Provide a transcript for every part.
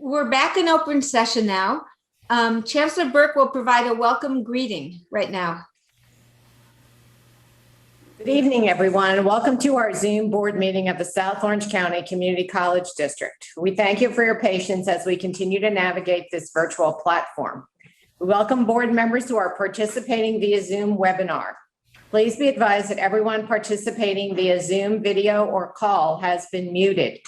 we're back in open session now. Chancellor Burke will provide a welcome greeting right now. Good evening, everyone, and welcome to our Zoom board meeting of the South Orange County Community College District. We thank you for your patience as we continue to navigate this virtual platform. We welcome board members who are participating via Zoom webinar. Please be advised that everyone participating via Zoom video or call has been muted.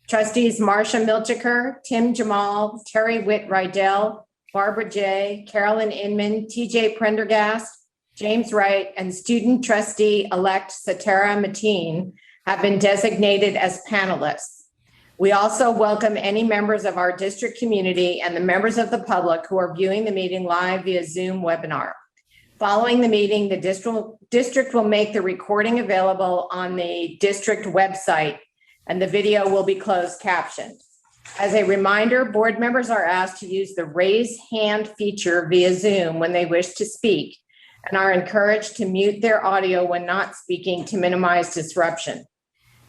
Trustees Marsha Milchiker, Tim Jamal, Terry Witt-Rydell, Barbara J., Carolyn Inman, TJ Prendergast, James Wright, and student trustee-elect Satara Mateen have been designated as panelists. We also welcome any members of our district community and the members of the public who are viewing the meeting live via Zoom webinar. Following the meeting, the district will make the recording available on the district website, and the video will be closed captioned. As a reminder, board members are asked to use the raise hand feature via Zoom when they wish to speak and are encouraged to mute their audio when not speaking to minimize disruption.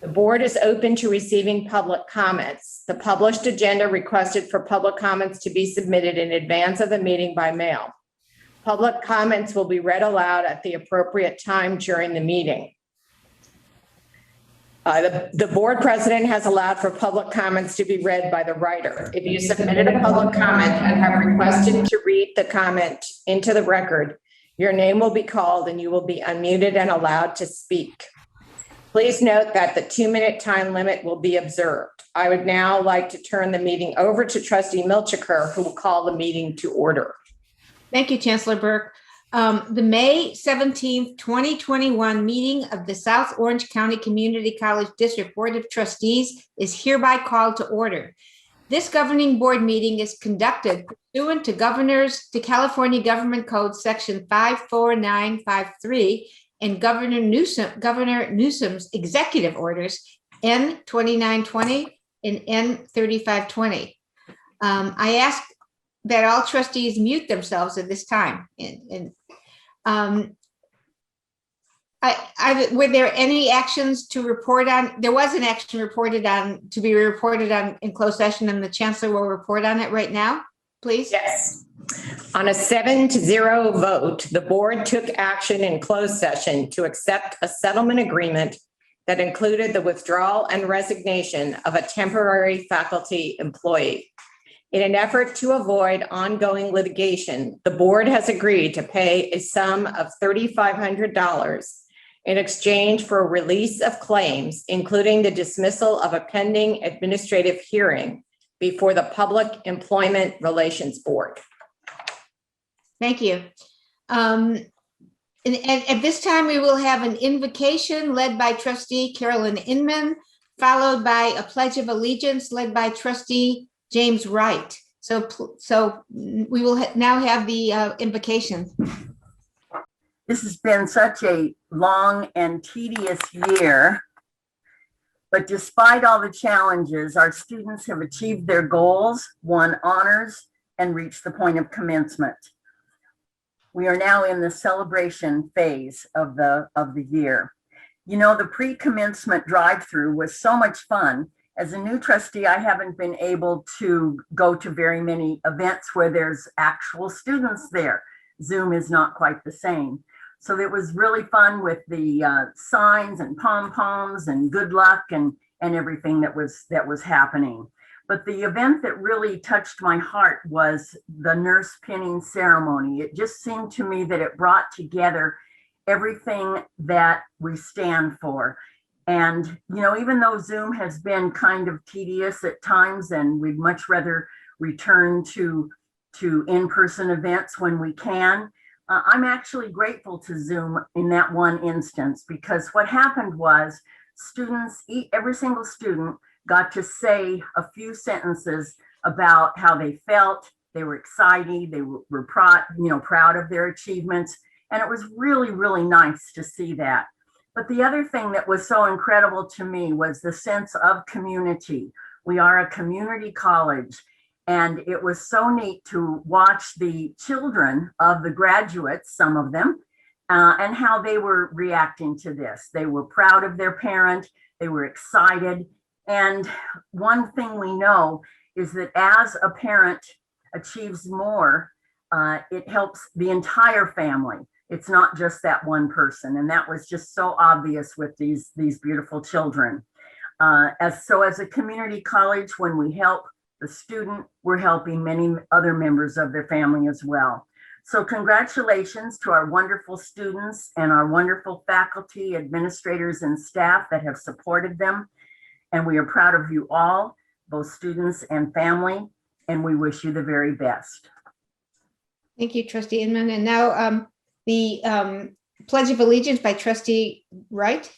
The board is open to receiving public comments. The published agenda requested for public comments to be submitted in advance of the meeting by mail. Public comments will be read aloud at the appropriate time during the meeting. The board president has allowed for public comments to be read by the writer. If you submitted a public comment and have requested to read the comment into the record, your name will be called and you will be unmuted and allowed to speak. Please note that the 2-minute time limit will be observed. I would now like to turn the meeting over to Trustee Milchiker, who will call the meeting to order. Thank you, Chancellor Burke. The May 17th, 2021 meeting of the South Orange County Community College District Board of Trustees is hereby called to order. This governing board meeting is conducted pursuant to California Government Code Section 54953 and Governor Newsom's executive orders N 2920 and N 3520. I ask that all trustees mute themselves at this time. Were there any actions to report on? There was an action reported on to be reported on in closed session, and the chancellor will report on it right now, please. Yes. On a 7-0 vote, the board took action in closed session to accept a settlement agreement that included the withdrawal and resignation of a temporary faculty employee. In an effort to avoid ongoing litigation, the board has agreed to pay a sum of $3,500 in exchange for a release of claims, including the dismissal of a pending administrative hearing before the Public Employment Relations Board. Thank you. And at this time, we will have an invocation led by Trustee Carolyn Inman, followed by a Pledge of Allegiance led by Trustee James Wright. So we will now have the invocation. This has been such a long and tedious year, but despite all the challenges, our students have achieved their goals, won honors, and reached the point of commencement. We are now in the celebration phase of the year. You know, the pre-commencement drive-through was so much fun. As a new trustee, I haven't been able to go to very many events where there's actual students there. Zoom is not quite the same. So it was really fun with the signs and pom-poms and good luck and everything that was happening. But the event that really touched my heart was the nurse pinning ceremony. It just seemed to me that it brought together everything that we stand for. And, you know, even though Zoom has been kind of tedious at times and we'd much rather return to in-person events when we can, I'm actually grateful to Zoom in that one instance, because what happened was every single student got to say a few sentences about how they felt. They were excited, they were proud of their achievements. And it was really, really nice to see that. But the other thing that was so incredible to me was the sense of community. We are a community college, and it was so neat to watch the children of the graduates, some of them, and how they were reacting to this. They were proud of their parent, they were excited. And one thing we know is that as a parent achieves more, it helps the entire family. It's not just that one person. And that was just so obvious with these beautiful children. As a community college, when we help the student, we're helping many other members of their family as well. So congratulations to our wonderful students and our wonderful faculty, administrators, and staff that have supported them. And we are proud of you all, both students and family, and we wish you the very best. Thank you, Trustee Inman. And now the Pledge of Allegiance by Trustee Wright.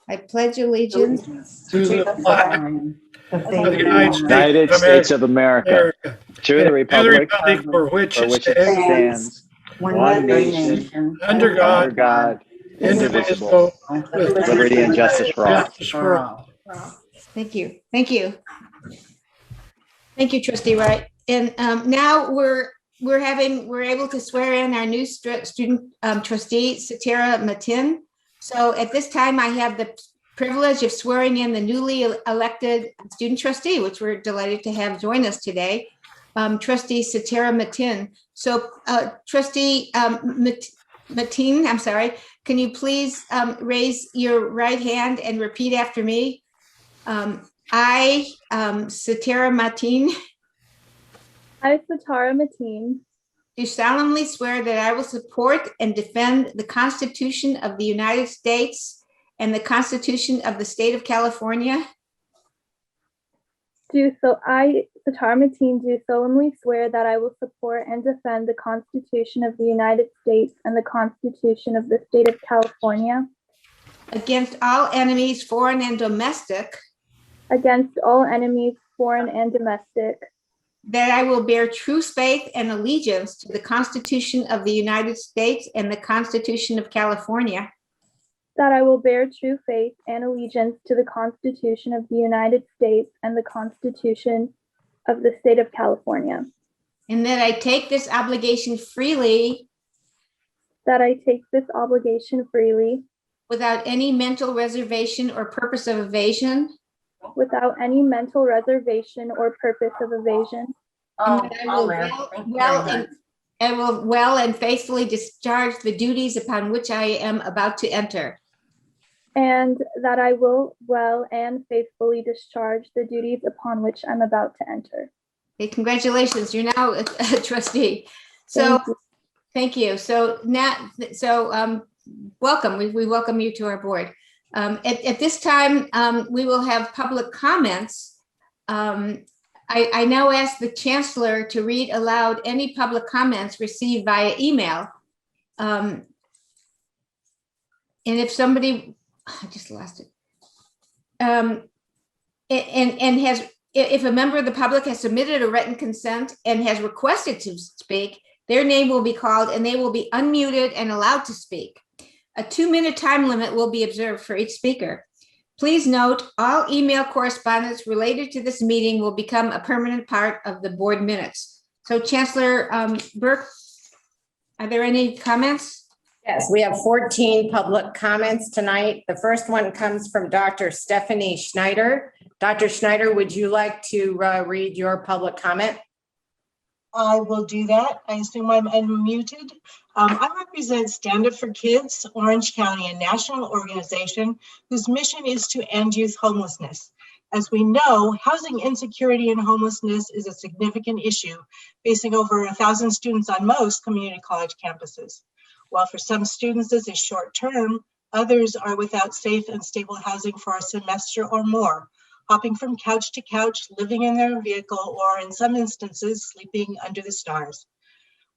I pledge allegiance To the flag of the United States of America, to the republic for which it it stands, one nation, under under God, God, indivisible, with liberty and justice for all. justice for all. Thank you. Thank you. Thank you, Trustee Wright. And now we're able to swear in our new student trustee, Satira Matin. So at this time, I have the privilege of swearing in the newly elected student trustee, which we're delighted to have join us today, Trustee Satira Matin. So Trustee Matin, I'm sorry, can you please raise your right hand and repeat after me? I, Satira Matin. I, Satara Mateen, Do solemnly swear that I will support and defend the Constitution of the United States and the Constitution of the State of California. I, Satara Mateen, do solemnly swear that I will support and defend the Constitution of the United States and the Constitution of the State of California Against all enemies, foreign and domestic. against all enemies, foreign and domestic, That I will bear true faith and allegiance to the Constitution of the United States and the Constitution of California. that I will bear true faith and allegiance to the Constitution of the United States and the Constitution of the State of California. And that I take this obligation freely That I take this obligation freely without any mental reservation or purpose of evasion. without any mental reservation or purpose of evasion. Oh, And that I will Olive, thank you very much. well and faithfully discharge the duties upon which I am about to enter. And that I will well and faithfully discharge the duties upon which I'm about to enter. Okay, congratulations, you're now a trustee. So, thank you. So now, welcome, we welcome you to our board. At this time, we will have public comments. I now ask the Chancellor to read aloud any public comments received via email. And if somebody, I just lost it. If a member of the public has submitted a written consent and has requested to speak, their name will be called and they will be unmuted and allowed to speak. A 2-minute time limit will be observed for each speaker. Please note, all email correspondence related to this meeting will become a permanent part of the board minutes. So Chancellor Burke, are there any comments? Yes, we have 14 public comments tonight. The first one comes from Dr. Stephanie Schneider. Dr. Schneider, would you like to read your public comment? I will do that. I assume I'm unmuted. I represent Stand Up for Kids, Orange County, a national organization whose mission is to end youth homelessness. As we know, housing insecurity and homelessness is a significant issue, facing over 1,000 students on most community college campuses. While for some students this is short term, others are without safe and stable housing for a semester or more, hopping from couch to couch, living in their vehicle, or in some instances, sleeping under the stars.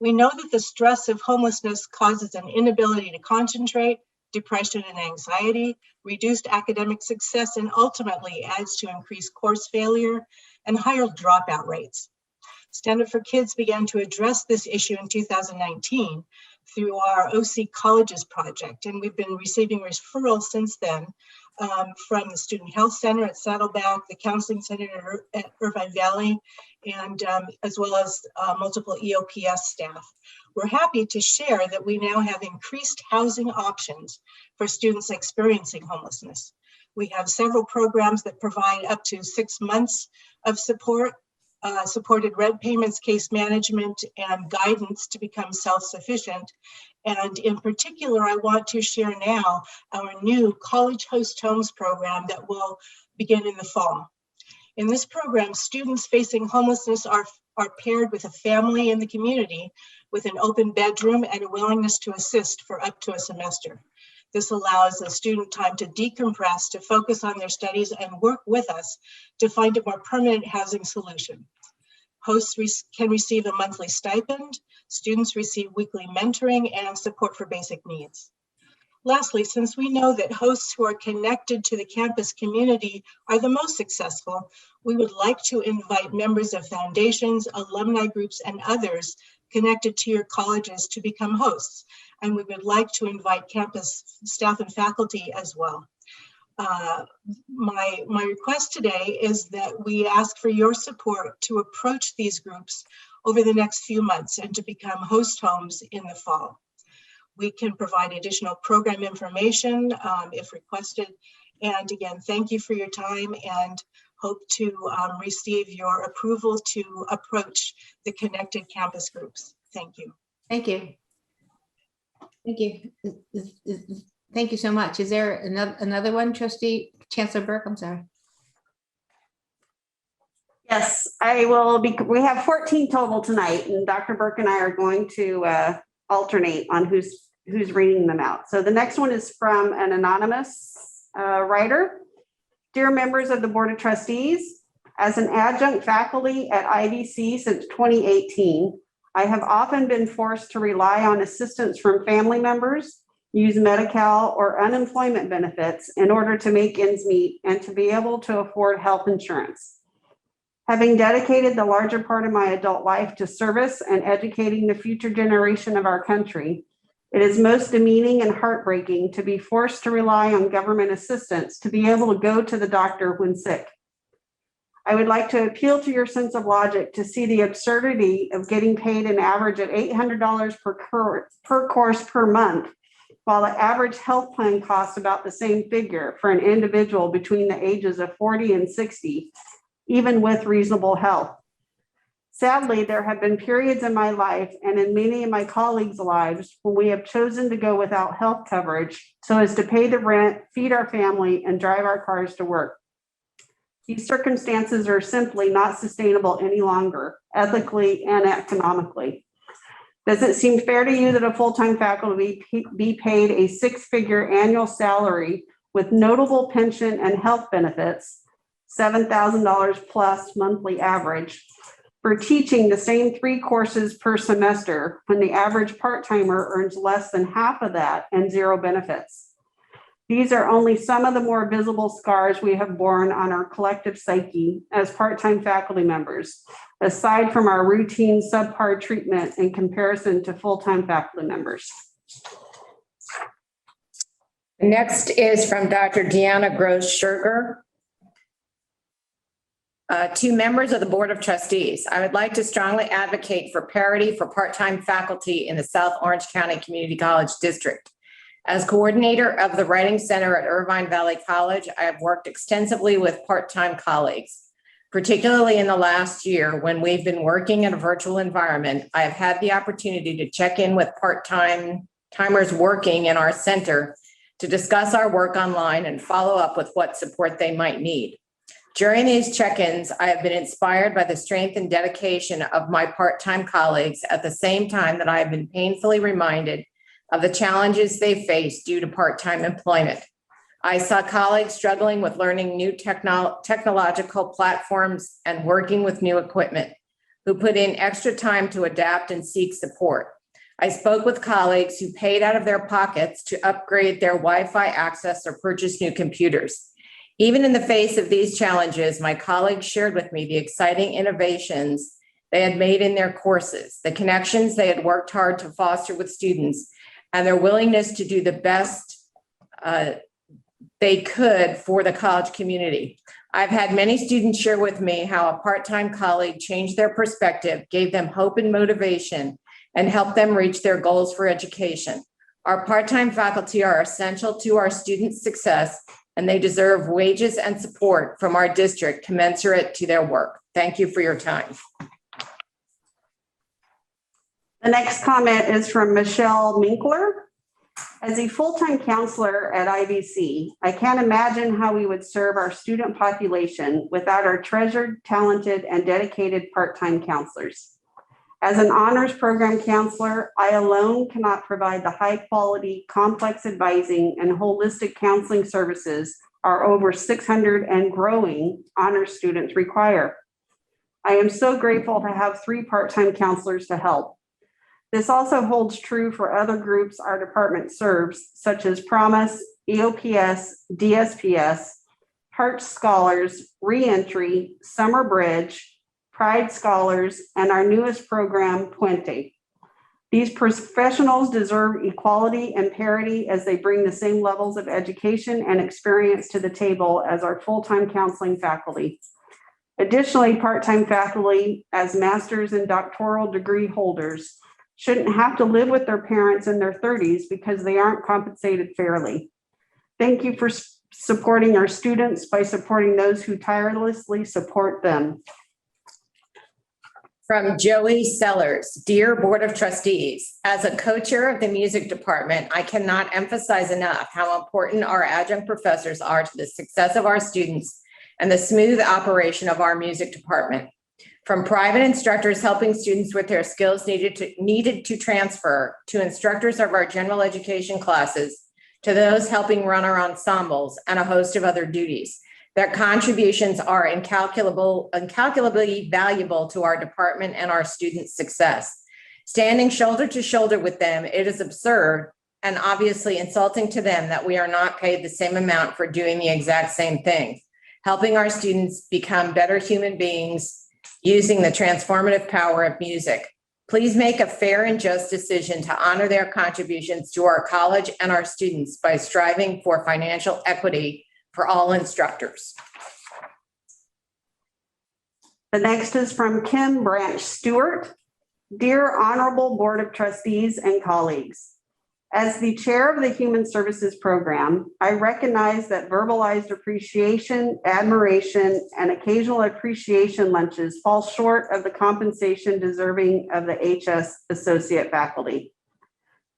We know that the stress of homelessness causes an inability to concentrate, depression and anxiety, reduced academic success, and ultimately adds to increased course failure and higher dropout rates. Stand Up for Kids began to address this issue in 2019 through our OC Colleges project, and we've been receiving referrals since then from the Student Health Center at Saddleback, the Counseling Center at Irvine Valley, and as well as multiple EOPS staff. We're happy to share that we now have increased housing options for students experiencing homelessness. We have several programs that provide up to 6 months of support, supported rent payments, case management, and guidance to become self-sufficient. And in particular, I want to share now our new College Host Homes program that will begin in the fall. In this program, students facing homelessness are paired with a family in the community with an open bedroom and a willingness to assist for up to a semester. This allows a student time to decompress, to focus on their studies, and work with us to find a more permanent housing solution. Hosts can receive a monthly stipend. Students receive weekly mentoring and support for basic needs. Lastly, since we know that hosts who are connected to the campus community are the most successful, we would like to invite members of foundations, alumni groups, and others connected to your colleges to become hosts. And we would like to invite campus staff and faculty as well. My request today is that we ask for your support to approach these groups over the next few months and to become host homes in the fall. We can provide additional program information if requested. And again, thank you for your time and hope to receive your approval to approach the connected campus groups. Thank you. Thank you. Thank you. Thank you so much. Is there another one, Trustee Chancellor Burke? I'm sorry. Yes, we have 14 total tonight, and Dr. Burke and I are going to alternate on who's reading them out. So the next one is from an anonymous writer. Dear members of the Board of Trustees, as an adjunct faculty at IVC since 2018, I have often been forced to rely on assistance from family members, use Medi-Cal or unemployment benefits in order to make ends meet and to be able to afford health insurance. Having dedicated the larger part of my adult life to service and educating the future generation of our country, it is most demeaning and heartbreaking to be forced to rely on government assistance to be able to go to the doctor when sick. I would like to appeal to your sense of logic to see the absurdity of getting paid an average of $800 per course per month, while the average health plan costs about the same figure for an individual between the ages of 40 and 60, even with reasonable health. Sadly, there have been periods in my life and in many of my colleagues' lives when we have chosen to go without health coverage so as to pay the rent, feed our family, and drive our cars to work. These circumstances are simply not sustainable any longer, ethically and economically. Does it seem fair to you that a full-time faculty be paid a six-figure annual salary with notable pension and health benefits, $7,000 plus monthly average, for teaching the same 3 courses per semester when the average part-timer earns less than half of that and 0 benefits? These are only some of the more visible scars we have borne on our collective psyche as part-time faculty members, aside from our routine subpar treatment in comparison to full-time faculty members. Next is from Dr. Deanna Gross-Scherger. To members of the Board of Trustees, I would like to strongly advocate for parity for part-time faculty in the South Orange County Community College District. As coordinator of the Writing Center at Irvine Valley College, I have worked extensively with part-time colleagues. Particularly in the last year when we've been working in a virtual environment, I have had the opportunity to check in with part-timers working in our center to discuss our work online and follow up with what support they might need. During these check-ins, I have been inspired by the strength and dedication of my part-time colleagues at the same time that I have been painfully reminded of the challenges they face due to part-time employment. I saw colleagues struggling with learning new technological platforms and working with new equipment, who put in extra time to adapt and seek support. I spoke with colleagues who paid out of their pockets to upgrade their Wi-Fi access or purchase new computers. Even in the face of these challenges, my colleagues shared with me the exciting innovations they had made in their courses, the connections they had worked hard to foster with students, and their willingness to do the best they could for the college community. I've had many students share with me how a part-time colleague changed their perspective, gave them hope and motivation, and helped them reach their goals for education. Our part-time faculty are essential to our students' success, and they deserve wages and support from our district commensurate to their work. Thank you for your time. The next comment is from Michelle Minkler. As a full-time counselor at IVC, I can't imagine how we would serve our student population without our treasured, talented, and dedicated part-time counselors. As an honors program counselor, I alone cannot provide the high-quality, complex advising and holistic counseling services our over 600 and growing honors students require. I am so grateful to have 3 part-time counselors to help. This also holds true for other groups our department serves, such as Promise, EOPS, DSPS, Heart Scholars, Reentry, Summer Bridge, Pride Scholars, and our newest program, Puente. These professionals deserve equality and parity as they bring the same levels of education and experience to the table as our full-time counseling faculty. Additionally, part-time faculty as master's and doctoral degree holders shouldn't have to live with their parents in their 30s because they aren't compensated fairly. Thank you for supporting our students by supporting those who tirelessly support them. From Joey Sellers, dear Board of Trustees, as a co-chair of the music department, I cannot emphasize enough how important our adjunct professors are to the success of our students and the smooth operation of our music department. From private instructors helping students with their skills needed to transfer, to instructors of our general education classes, to those helping run our ensembles and a host of other duties. Their contributions are incalculably valuable to our department and our students' success. Standing shoulder to shoulder with them, it is absurd and obviously insulting to them that we are not paid the same amount for doing the exact same thing, helping our students become better human beings using the transformative power of music. Please make a fair and just decision to honor their contributions to our college and our students by striving for financial equity for all instructors. The next is from Kim Branch Stewart. Dear Honorable Board of Trustees and colleagues, as the chair of the Human Services Program, I recognize that verbalized appreciation, admiration, and occasional appreciation lunches fall short of the compensation deserving of the HS associate faculty.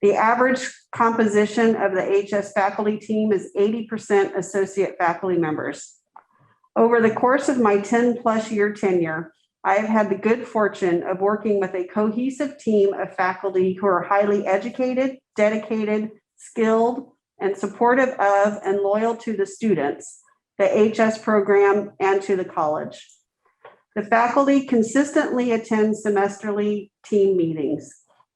The average composition of the HS faculty team is 80% associate faculty members. Over the course of my 10+ year tenure, I have had the good fortune of working with a cohesive team of faculty who are highly educated, dedicated, skilled, and supportive of and loyal to the students, the HS program, and to the college. The faculty consistently attend semesterly team meetings,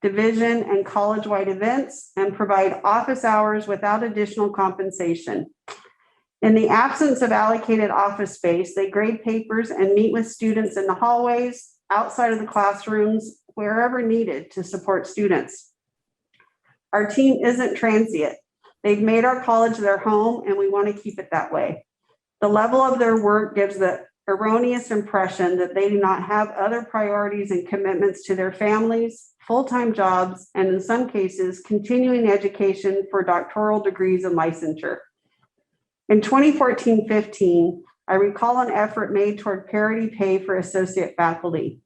division and college-wide events, and provide office hours without additional compensation. In the absence of allocated office space, they grade papers and meet with students in the hallways, outside of the classrooms, wherever needed to support students. Our team isn't transient. They've made our college their home, and we want to keep it that way. The level of their work gives the erroneous impression that they do not have other priorities and commitments to their families, full-time jobs, and in some cases, continuing education for doctoral degrees and licensure. In 2014-15, I recall an effort made toward parity pay for associate faculty.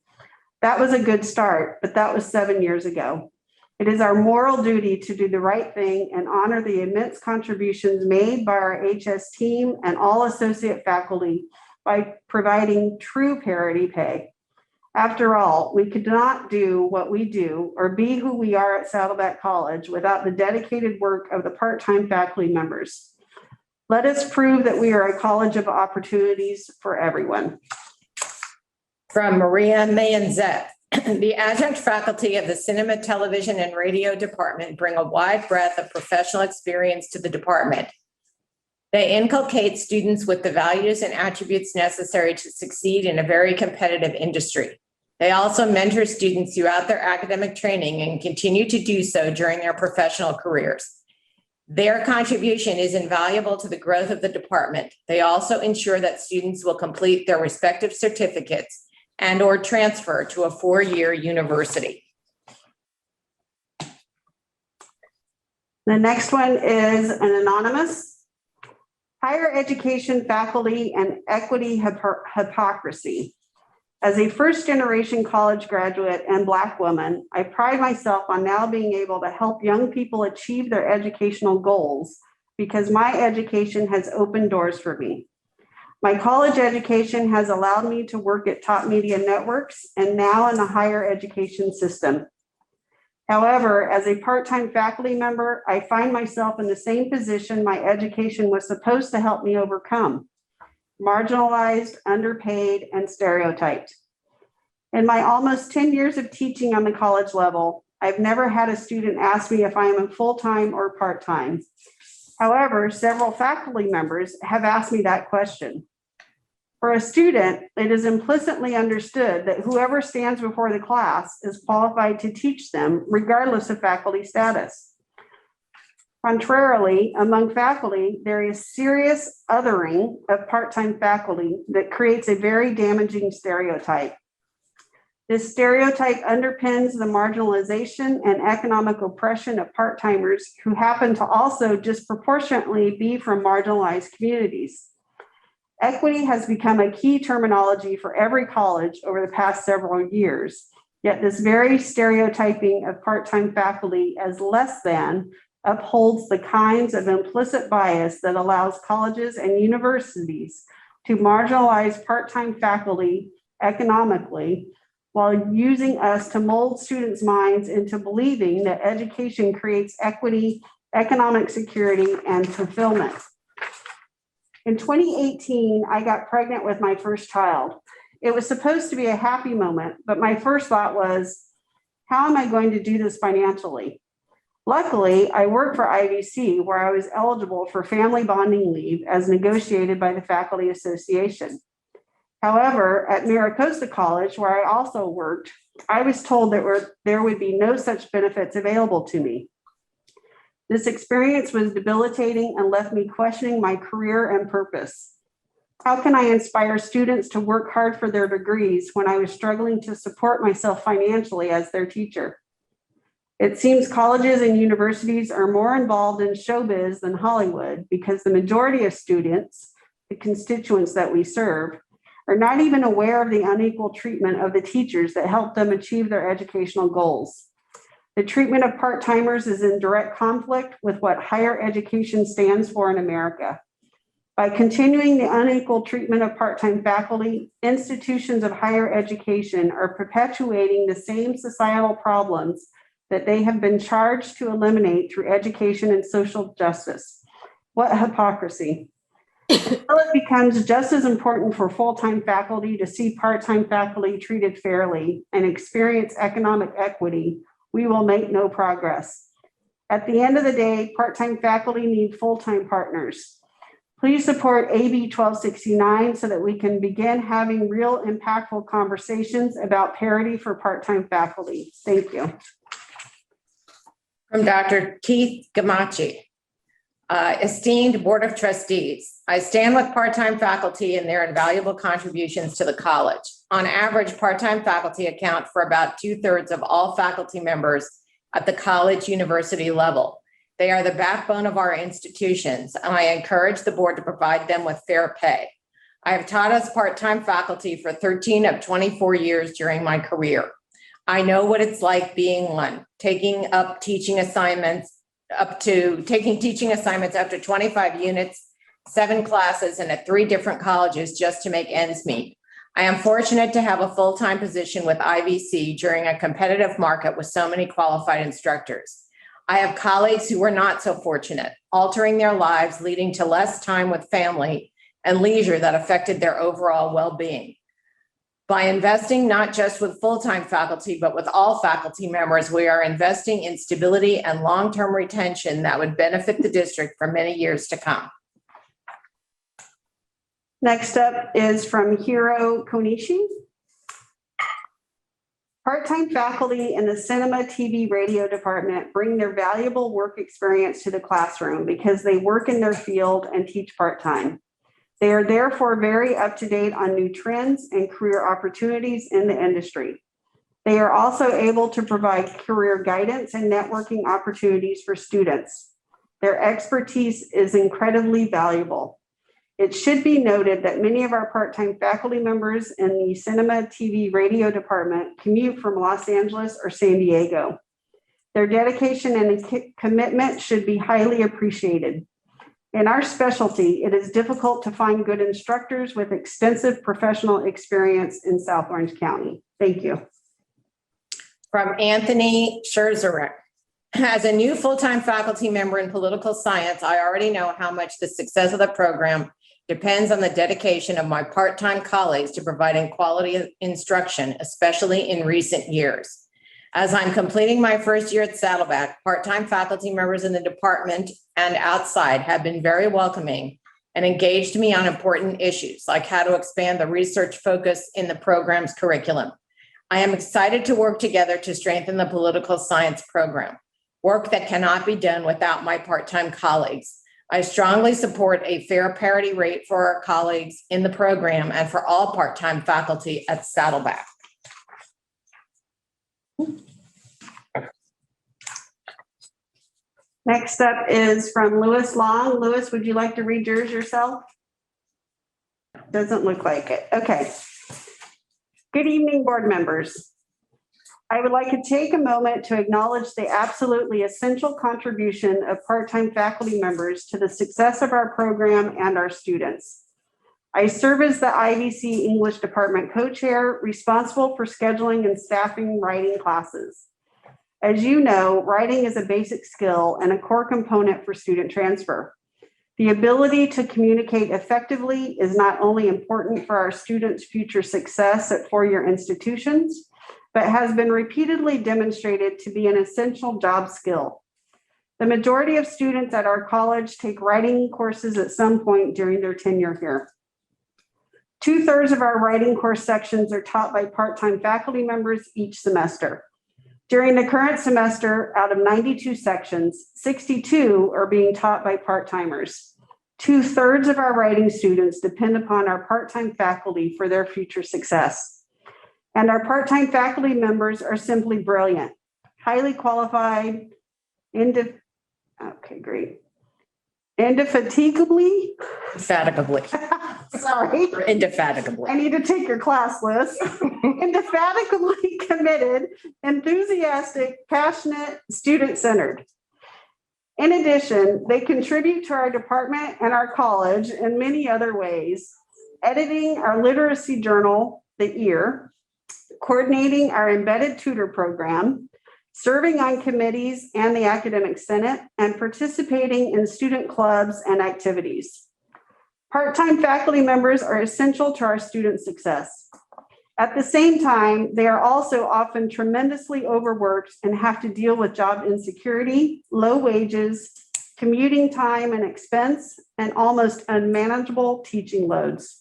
That was a good start, but that was 7 years ago. It is our moral duty to do the right thing and honor the immense contributions made by our HS team and all associate faculty by providing true parity pay. After all, we could not do what we do or be who we are at Saddleback College without the dedicated work of the part-time faculty members. Let us prove that we are a college of opportunities for everyone. From Maria Mayanzet, the adjunct faculty of the Cinema, Television, and Radio Department bring a wide breadth of professional experience to the department. They inculcate students with the values and attributes necessary to succeed in a very competitive industry. They also mentor students throughout their academic training and continue to do so during their professional careers. Their contribution is invaluable to the growth of the department. They also ensure that students will complete their respective certificates and/or transfer to a 4-year university. The next one is an anonymous. Higher education faculty and equity hypocrisy. As a first-generation college graduate and Black woman, I pride myself on now being able to help young people achieve their educational goals because my education has opened doors for me. My college education has allowed me to work at top media networks and now in the higher education system. However, as a part-time faculty member, I find myself in the same position my education was supposed to help me overcome: marginalized, underpaid, and stereotyped. In my almost 10 years of teaching on the college level, I've never had a student ask me if I am full-time or part-time. However, several faculty members have asked me that question. For a student, it is implicitly understood that whoever stands before the class is qualified to teach them, regardless of faculty status. Contrarily, among faculty, there is serious othering of part-time faculty that creates a very damaging stereotype. This stereotype underpins the marginalization and economic oppression of part-timers who happen to also disproportionately be from marginalized communities. Equity has become a key terminology for every college over the past several years, yet this very stereotyping of part-time faculty as less than upholds the kinds of implicit bias that allows colleges and universities to marginalize part-time faculty economically while using us to mold students' minds into believing that education creates equity, economic security, and fulfillment. In 2018, I got pregnant with my first child. It was supposed to be a happy moment, but my first thought was, how am I going to do this financially? Luckily, I worked for IVC, where I was eligible for family bonding leave as negotiated by the Faculty Association. However, at Maricosta College, where I also worked, I was told that there would be no such benefits available to me. This experience was debilitating and left me questioning my career and purpose. How can I inspire students to work hard for their degrees when I was struggling to support myself financially as their teacher? It seems colleges and universities are more involved in showbiz than Hollywood because the majority of students, the constituents that we serve, are not even aware of the unequal treatment of the teachers that help them achieve their educational goals. The treatment of part-timers is in direct conflict with what higher education stands for in America. By continuing the unequal treatment of part-time faculty, institutions of higher education are perpetuating the same societal problems that they have been charged to eliminate through education and social justice. What hypocrisy. Until it becomes just as important for full-time faculty to see part-time faculty treated fairly and experience economic equity, we will make no progress. At the end of the day, part-time faculty need full-time partners. Please support AB 1269 so that we can begin having real impactful conversations about parity for part-time faculty. Thank you. From Dr. Keith Gamache. Esteemed Board of Trustees, I stand with part-time faculty and their invaluable contributions to the college. On average, part-time faculty account for about 2/3 of all faculty members at the college university level. They are the backbone of our institutions, and I encourage the board to provide them with fair pay. I have taught as part-time faculty for 13 of 24 years during my career. I know what it's like being one, taking teaching assignments up to 25 units, 7 classes, and at 3 different colleges just to make ends meet. I am fortunate to have a full-time position with IVC during a competitive market with so many qualified instructors. I have colleagues who were not so fortunate, altering their lives, leading to less time with family and leisure that affected their overall well-being. By investing not just with full-time faculty, but with all faculty members, we are investing in stability and long-term retention that would benefit the district for many years to come. Next up is from Hiro Konishi. Part-time faculty in the cinema, TV, radio department bring their valuable work experience to the classroom because they work in their field and teach part-time. They are therefore very up to date on new trends and career opportunities in the industry. They are also able to provide career guidance and networking opportunities for students. Their expertise is incredibly valuable. It should be noted that many of our part-time faculty members in the cinema, TV, radio department commute from Los Angeles or San Diego. Their dedication and commitment should be highly appreciated. In our specialty, it is difficult to find good instructors with extensive professional experience in South Orange County. Thank you. From Anthony Scherzerek. As a new full-time faculty member in political science, I already know how much the success of the program depends on the dedication of my part-time colleagues to providing quality instruction, especially in recent years. As I'm completing my first year at Saddleback, part-time faculty members in the department and outside have been very welcoming and engaged me on important issues like how to expand the research focus in the program's curriculum. I am excited to work together to strengthen the political science program, work that cannot be done without my part-time colleagues. I strongly support a fair parity rate for our colleagues in the program and for all part-time faculty at Saddleback. Next up is from Louis Long. Louis, would you like to read yours yourself? Doesn't look like it. Okay. Good evening, board members. I would like to take a moment to acknowledge the absolutely essential contribution of part-time faculty members to the success of our program and our students. I serve as the IVC English Department co-chair, responsible for scheduling and staffing writing classes. As you know, writing is a basic skill and a core component for student transfer. The ability to communicate effectively is not only important for our students' future success at four-year institutions, but has been repeatedly demonstrated to be an essential job skill. The majority of students at our college take writing courses at some point during their tenure here. 2/3 of our writing course sections are taught by part-time faculty members each semester. During the current semester, out of 92 sections, 62 are being taught by part-timers. 2/3 of our writing students depend upon our part-time faculty for their future success. And our part-time faculty members are simply brilliant, highly qualified, indefatigably. Sorry. Indefatigably. I need to take your class, Liz. Indefatigably committed, enthusiastic, passionate, student-centered. In addition, they contribute to our department and our college in many other ways, editing our literacy journal, The Ear, coordinating our embedded tutor program, serving on committees and the academic senate, and participating in student clubs and activities. Part-time faculty members are essential to our student success. At the same time, they are also often tremendously overworked and have to deal with job insecurity, low wages, commuting time and expense, and almost unmanageable teaching loads.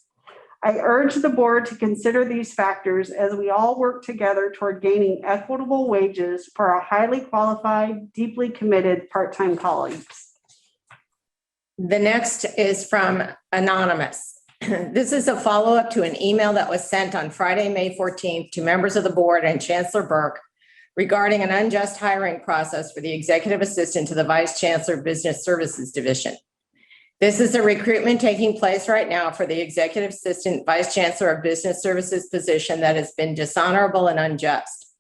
I urge the board to consider these factors as we all work together toward gaining equitable wages for our highly qualified, deeply committed part-time colleagues. The next is from Anonymous. This is a follow-up to an email that was sent on Friday, May 14th to members of the board and Chancellor Burke regarding an unjust hiring process for the executive assistant to the Vice Chancellor Business Services Division. This is a recruitment taking place right now for the executive assistant Vice Chancellor of Business Services position that has been dishonorable and unjust.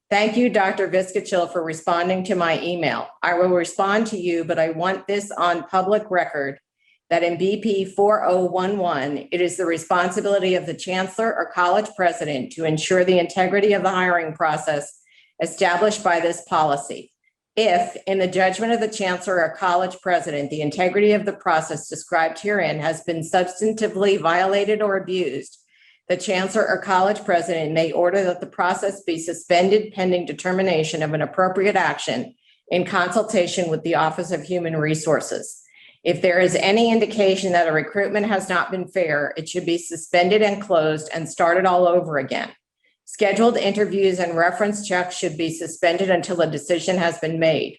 Thank you, Dr. Viscachill, for responding to my email. I will respond to you, but I want this on public record that in BP 4011, it is the responsibility of the chancellor or college president to ensure the integrity of the hiring process established by this policy. If, in the judgment of the chancellor or college president, the integrity of the process described herein has been substantively violated or abused, the chancellor or college president may order that the process be suspended pending determination of an appropriate action in consultation with the Office of Human Resources. If there is any indication that a recruitment has not been fair, it should be suspended and closed and started all over again. Scheduled interviews and reference checks should be suspended until a decision has been made.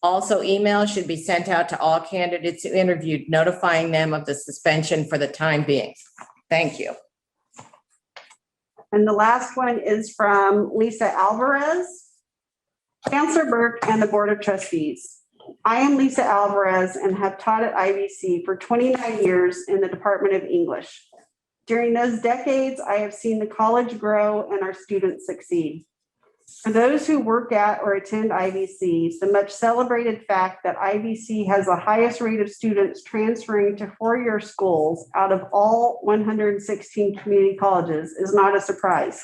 Also, emails should be sent out to all candidates who interviewed, notifying them of the suspension for the time being. Thank you. And the last one is from Lisa Alvarez, Chancellor Burke and the Board of Trustees. I am Lisa Alvarez and have taught at IVC for 29 years in the Department of English. During those decades, I have seen the college grow and our students succeed. For those who work at or attend IVC, the much celebrated fact that IVC has the highest rate of students transferring to four-year schools out of all 116 community colleges is not a surprise.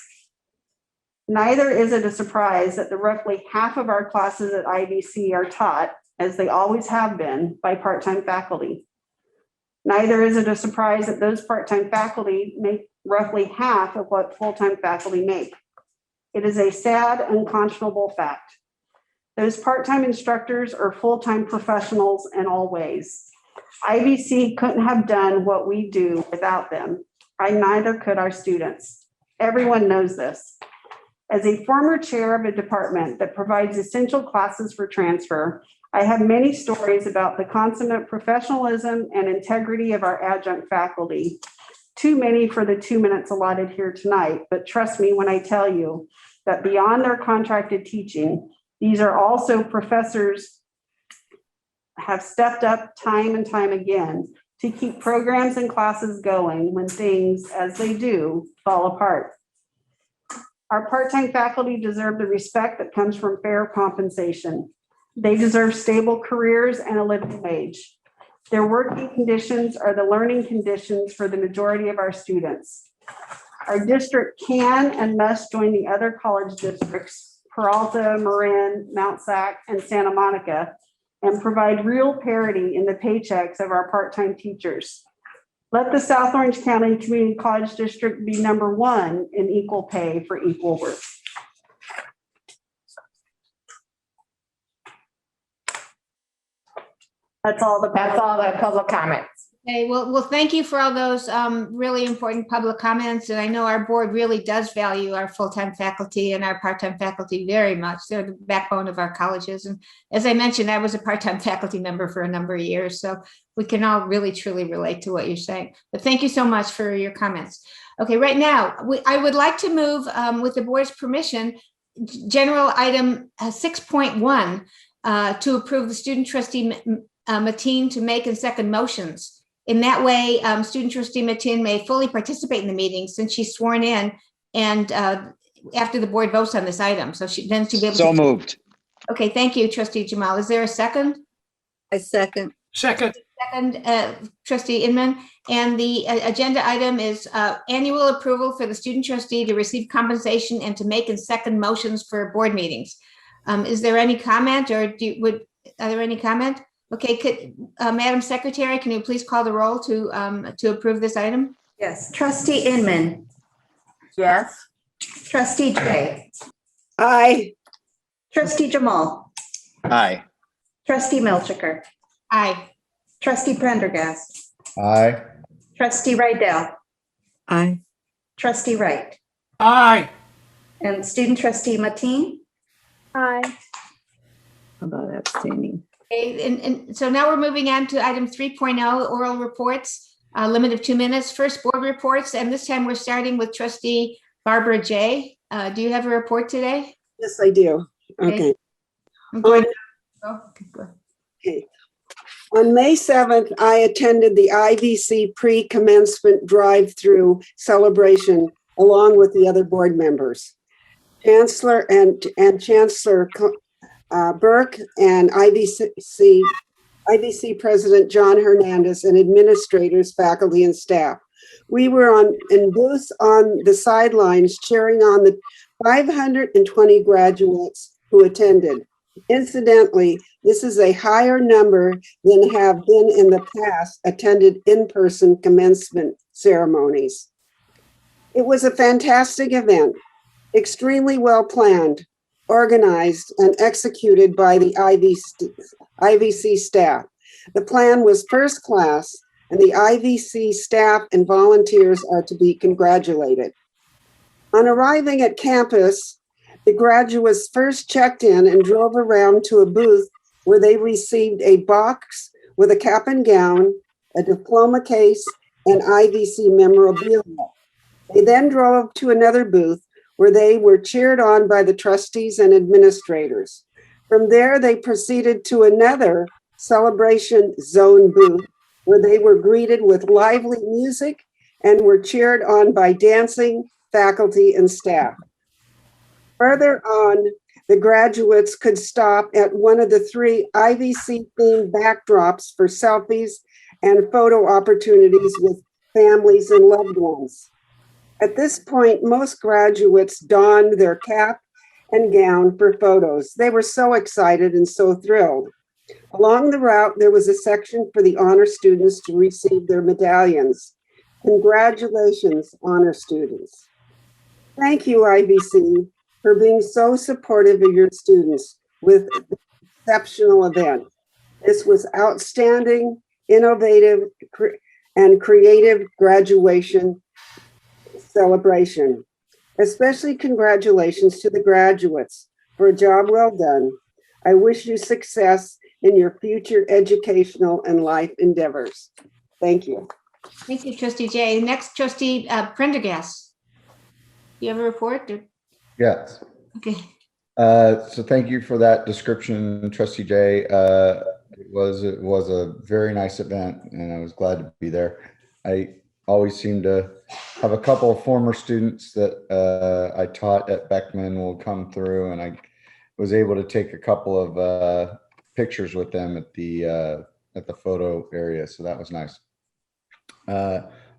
Neither is it a surprise that the roughly half of our classes at IVC are taught, as they always have been, by part-time faculty. Neither is it a surprise that those part-time faculty make roughly half of what full-time faculty make. It is a sad, unconscionable fact. Those part-time instructors are full-time professionals in all ways. IVC couldn't have done what we do without them. Neither could our students. Everyone knows this. As a former chair of a department that provides essential classes for transfer, I have many stories about the consummate professionalism and integrity of our adjunct faculty. Too many for the 2 minutes allotted here tonight, but trust me when I tell you that beyond their contracted teaching, these are also professors have stepped up time and time again to keep programs and classes going when things, as they do, fall apart. Our part-time faculty deserve the respect that comes from fair compensation. They deserve stable careers and a living wage. Their working conditions are the learning conditions for the majority of our students. Our district can and must join the other college districts, Peralta, Marin, Mount Sac, and Santa Monica, and provide real parity in the paychecks of our part-time teachers. Let the South Orange County Community College District be #1 in equal pay for equal work. That's all the public comments. Okay, well, thank you for all those really important public comments. And I know our board really does value our full-time faculty and our part-time faculty very much. They're the backbone of our colleges. And as I mentioned, I was a part-time faculty member for a number of years. So we can all really, truly relate to what you're saying. But thank you so much for your comments. Okay, right now, I would like to move, with the board's permission, general item 6.1 to approve the student trustee Mateen to make and second motions. In that way, student trustee Mateen may fully participate in the meeting since she's sworn in and after the board votes on this item. So she'll be able to. So moved. Okay, thank you, trustee Jamal. Is there a second? I second. Second. Second, trustee Inman. And the agenda item is annual approval for the student trustee to receive compensation and to make and second motions for board meetings. Is there any comment or are there any comment? Okay, Madam Secretary, can you please call the roll to approve this item? Yes. Trustee Inman. Yes. Trustee Jay. Aye. Trustee Jamal. Aye. Trustee Milchiker. Aye. Trustee Prendergast. Aye. Trustee Rydell. Aye. Trustee Wright. Aye. And student trustee Mateen. Aye. How about abstaining? Okay, and so now we're moving on to item 3.0, oral reports, limit of 2 minutes. First, board reports, and this time we're starting with trustee Barbara J. Do you have a report today? Yes, I do. Okay. I'm going to go. Okay, go ahead. Okay. On May 7th, I attended the IVC pre-commencement drive-through celebration along with the other board members. Chancellor and Chancellor Burke and IVC President John Hernandez and administrators, faculty, and staff. We were in booths on the sidelines cheering on the 520 graduates who attended. Incidentally, this is a higher number than have been in the past attended in-person commencement ceremonies. It was a fantastic event, extremely well planned, organized, and executed by the IVC staff. The plan was first class, and the IVC staff and volunteers are to be congratulated. On arriving at campus, the graduates first checked in and drove around to a booth where they received a box with a cap and gown, a diploma case, and IVC memorabilia. They then drove to another booth where they were cheered on by the trustees and administrators. From there, they proceeded to another celebration zone booth where they were greeted with lively music and were cheered on by dancing faculty and staff. Further on, the graduates could stop at one of the 3 IVC-themed backdrops for selfies and photo opportunities with families and loved ones. At this point, most graduates donned their cap and gown for photos. They were so excited and so thrilled. Along the route, there was a section for the honor students to receive their medallions. Congratulations, honor students. Thank you, IVC, for being so supportive of your students with the exceptional event. This was outstanding, innovative, and creative graduation celebration. Especially congratulations to the graduates for a job well done. I wish you success in your future educational and life endeavors. Thank you. Thank you, Trustee Jay. Next, Trustee Prendergast. You have a report? Yes. Okay. So thank you for that description, Trustee Jay. It was a very nice event, and I was glad to be there. I always seem to have a couple of former students that I taught at Beckman will come through, and I was able to take a couple of pictures with them at the photo area, so that was nice.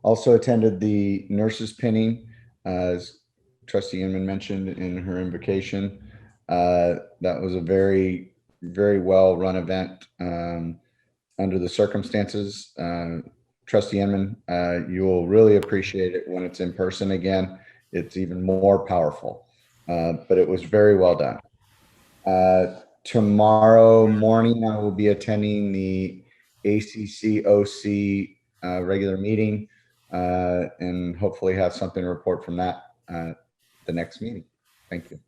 Also attended the nurses pinning, as Trustee Inman mentioned in her invocation. That was a very, very well run event under the circumstances. Trustee Inman, you will really appreciate it when it's in person again. It's even more powerful, but it was very well done. Tomorrow morning, I will be attending the ACCOC regular meeting and hopefully have something to report from that the next meeting. Thank you.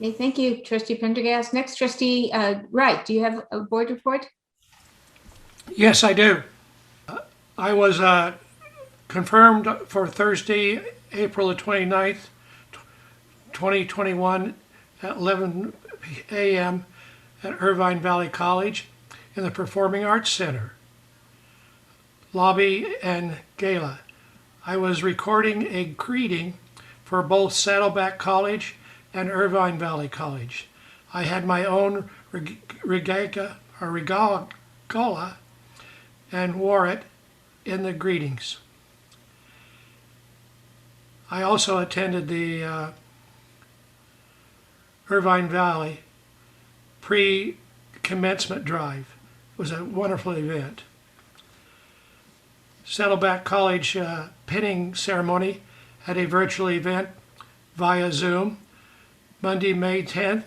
Okay, thank you, Trustee Prendergast. Next, Trustee Wright, do you have a board report? Yes, I do. I was confirmed for Thursday, April the 29th, 2021 at 11 a.m. at Irvine Valley College in the Performing Arts Center, lobby and gala. I was recording a greeting for both Saddleback College and Irvine Valley College. I had my own regala and wore it in the greetings. I also attended the Irvine Valley pre-commencement drive. It was a wonderful event. Saddleback College pinning ceremony had a virtual event via Zoom Monday, May 10th,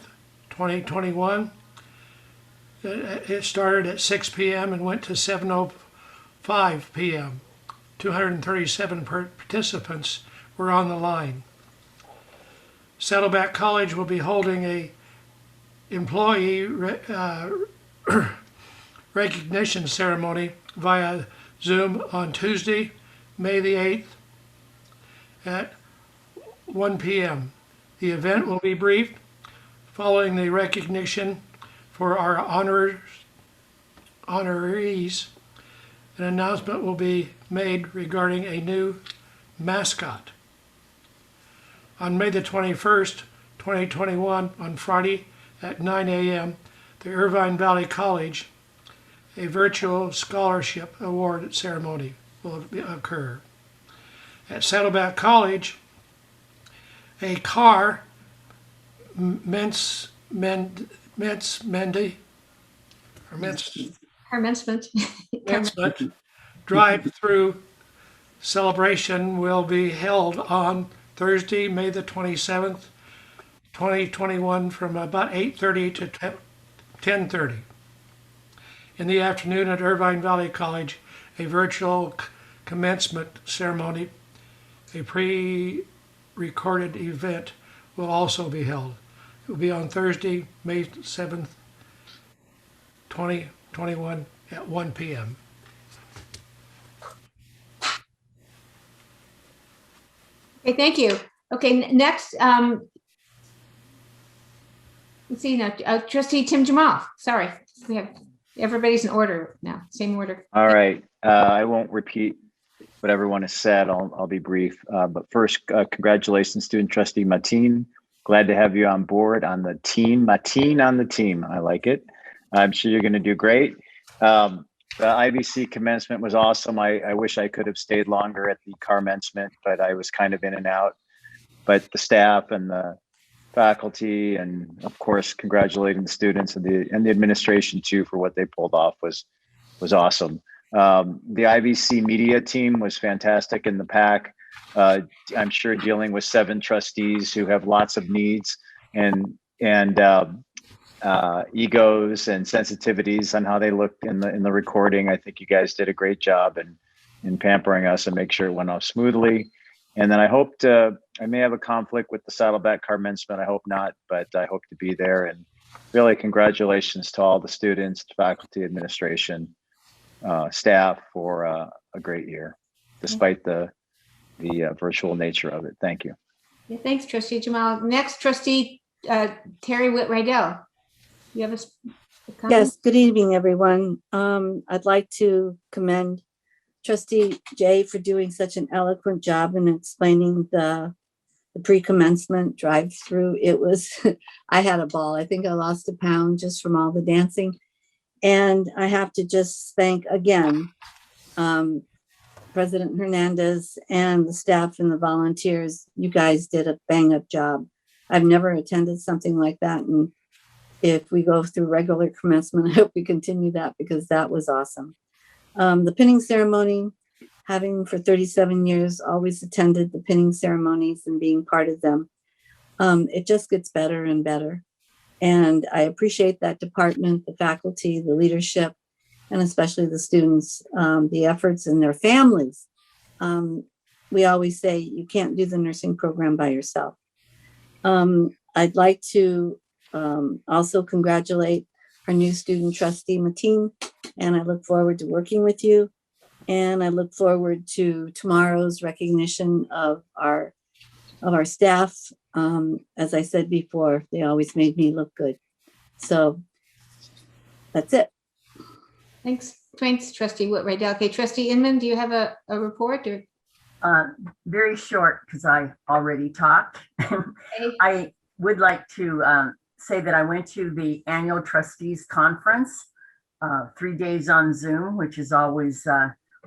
2021. It started at 6 p.m. and went to 7:05 p.m. 237 participants were on the line. Saddleback College will be holding a employee recognition ceremony via Zoom on Tuesday, May the 8th at 1 p.m. The event will be brief. Following the recognition for our honorees, an announcement will be made regarding a new mascot. On May the 21st, 2021, on Friday at 9 a.m., the Irvine Valley College, a virtual scholarship award ceremony will occur. At Saddleback College, a car commencement drive-through celebration will be held on Thursday, May the 27th, 2021 from about 8:30 to 10:30. In the afternoon at Irvine Valley College, a virtual commencement ceremony, a pre-recorded event will also be held. It will be on Thursday, May 7th, 2021 at 1 p.m. Okay, thank you. Okay, next, Let's see now, trustee Tim Jamal, sorry, we have, everybody's in order now, same order. All right. I won't repeat what everyone has said. I'll be brief. But first, congratulations, student trustee Mateen. Glad to have you on board on the team. Mateen on the team. I like it. I'm sure you're going to do great. The IBC commencement was awesome. I wish I could have stayed longer at the commencement, but I was kind of in and out. But the staff and the faculty, and of course, congratulating the students and the administration too for what they pulled off was awesome. The IBC media team was fantastic in the pack. I'm sure dealing with 7 trustees who have lots of needs and egos and sensitivities on how they looked in the recording. I think you guys did a great job in pampering us and make sure it went off smoothly. And then I may have a conflict with the Saddleback commencement. I hope not, but I hope to be there. And really, congratulations to all the students, faculty, administration, staff for a great year, despite the virtual nature of it. Thank you. Yeah, thanks, trustee Jamal. Next, trustee Terry Whit-Rydell. You have a comment? Yes, good evening, everyone. I'd like to commend Trustee Jay for doing such an eloquent job in explaining the pre-commencement drive-through. It was, I had a ball. I think I lost a pound just from all the dancing. And I have to just thank again, President Hernandez and the staff and the volunteers. You guys did a bang-up job. I've never attended something like that. And if we go through regular commencement, I hope we continue that because that was awesome. The pinning ceremony, having for 37 years, always attended the pinning ceremonies and being part of them. It just gets better and better. And I appreciate that department, the faculty, the leadership, and especially the students, the efforts and their families. We always say you can't do the nursing program by yourself. I'd like to also congratulate our new student trustee, Mateen, and I look forward to working with you. And I look forward to tomorrow's recognition of our staff. As I said before, they always made me look good. So that's it. Thanks, trustee Whit-Rydell. Okay, trustee Inman, do you have a report or? Very short because I already talked. I would like to say that I went to the annual trustees conference, 3 days on Zoom, which is always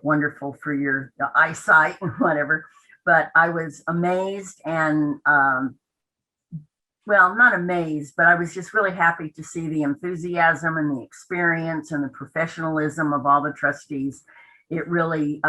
wonderful for your eyesight and whatever. But I was amazed and, well, not amazed, but I was just really happy to see the enthusiasm and the experience and the professionalism of all the trustees. It really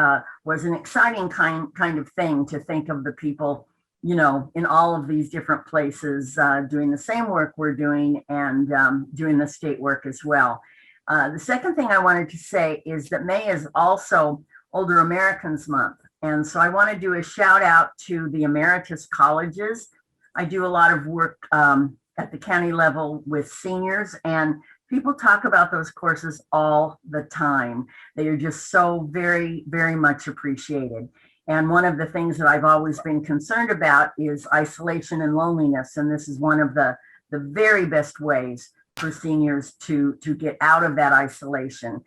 was an exciting kind of thing to think of the people, you know, in all of these different places doing the same work we're doing and doing the state work as well. The second thing I wanted to say is that May is also Older Americans Month. And so I want to do a shout out to the emeritus colleges. I do a lot of work at the county level with seniors, and people talk about those courses all the time. They are just so very, very much appreciated. And one of the things that I've always been concerned about is isolation and loneliness. And this is one of the very best ways for seniors to get out of that isolation.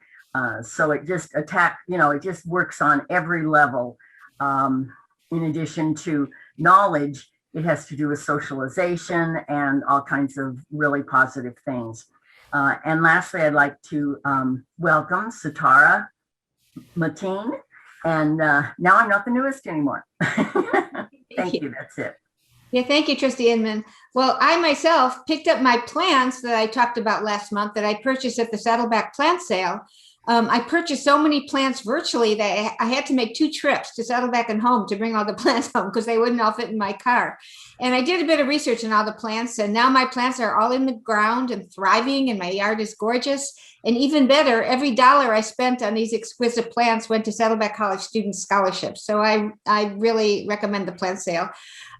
So it just it just works on every level. In addition to knowledge, it has to do with socialization and all kinds of really positive things. And lastly, I'd like to welcome Satara Mateen. And now I'm not the newest anymore. Thank you. That's it. Yeah, thank you, trustee Inman. Well, I myself picked up my plants that I talked about last month that I purchased at the Saddleback plant sale. I purchased so many plants virtually that I had to make 2 trips to Saddleback and home to bring all the plants home because they wouldn't all fit in my car. And I did a bit of research on all the plants, and now my plants are all in the ground and thriving, and my yard is gorgeous. And even better, every dollar I spent on these exquisite plants went to Saddleback College student scholarships. So I really recommend the plant sale.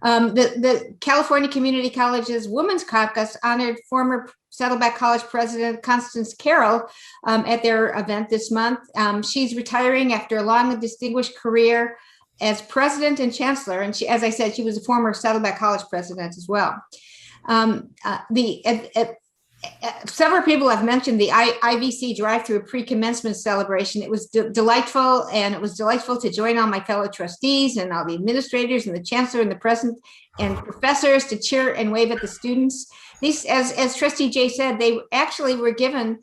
The California Community College's Women's Caucus honored former Saddleback College President Constance Carroll at their event this month. She's retiring after a long and distinguished career as president and chancellor. And she, as I said, she was a former Saddleback College president as well. Several people have mentioned the IVC drive-through pre-commencement celebration. It was delightful, and it was delightful to join all my fellow trustees and all the administrators and the chancellor and the president and professors to cheer and wave at the students. These, as Trustee Jay said, they actually were given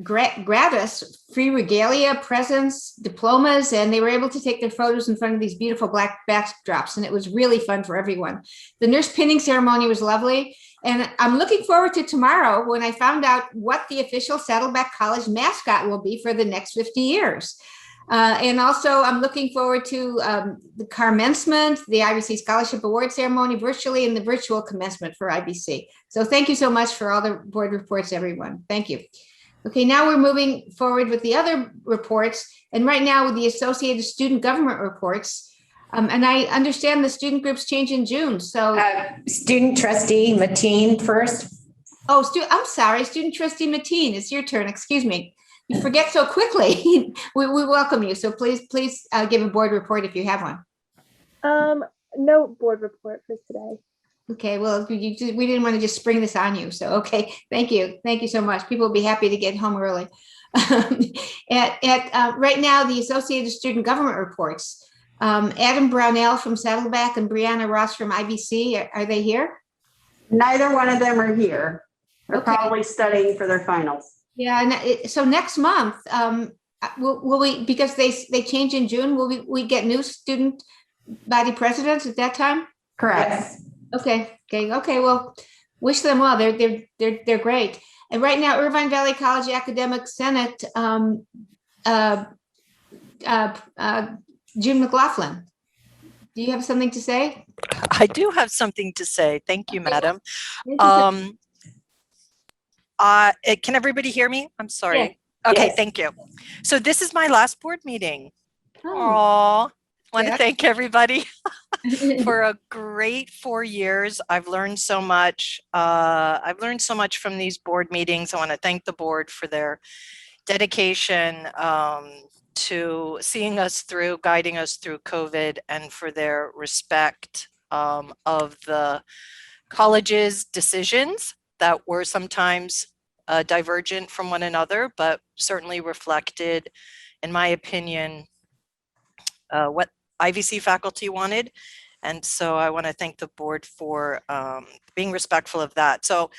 gratis free regalia, presents, diplomas, and they were able to take their photos in front of these beautiful black backdrops, and it was really fun for everyone. The nurse pinning ceremony was lovely, and I'm looking forward to tomorrow when I found out what the official Saddleback College mascot will be for the next 50 years. And also, I'm looking forward to the commencement, the IBC Scholarship Award ceremony virtually, and the virtual commencement for IBC. So thank you so much for all the board reports, everyone. Thank you. Okay, now we're moving forward with the other reports. And right now with the Associated Student Government reports. And I understand the student groups change in June. So Student Trustee Mateen first. Oh, I'm sorry, Student Trustee Mateen, it's your turn. Excuse me. You forget so quickly. we welcome you. So please give a board report if you have one. No board report for today. Okay, well, we didn't want to just spring this on you. So, okay, thank you. Thank you so much. People will be happy to get home early. Right now, the Associated Student Government reports. Adam Brownell from Saddleback and Brianna Ross from IBC, are they here? Neither one of them are here. They're Okay. probably studying for their finals. Yeah, and so next month, will we, because they change in June, will we get new student body presidents at that time? Correct. Okay. Well, wish them well. They're great. And right now, Irvine Valley College Academic Senate, June McLaughlin. Do you have something to say? I do have something to say. Thank you, madam. Can everybody hear me? I'm sorry. Yeah. Okay, Yes. Thank you. So this is my last board meeting. Oh. Want to Yeah. thank everybody for a great 4 years. I've learned so much. I've learned so much from these board meetings. I want to thank the board for their dedication to seeing us through, guiding us through COVID, and for their respect of the college's decisions that were sometimes divergent from one another, but certainly reflected, in my opinion, what IVC faculty wanted. And so I want to thank the board for being respectful of that. So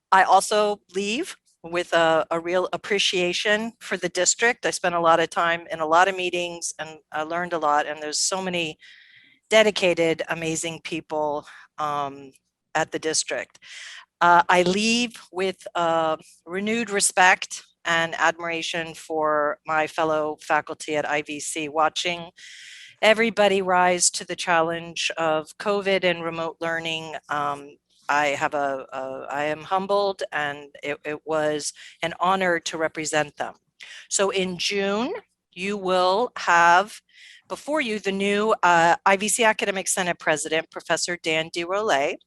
I also leave with a real appreciation for the district. I spent a lot of time in a lot of meetings and I learned a lot, and there's so many dedicated, amazing people at the district. I leave with renewed respect and admiration for my fellow faculty at IVC, watching everybody rise to the challenge of COVID and remote learning. I am humbled, and it was an honor to represent them. So in June, you will have before you the new IVC Academic Senate President, Professor Dan DeRolay,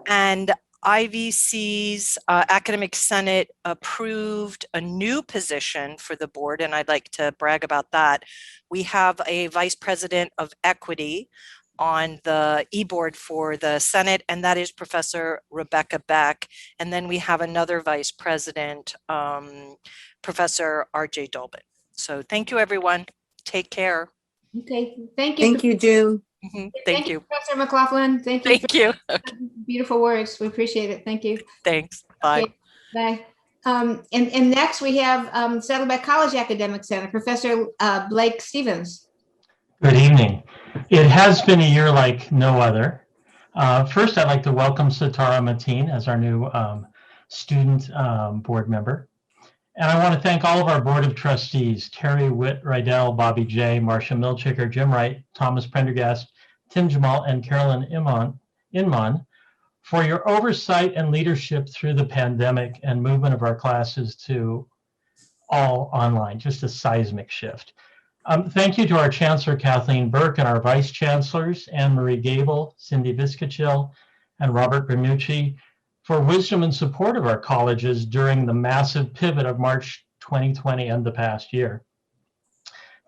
and IVC's Academic Senate approved a new position for the board, and I'd like to brag about that. We have a Vice President of Equity on the e-board for the Senate, and that is Professor Rebecca Beck. And then we have another Vice President, Professor R.J. Dolbin. So thank you, everyone. Take care. Okay, thank you. Thank you, June. Thank you. Professor McLaughlin. Thank you. Thank you. Beautiful words. We appreciate it. Thank you. Thanks. Bye. Okay, bye. And next we have Saddleback College Academic Center, Professor Blake Stevens. Good evening. It has been a year like no other. First, I'd like to welcome Sitara Mateen as our new student board member. And I want to thank all of our board of trustees, Terry Witt Rydell, Bobby J, Marcia Milchiker, Jim Wright, Thomas Prendergast, Tim Jamal, and Carolyn Inman for your oversight and leadership through the pandemic and movement of our classes to all online, just a seismic shift. Thank you to our Chancellor, Kathleen Burke, and our Vice Chancellors, Anne-Marie Gable, Cindy Viscachil, and Robert Bernucci, for wisdom and support of our colleges during the massive pivot of March 2020 and the past year.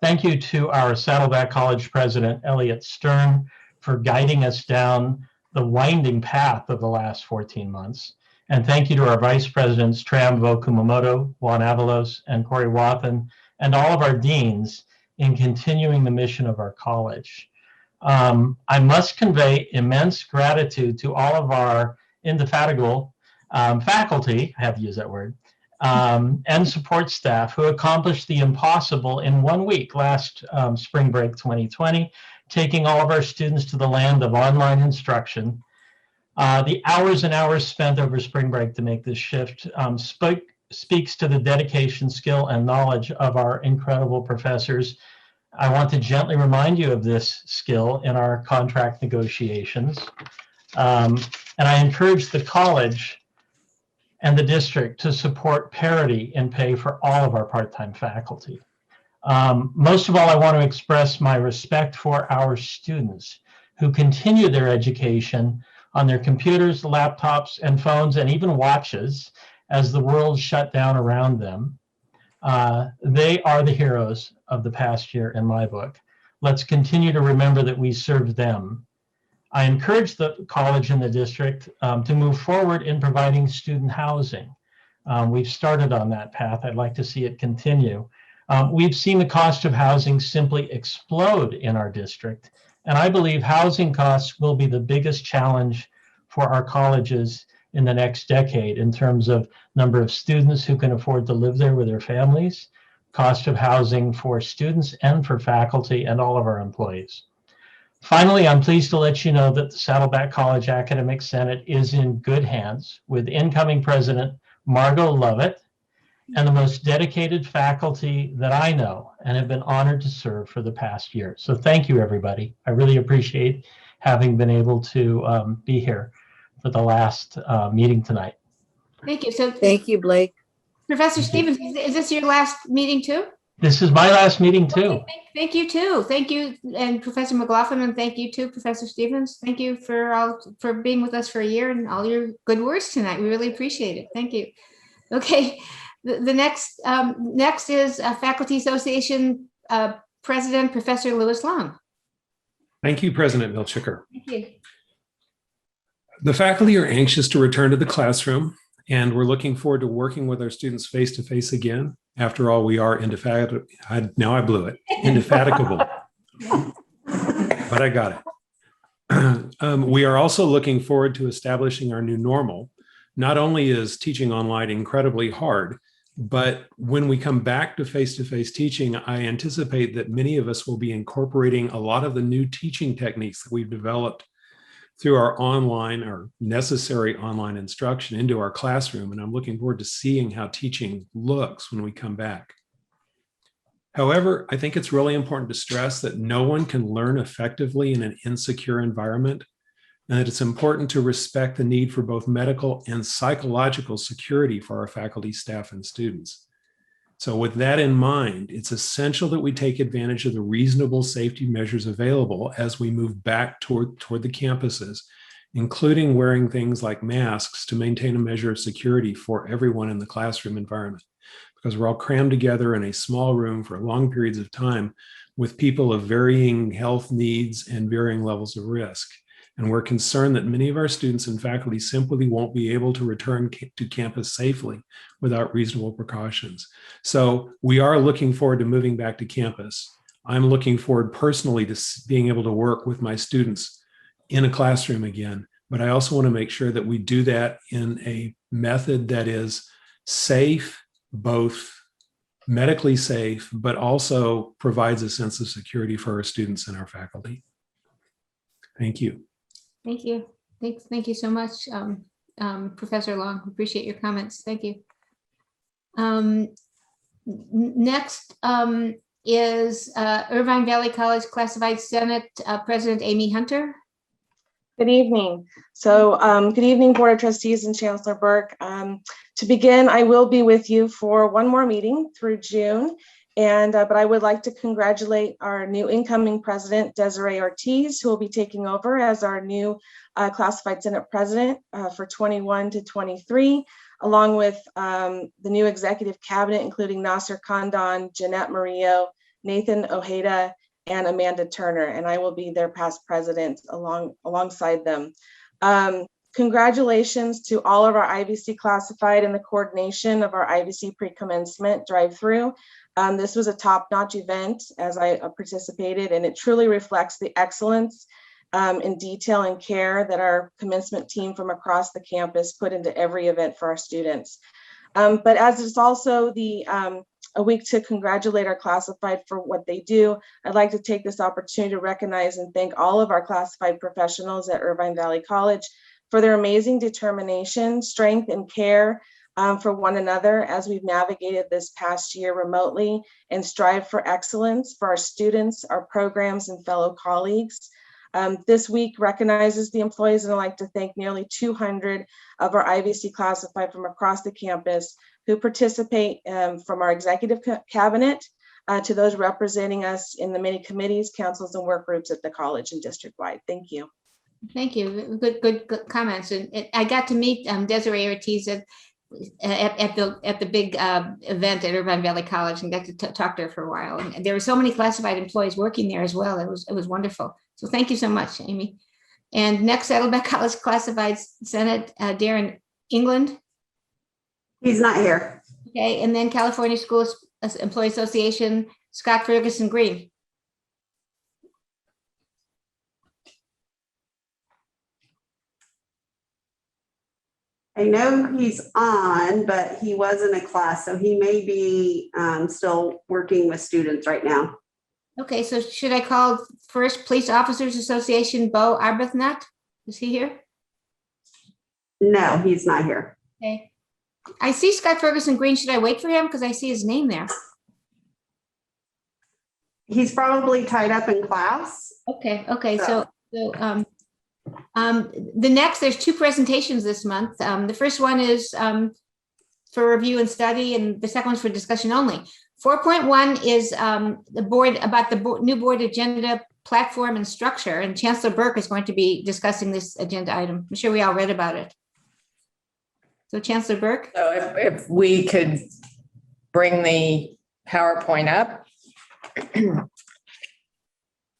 Thank you to our Saddleback College President, Elliot Stern, for guiding us down the winding path of the last 14 months. And thank you to our vice presidents, Tramvo Kumamoto, Juan Avalos, and Corey Wathen, and all of our deans in continuing the mission of our college. I must convey immense gratitude to all of our indefatigable faculty, I have to use that word, and support staff who accomplished the impossible in 1 week last spring break 2020, taking all of our students to the land of online instruction. The hours and hours spent over spring break to make this shift speaks to the dedication, skill, and knowledge of our incredible professors. I want to gently remind you of this skill in our contract negotiations. And I encourage the college and the district to support parity in pay for all of our part-time faculty. Most of all, I want to express my respect for our students who continue their education on their computers, laptops, and phones, and even watches as the world shut down around them. They are the heroes of the past year in my book. Let's continue to remember that we served them. I encourage the college and the district to move forward in providing student housing. We've started on that path. I'd like to see it continue. We've seen the cost of housing simply explode in our district, and I believe housing costs will be the biggest challenge for our colleges in the next decade in terms of number of students who can afford to live there with their families, cost of housing for students and for faculty and all of our employees. Finally, I'm pleased to let you know that the Saddleback College Academic Senate is in good hands with incoming president Margot Lovett and the most dedicated faculty that I know and have been honored to serve for the past year. So thank you, everybody. I really appreciate having been able to be here for the last meeting tonight. Thank you. So Thank you, Blake. Professor Stevens, is this your last meeting too? This is my last meeting too. Okay, thank you too. Thank you, and Professor McLaughlin, and thank you too, Professor Stevens. Thank you for being with us for a year and all your good words tonight. We really appreciate it. Thank you. Okay, the next is Faculty Association President Professor Lewis Long. Thank you, President Milchiker. Thank you. The faculty are anxious to return to the classroom, and we're looking forward to working with our students face-to-face again. After all, we are indefatigable. Now I blew it. Indefatigable. But I got it. We are also looking forward to establishing our new normal. Not only is teaching online incredibly hard, but when we come back to face-to-face teaching, I anticipate that many of us will be incorporating a lot of the new teaching techniques that we've developed through our online or necessary online instruction into our classroom. And I'm looking forward to seeing how teaching looks when we come back. However, I think it's really important to stress that no one can learn effectively in an insecure environment, and that it's important to respect the need for both medical and psychological security for our faculty, staff, and students. So with that in mind, it's essential that we take advantage of the reasonable safety measures available as we move back toward the campuses, including wearing things like masks to maintain a measure of security for everyone in the classroom environment, because we're all crammed together in a small room for long periods of time with people of varying health needs and varying levels of risk. And we're concerned that many of our students and faculty simply won't be able to return to campus safely without reasonable precautions. So we are looking forward to moving back to campus. I'm looking forward personally to being able to work with my students in a classroom again, but I also want to make sure that we do that in a method that is safe, both medically safe, but also provides a sense of security for our students and our faculty. Thank you. Thank you. Thank you so much, Professor Long. Appreciate your comments. Thank you. Next is Irvine Valley College Classified Senate President Amy Hunter. Good evening. So good evening, Board of Trustees and Chancellor Burke. To begin, I will be with you for one more meeting through June. But I would like to congratulate our new incoming president, Desiree Ortiz, who will be taking over as our new Classified Senate President for 21 to 23, along with the new executive cabinet, including Nasser Khandan, Jeanette Murillo, Nathan Ojeda, and Amanda Turner, and I will be their past president alongside them. Congratulations to all of our IVC classified and the coordination of our IVC pre-commencement drive-through. This was a top-notch event as I participated, and it truly reflects the excellence in detail and care that our commencement team from across the campus put into every event for our students. But as it's also a week to congratulate our classified for what they do, I'd like to take this opportunity to recognize and thank all of our classified professionals at Irvine Valley College for their amazing determination, strength, and care for one another as we've navigated this past year remotely and strive for excellence for our students, our programs, and fellow colleagues. This week recognizes the employees, and I'd like to thank nearly 200 of our IVC classified from across the campus who participate from our executive cabinet to those representing us in the many committees, councils, and work groups at the college and district-wide. Thank you. Thank you. Good comments. And I got to meet Desiree Ortiz at the big event at Irvine Valley College and got to talk to her for a while. And there were so many classified employees working there as well. It was wonderful. So thank you so much, Amy. And next, Saddleback College Classified Senate, Darren England. He's not here. Okay, and then California School Employee Association, Scott Ferguson Green. I know he's on, but he was in a class, so he may be still working with students right now. Okay, so should I call first Police Officers Association, Bo Arbuthnot? Is he here? No, he's not here. Okay. I see Scott Ferguson Green. Should I wait for him? Because I see his name there. He's probably tied up in class. Okay, so the next, there's two presentations this month. The first one is for review and study, and the second one's for discussion only. 4.1 is the board about the new board agenda platform and structure, and Chancellor Burke is going to be discussing this agenda item. I'm sure we all read about it. So Chancellor Burke. So if we could bring the PowerPoint up.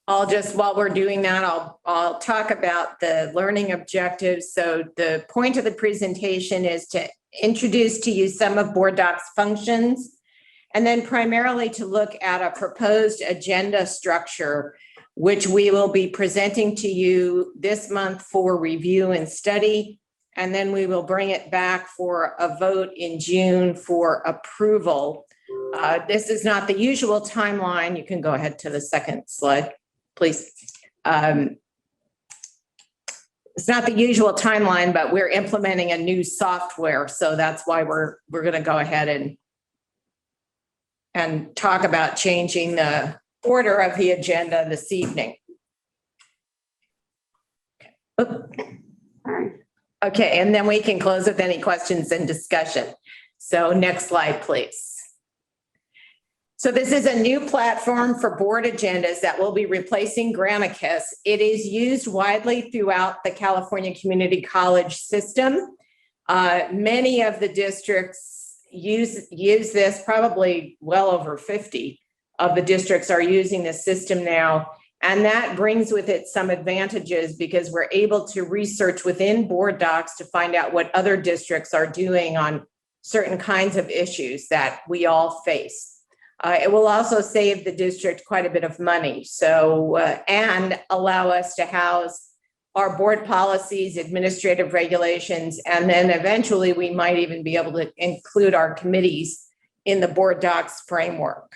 While we're doing that, I'll talk about the learning objectives. So the point of the presentation is to introduce to you some of Board Doc's functions, and then primarily to look at a proposed agenda structure, which we will be presenting to you this month for review and study. And then we will bring it back for a vote in June for approval. This is not the usual timeline. You can go ahead to the second slide, please. It's not the usual timeline, but we're implementing a new software. So that's why we're going to go ahead and talk about changing the order of the agenda this evening. All right. Okay, and then we can close with any questions and discussion. So next slide, please. So this is a new platform for board agendas that will be replacing Granicus. It is used widely throughout the California Community College system. Many of the districts use this, probably well over 50 of the districts are using this system now. And that brings with it some advantages because we're able to research within board docs to find out what other districts are doing on certain kinds of issues that we all face. It will also save the district quite a bit of money. So, and allow us to house our board policies, administrative regulations, and then eventually we might even be able to include our committees in the board docs framework.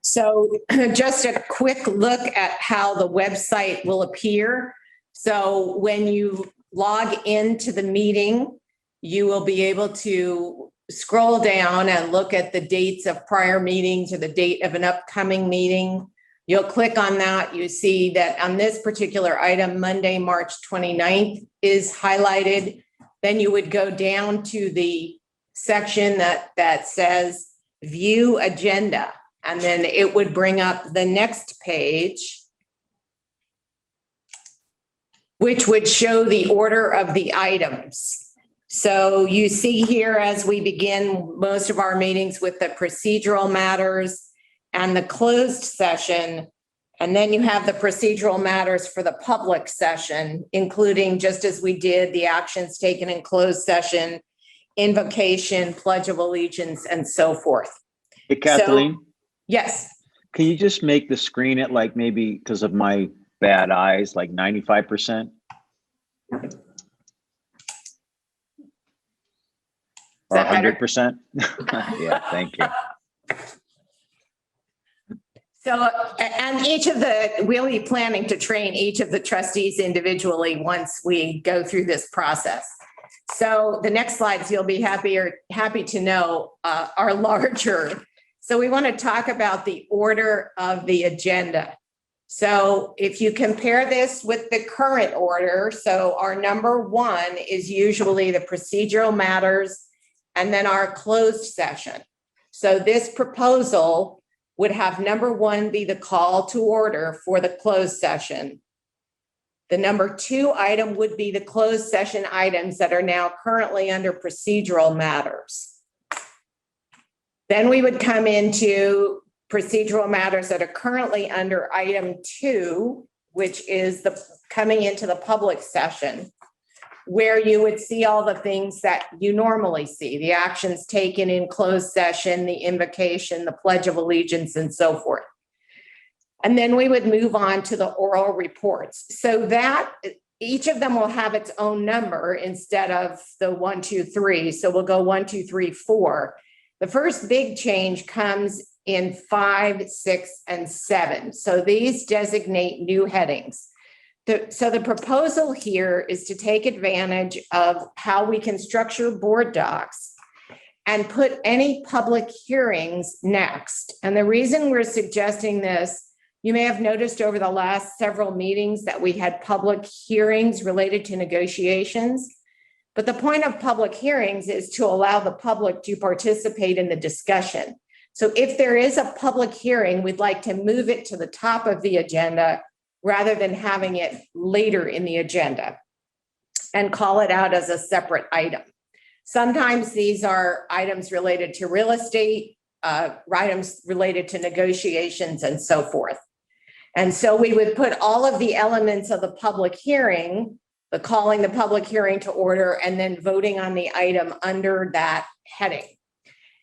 So just a quick look at how the website will appear. So when you log into the meeting, you will be able to scroll down and look at the dates of prior meetings or the date of an upcoming meeting. You'll click on that. You see that on this particular item, Monday, March 29th is highlighted. Then you would go down to the section that says View Agenda. And then it would bring up the next page, which would show the order of the items. So you see here as we begin most of our meetings with the procedural matters, and the closed session. And then you have the procedural matters for the public session, including, just as we did, the actions taken in closed session, invocation, pledge of allegiance, and so forth. Hey, Kathleen? Yes. Can you just make the screen at like maybe because of my bad eyes, like 95%? Or 100%? Yeah, thank you. So, and we'll be planning to train each of the trustees individually once we go through this process. So the next slides, you'll be happy to know, are larger. So we want to talk about the order of the agenda. So if you compare this with the current order, so our number 1 is usually the procedural matters and then our closed session. So this proposal would have number 1 be the call to order for the closed session. The number 2 item would be the closed session items that are now currently under procedural matters. Then we would come into procedural matters that are currently under item 2, which is coming into the public session, where you would see all the things that you normally see, the actions taken in closed session, the invocation, the pledge of allegiance, and so forth. And then we would move on to the oral reports. So that each of them will have its own number instead of the 1, 2, 3. So we'll go 1, 2, 3, 4. The first big change comes in 5, 6, and 7. So these designate new headings. So the proposal here is to take advantage of how we can structure board docs and put any public hearings next. And the reason we're suggesting this, you may have noticed over the last several meetings that we had public hearings related to negotiations. But the point of public hearings is to allow the public to participate in the discussion. So if there is a public hearing, we'd like to move it to the top of the agenda rather than having it later in the agenda and call it out as a separate item. Sometimes these are items related to real estate, items related to negotiations, and so forth. And so we would put all of the elements of the public hearing, the calling the public hearing to order, and then voting on the item under that heading.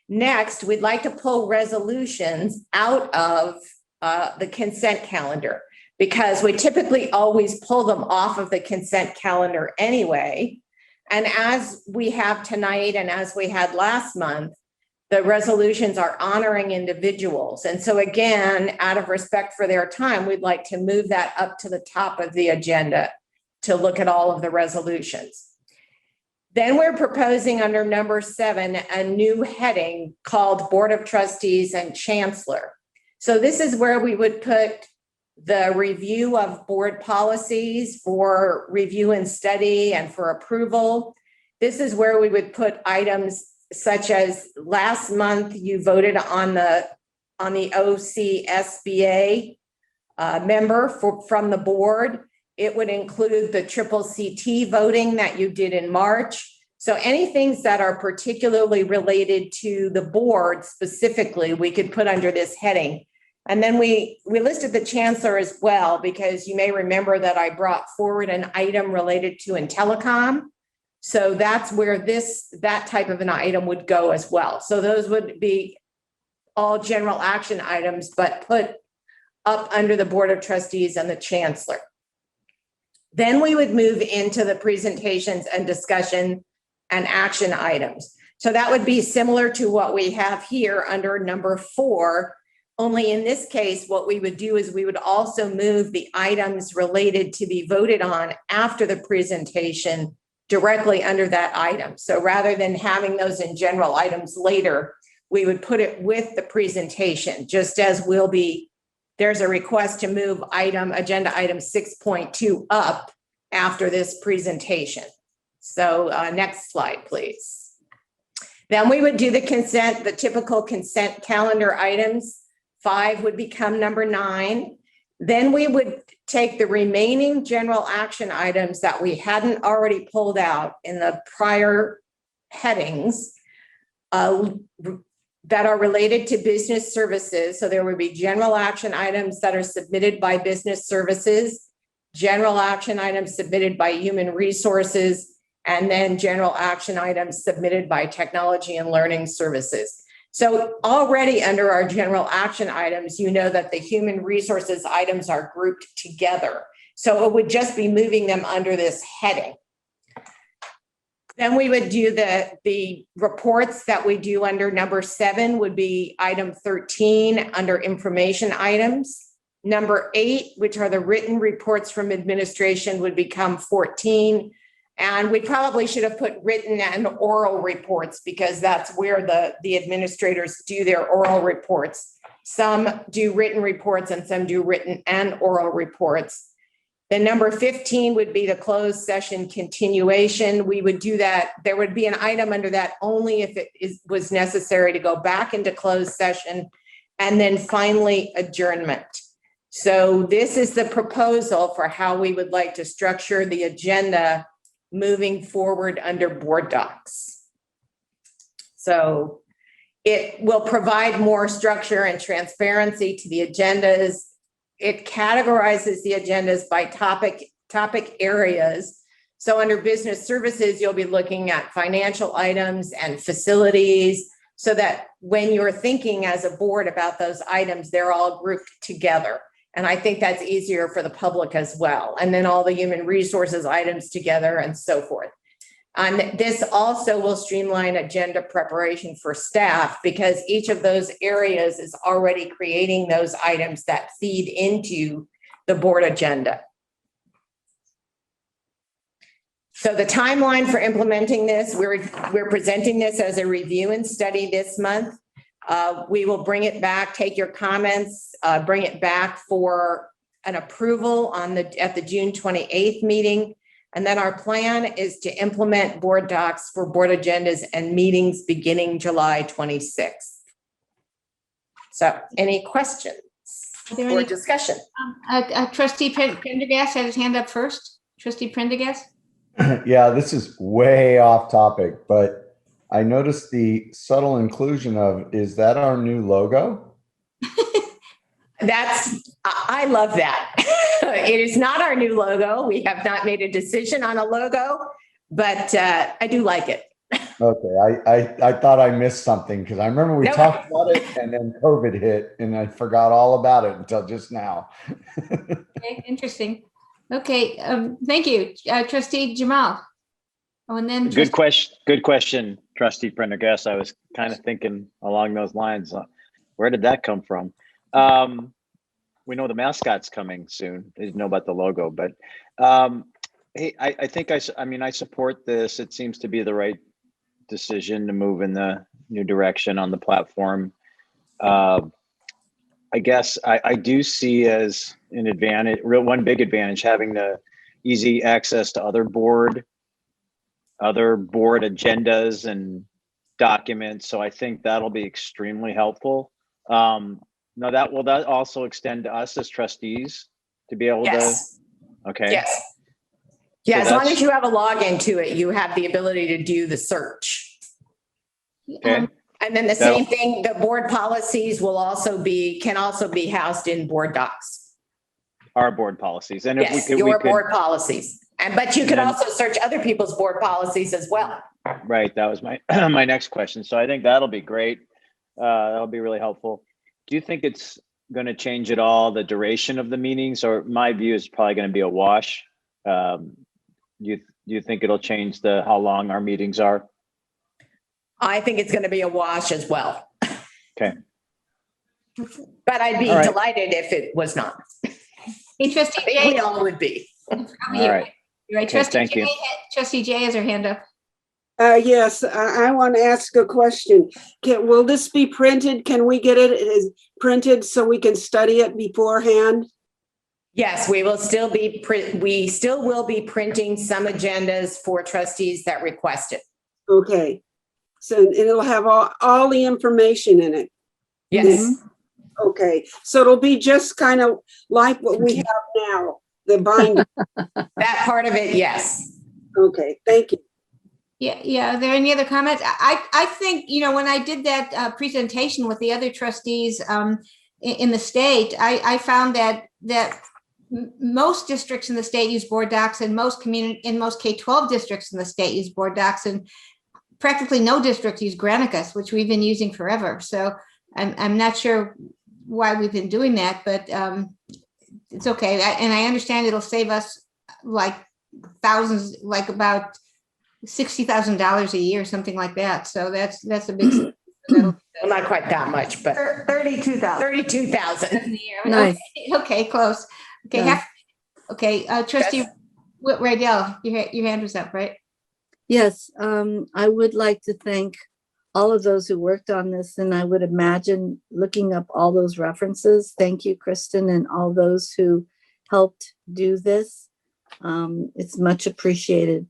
Next, we'd like to pull resolutions out of the consent calendar because we typically always pull them off of the consent calendar anyway. And as we have tonight and as we had last month, the resolutions are honoring individuals. And so again, out of respect for their time, we'd like to move that up to the top of the agenda to look at all of the resolutions. Then we're proposing under number 7, a new heading called Board of Trustees and Chancellor. So this is where we would put the review of board policies for review and study and for approval. This is where we would put items such as last month you voted on the OCSBA member from the board. It would include the triple CT voting that you did in March. So any things that are particularly related to the board specifically, we could put under this heading. And then we listed the chancellor as well, because you may remember that I brought forward an item related to Intellicom. So that's where that type of an item would go as well. So those would be all general action items, but put up under the Board of Trustees and the chancellor. Then we would move into the presentations and discussion and action items. So that would be similar to what we have here under number 4. Only in this case, what we would do is we would also move the items related to be voted on after the presentation directly under that item. So rather than having those in general items later, we would put it with the presentation, just as there's a request to move agenda item 6.2 up after this presentation. So next slide, please. Then we would do the typical consent calendar items. 5 would become number 9. Then we would take the remaining general action items that we hadn't already pulled out in the prior headings, that are related to business services. So there would be general action items that are submitted by business services, general action items submitted by human resources, and then general action items submitted by technology and learning services. So already under our general action items, you know that the human resources items are grouped together. So it would just be moving them under this heading. Then we would do the reports that we do under number 7 would be item 13 under information items. Number 8, which are the written reports from administration, would become 14. And we probably should have put written and oral reports because that's where the administrators do their oral reports. Some do written reports and some do written and oral reports. The number 15 would be the closed session continuation. We would do that. There would be an item under that only if it was necessary to go back into closed session. And then finally, adjournment. So this is the proposal for how we would like to structure the agenda moving forward under board docs. So it will provide more structure and transparency to the agendas. It categorizes the agendas by topic areas. So under business services, you'll be looking at financial items and facilities so that when you're thinking as a board about those items, they're all grouped together. And I think that's easier for the public as well. And then all the human resources items together and so forth. And this also will streamline agenda preparation for staff because each of those areas is already creating those items that feed into the board agenda. So the timeline for implementing this, we're presenting this as a review and study this month. We will bring it back, take your comments, bring it back for an approval at the June 28th meeting. And then our plan is to implement board docs for board agendas and meetings beginning July 26th. So any questions or discussion? Trustee Prendergast had his hand up first. Trustee Prendergast? Yeah, this is way off topic, but I noticed the subtle inclusion of, is that our new logo? I love that. It is not our new logo. We have not made a decision on a logo, but I do like it. Okay, I thought I missed something because I remember we talked about it and then COVID hit and I forgot all about it until just now. Okay, interesting. Okay, thank you. Trustee Jamal. Oh, and then Good question, Trustee Prendergast. I was kind of thinking along those lines. Where did that come from? We know the mascot's coming soon. I didn't know about the logo, but hey, I think I support this. It seems to be the right decision to move in the new direction on the platform. I guess I do see as an advantage, one big advantage, having the easy access to other board agendas and documents. So I think that'll be extremely helpful. Now will that also extend to us as trustees to be able to? Okay. Yes. Yeah, so as long as you have a login to it, you have the ability to do the search. Okay. And then the same thing, the board policies can also be housed in board docs. Our board policies. And yes, if we could, board policies. But you could also search other people's board policies as well. Right. That was my my next question. So I think that'll be great. That'll be really helpful. Do you think it's going to change at all the duration of the meetings, or my view is probably going to be a wash? Do you think it'll change how long our meetings are? I think it's going to be a wash as well. Okay. But I'd be delighted if it was not. Hey, Trustee Jay. We all would be. All right. You're right. Okay, Trustee Jay has her hand up. Yes, I want to ask a question. Will this be printed? Can we get it printed so we can study it beforehand? Yes, we will still be will be printing some agendas for trustees that request it. Okay. So it'll have all the information in it. Yes. Okay. So it'll be just kind of like what we have now, the binder. That part of it, yes. Okay. Thank you. Yeah. Are there any other comments? I think, when I did that presentation with the other trustees in the state, I found that most districts in the state use board docs, and most K-12 districts in the state use board docs, and practically no districts use Granicus, which we've been using forever. So I'm not sure why we've been doing that, but it's okay. And I understand it'll save us like thousands, like about $60,000 a year, something like that. So that's a big. Well, not quite that much, but 32,000. 32,000. Nice. Okay, close. Okay, Nice. Trustee Rydell, your hand was up, right? Yes, I would like to thank all of those who worked on this, and I would imagine looking up all those references. Thank you, Kristen, and all those who helped do this. It's much appreciated.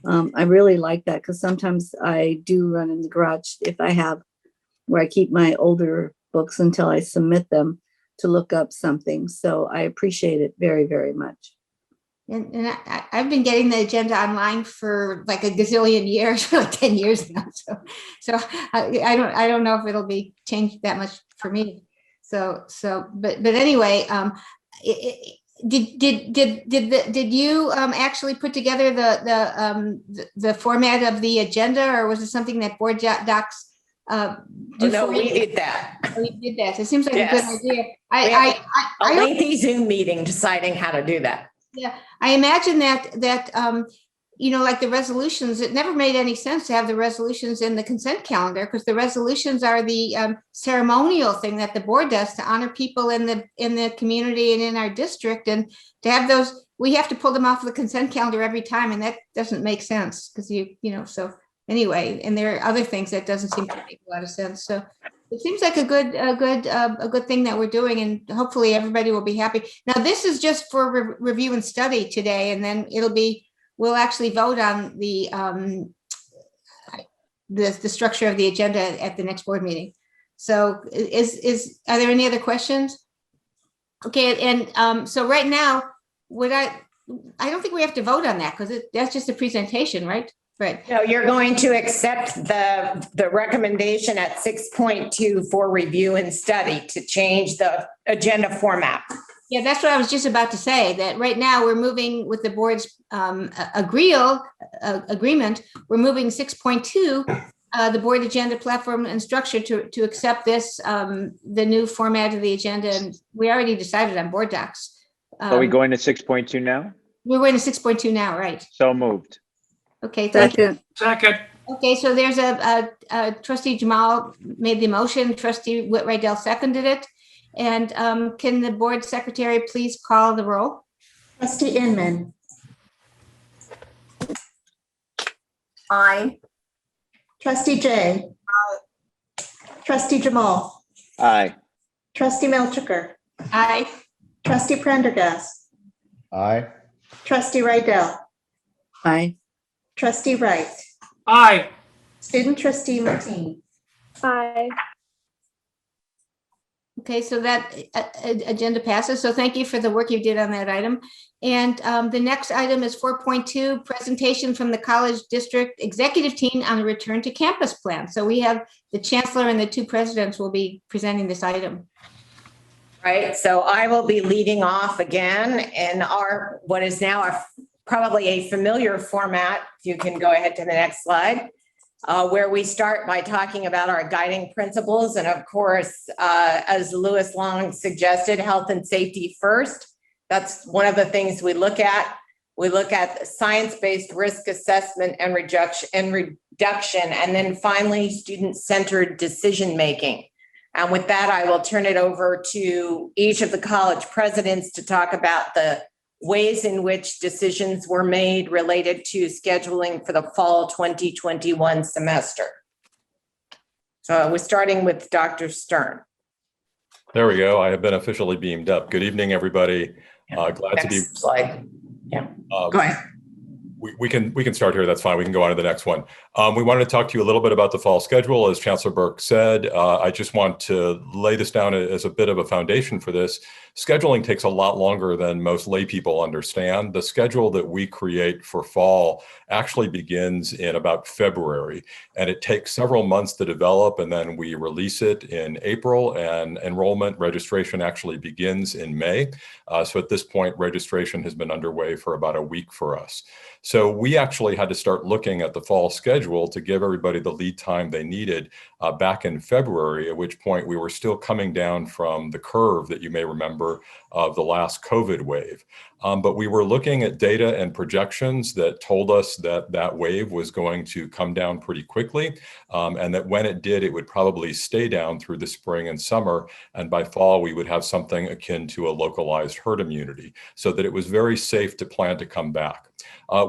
I really like that because sometimes I do run in the garage if I have where I keep my older books until I submit them to look up something. So I appreciate it very, very much. And I've been getting the agenda online for like a gazillion years, for like 10 years now. So I don't know if it'll be changed that much for me. But anyway, did you actually put together the format of the agenda, or was it something that board docs? No, we did that. We did that. It seems like Yes. a good idea. We had a lengthy Zoom meeting deciding how to do that. Yeah, I imagine that like the resolutions, it never made any sense to have the resolutions in the consent calendar, because the resolutions are the ceremonial thing that the board does to honor people in the community and in our district, and to have those, we have to pull them off the consent calendar every time, and that doesn't make sense because so anyway, and there are other things that doesn't seem to make a lot of sense. So it seems like a good thing that we're doing, and hopefully everybody will be happy. Now, this is just for review and study today, and then we'll actually vote on the structure of the agenda at the next board meeting. So are there any other questions? Okay, and so right now, I don't think we have to vote on that because that's just a presentation, right? Right. No, you're going to accept the recommendation at 6.2 for review and study to change the agenda format. Yeah, that's what I was just about to say, that right now we're moving with the board's agreement. We're moving 6.2, the board agenda platform and structure to accept this, the new format of the agenda. And we already decided on board docs. Are we going to 6.2 now? We're going to 6.2 now, right? So moved. Okay, thank you. Second. Okay, so there's a trustee Jamal made the motion, trustee Whit Rydell seconded it. And can the board secretary please call the roll? Trustee Inman. Aye. Trustee Jay. Trustee Jamal. Aye. Trustee Melchiker. Aye. Trustee Prendergast. Aye. Trustee Rydell. Aye. Trustee Wright. Aye. Student trustee Martine. Aye. Okay, so that agenda passes. So thank you for the work you did on that item. And the next item is 4.2, presentation from the college district executive team on the return to campus plan. So we have the chancellor and the two presidents will be presenting this item. Right, so I will be leading off again in what is now probably a familiar format. You can go ahead to the next slide, where we start by talking about our guiding principles. And of course, as Louis Long suggested, health and safety first. That's one of the things we look at. We look at science-based risk assessment and reduction, and then finally, student-centered decision-making. And with that, I will turn it over to each of the college presidents to talk about the ways in which decisions were made related to scheduling for the fall 2021 semester. So we're starting with Dr. Stern. There we go. I have been officially beamed up. Good evening, everybody. Glad Next to be. Slide. Yeah. Go ahead. We can start here. That's fine. We can go on to the next one. We wanted to talk to you a little bit about the fall schedule. As Chancellor Burke said, I just want to lay this down as a bit of a foundation for this. Scheduling takes a lot longer than most lay people understand. The schedule that we create for fall actually begins in about February, and it takes several months to develop, and then we release it in April, and enrollment registration actually begins in May. So at this point, registration has been underway for about a week for us. So we actually had to start looking at the fall schedule to give everybody the lead time they needed back in February, at which point we were still coming down from the curve that you may remember of the last COVID wave. But we were looking at data and projections that told us that that wave was going to come down pretty quickly, and that when it did, it would probably stay down through the spring and summer, and by fall we would have something akin to a localized herd immunity, so that it was very safe to plan to come back.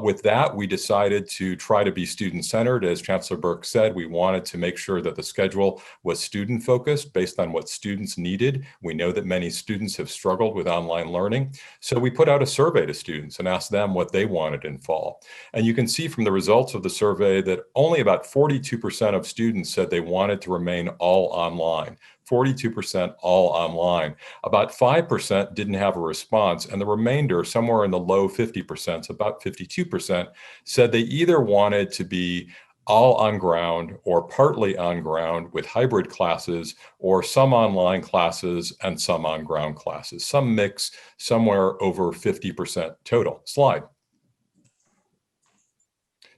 With that, we decided to try to be student-centered. As Chancellor Burke said, we wanted to make sure that the schedule was student-focused based on what students needed. We know that many students have struggled with online learning. So we put out a survey to students and asked them what they wanted in fall. And you can see from the results of the survey that only about 42% of students said they wanted to remain all online. 42% all online. About 5% didn't have a response, and the remainder, somewhere in the low 50%, about 52%, said they either wanted to be all on ground or partly on ground with hybrid classes, or some online classes and some on ground classes. Some mix, somewhere over 50% total. Slide.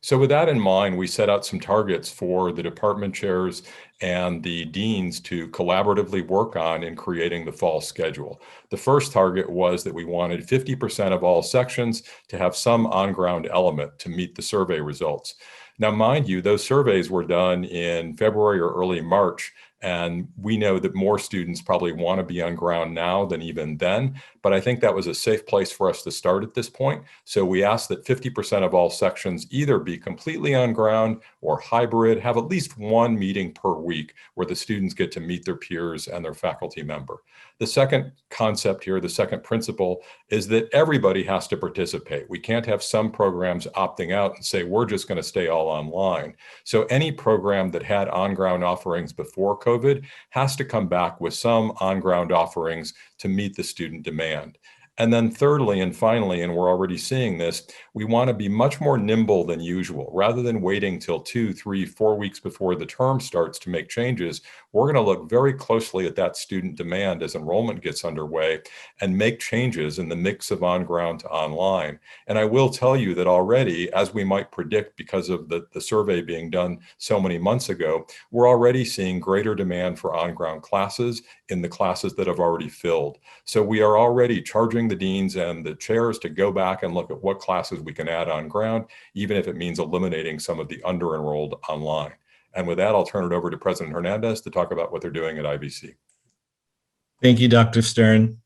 So with that in mind, we set out some targets for the department chairs and the deans to collaboratively work on in creating the fall schedule. The first target was that we wanted 50% of all sections to have some on-ground element to meet the survey results. Now, mind you, those surveys were done in February or early March, and we know that more students probably want to be on ground now than even then, but I think that was a safe place for us to start at this point. So we asked that 50% of all sections either be completely on ground or hybrid, have at least one meeting per week where the students get to meet their peers and their faculty member. The second concept here, the second principle, is that everybody has to participate. We can't have some programs opting out and say, we're just going to stay all online. So any program that had on-ground offerings before COVID has to come back with some on-ground offerings to meet the student demand. And then thirdly and finally, and we're already seeing this, we want to be much more nimble than usual. Rather than waiting till 2, 3, 4 weeks before the term starts to make changes, we're going to look very closely at that student demand as enrollment gets underway and make changes in the mix of on-ground to online. And I will tell you that already, as we might predict because of the survey being done so many months ago, we're already seeing greater demand for on-ground classes in the classes that have already filled. So we are already charging the deans and the chairs to go back and look at what classes we can add on ground, even if it means eliminating some of the under-enrolled online. And with that, I'll turn it over to President Hernandez to talk about what they're doing at IVC. Thank you, Dr. Stern.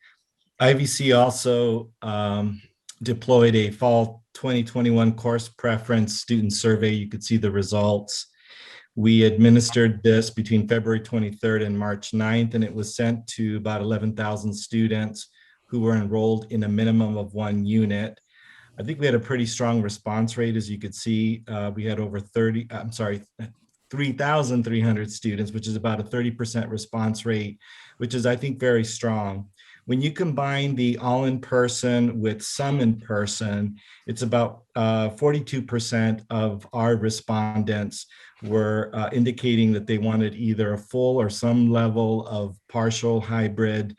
IVC also deployed a fall 2021 course preference student survey. You could see the results. We administered this between February 23rd and March 9th, and it was sent to about 11,000 students who were enrolled in a minimum of one unit. I think we had a pretty strong response rate. As you could see, we had over 3,300 students, which is about a 30% response rate, which is, I think, very strong. When you combine the all in person with some in person, it's about 42% of our respondents were indicating that they wanted either a full or some level of partial hybrid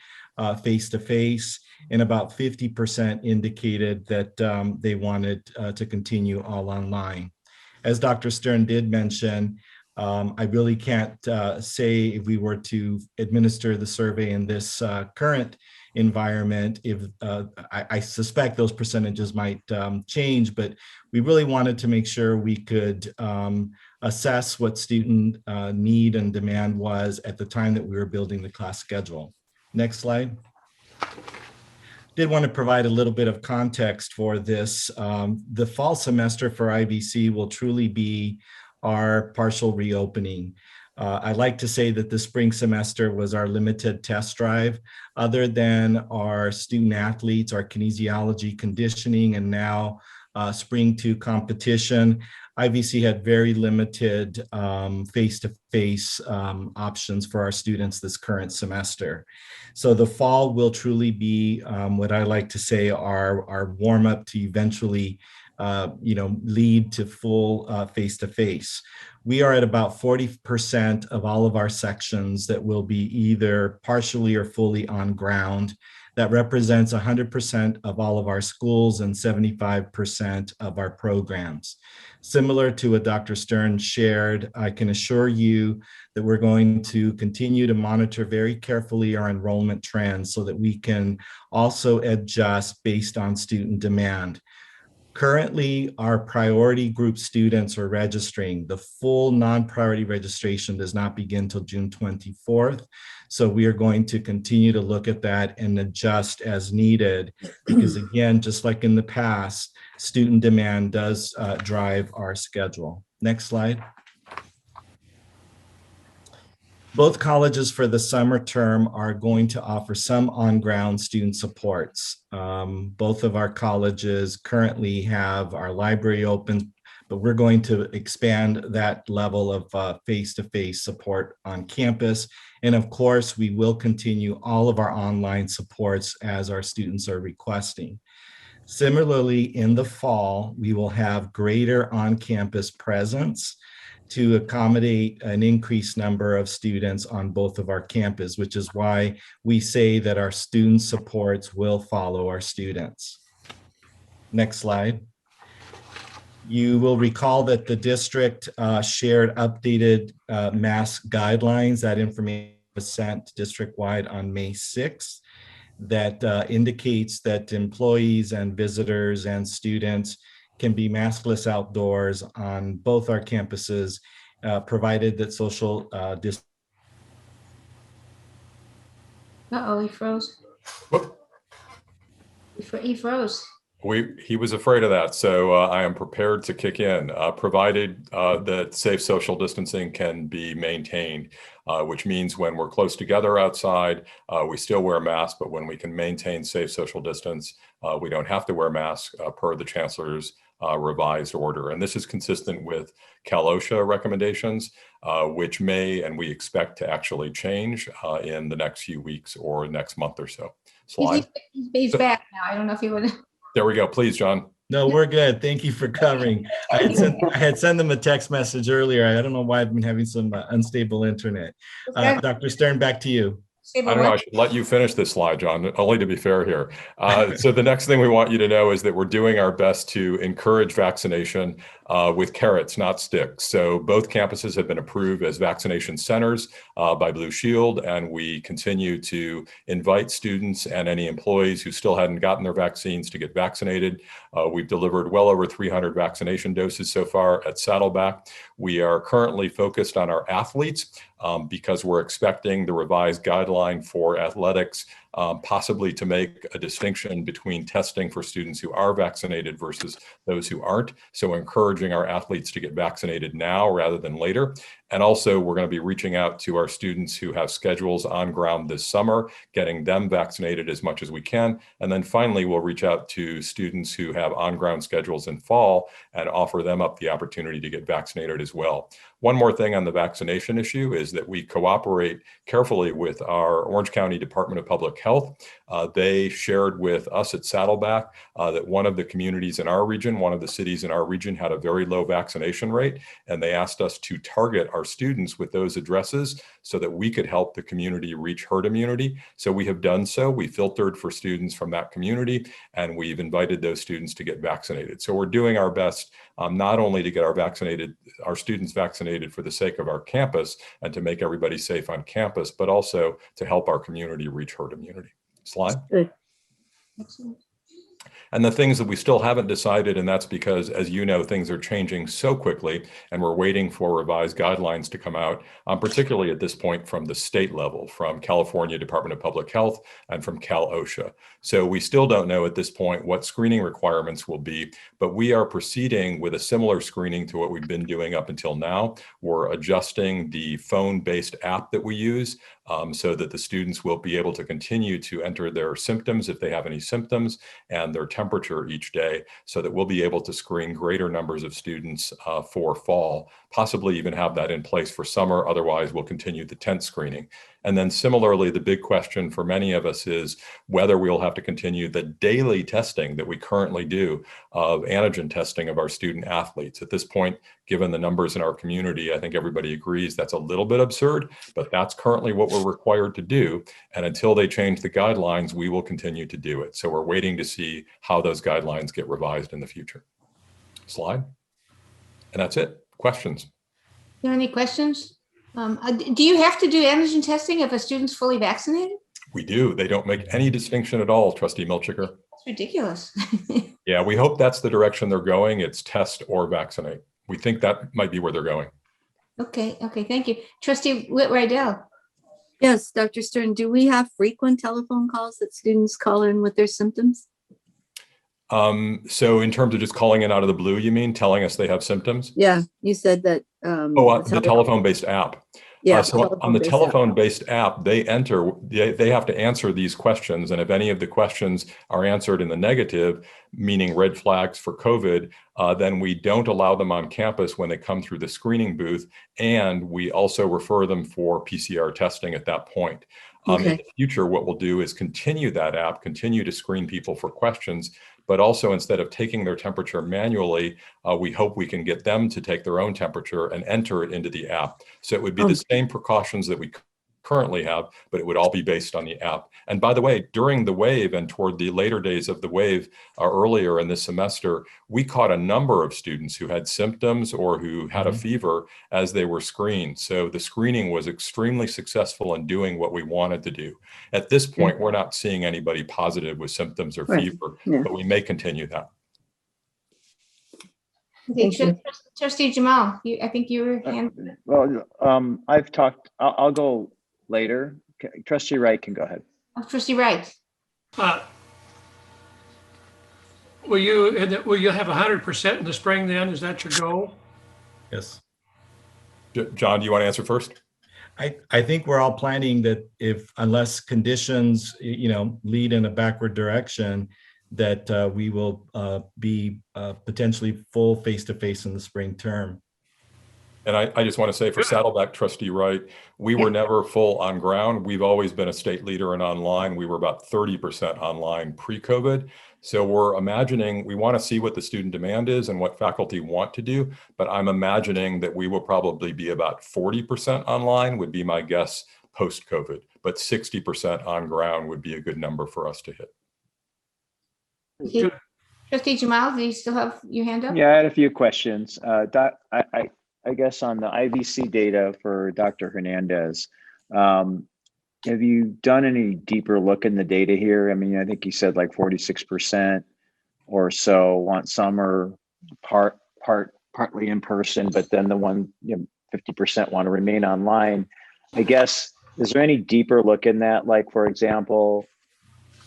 face-to-face, and about 50% indicated that they wanted to continue all online. As Dr. Stern did mention, I really can't say if we were to administer the survey in this current environment, if I suspect those percentages might change, but we really wanted to make sure we could assess what student need and demand was at the time that we were building the class schedule. Next slide. Did want to provide a little bit of context for this. The fall semester for IVC will truly be our partial reopening. I like to say that the spring semester was our limited test drive. Other than our student athletes, our kinesiology, conditioning, and now spring 2 competition. IVC had very limited face-to-face options for our students this current semester. So the fall will truly be what I like to say our warm-up to eventually lead to full face-to-face. We are at about 40% of all of our sections that will be either partially or fully on ground. That represents 100% of all of our schools and 75% of our programs. Similar to what Dr. Stern shared, I can assure you that we're going to continue to monitor very carefully our enrollment trends so that we can also adjust based on student demand. Currently, our priority group students are registering. The full non-priority registration does not begin till June 24th. So we are going to continue to look at that and adjust as needed, because again, just like in the past, student demand does drive our schedule. Next slide. Both colleges for the summer term are going to offer some on-ground student supports. Both of our colleges currently have our library open, but we're going to expand that level of face-to-face support on campus. And of course, we will continue all of our online supports as our students are requesting. Similarly, in the fall, we will have greater on-campus presence to accommodate an increased number of students on both of our campus, which is why we say that our student supports will follow our students. Next slide. You will recall that the district shared updated mask guidelines. That information was sent district-wide on May 6th. That indicates that employees and visitors and students can be maskless outdoors on both our campuses, provided that social distance. Uh-oh, he froze. He froze. He was afraid of that, so I am prepared to kick in, provided that safe social distancing can be maintained, which means when we're close together outside, we still wear masks, but when we can maintain safe social distance, we don't have to wear masks per the chancellor's revised order. And this is consistent with Cal OSHA recommendations, which may and we expect to actually change in the next few weeks or next month or so. Slide. He's back now. I don't know if he would. There we go. Please, John. No, we're good. Thank you for covering. I had sent them a text message earlier. I don't know why I've been having some unstable internet. Dr. Stern, back to you. I don't know, I should let you finish this slide, John, only to be fair here. So the next thing we want you to know is that we're doing our best to encourage vaccination with carrots, not sticks. So both campuses have been approved as vaccination centers by Blue Shield, and we continue to invite students and any employees who still hadn't gotten their vaccines to get vaccinated. We've delivered well over 300 vaccination doses so far at Saddleback. We are currently focused on our athletes because we're expecting the revised guideline for athletics possibly to make a distinction between testing for students who are vaccinated versus those who aren't. So encouraging our athletes to get vaccinated now rather than later. And also we're going to be reaching out to our students who have schedules on ground this summer, getting them vaccinated as much as we can. And then finally, we'll reach out to students who have on ground schedules in fall and offer them up the opportunity to get vaccinated as well. One more thing on the vaccination issue is that we cooperate carefully with our Orange County Department of Public Health. They shared with us at Saddleback that one of the communities in our region, one of the cities in our region had a very low vaccination rate, and they asked us to target our students with those addresses so that we could help the community reach herd immunity. So we have done so. We filtered for students from that community, and we've invited those students to get vaccinated. So we're doing our best not only to get our students vaccinated for the sake of our campus and to make everybody safe on campus, but also to help our community reach herd immunity. Slide. Good. And the things that we still haven't decided, and that's because, as you know, things are changing so quickly and we're waiting for revised guidelines to come out, particularly at this point from the state level, from California Department of Public Health and from Cal OSHA. So we still don't know at this point what screening requirements will be, but we are proceeding with a similar screening to what we've been doing up until now. We're adjusting the phone-based app that we use so that the students will be able to continue to enter their symptoms if they have any symptoms and their temperature each day, so that we'll be able to screen greater numbers of students for fall, possibly even have that in place for summer. Otherwise, we'll continue the tent screening. And then similarly, the big question for many of us is whether we'll have to continue the daily testing that we currently do of antigen testing of our student athletes. At this point, given the numbers in our community, I think everybody agrees that's a little bit absurd, but that's currently what we're required to do. And until they change the guidelines, we will continue to do it. So we're waiting to see how those guidelines get revised in the future. Slide. And that's it. Questions? Do you have any questions? Do you have to do antigen testing if a student's fully vaccinated? We do. They don't make any distinction at all, Trustee Milchiker. That's ridiculous. Yeah, we hope that's the direction they're going. It's test or vaccinate. We think that might be where they're going. Okay, thank you. Trustee Whit-Rydell. Yes, Dr. Stern, do we have frequent telephone calls that students call in with their symptoms? So in terms of just calling in out of the blue, you mean telling us they have symptoms? Yeah, you said that. The telephone-based app. Yeah. So on the telephone-based app, they have to answer these questions. And if any of the questions are answered in the negative, meaning red flags for COVID, then we don't allow them on campus when they come through the screening booth. And we also refer them for PCR testing at that point. In the future, what we'll do is continue that app, continue to screen people for questions, but also instead of taking their temperature manually, we hope we can get them to take their own temperature and enter it into the app. So it would be the same precautions that we currently have, but it would all be based on the app. And by the way, during the wave and toward the later days of the wave earlier in this semester, we caught a number of students who had symptoms or who had a fever as they were screened. So the screening was extremely successful in doing what we wanted to do. At this point, we're not seeing anybody positive with symptoms or fever, but we may continue that. Okay, Trustee Jamal, I think you were I've talked, I'll go later. Okay, Trustee Wright can go ahead. Trustee Wright. Will you have 100% in the spring then? Is that your goal? Yes. John, do you want to answer first? I think we're all planning that unless conditions, lead in a backward direction, that we will be potentially full face-to-face in the spring term. And I just want to say for Saddleback, Trustee Wright, we were never full on ground. We've always been a state leader in online. We were about 30% online pre-COVID. So we're imagining, we want to see what the student demand is and what faculty want to do, but I'm imagining that we will probably be about 40% online would be my guess post-COVID, but 60% on ground would be a good number for us to hit. Okay. Trustee Jamal, do you still have your hand up? Yeah, I had a few questions. I guess on the IVC data for Dr. Hernandez, have you done any deeper look in the data here? I mean, I think you said like 46% or so want summer partly in person, but then the 50% want to remain online. I guess, is there any deeper look in that? Like, for example,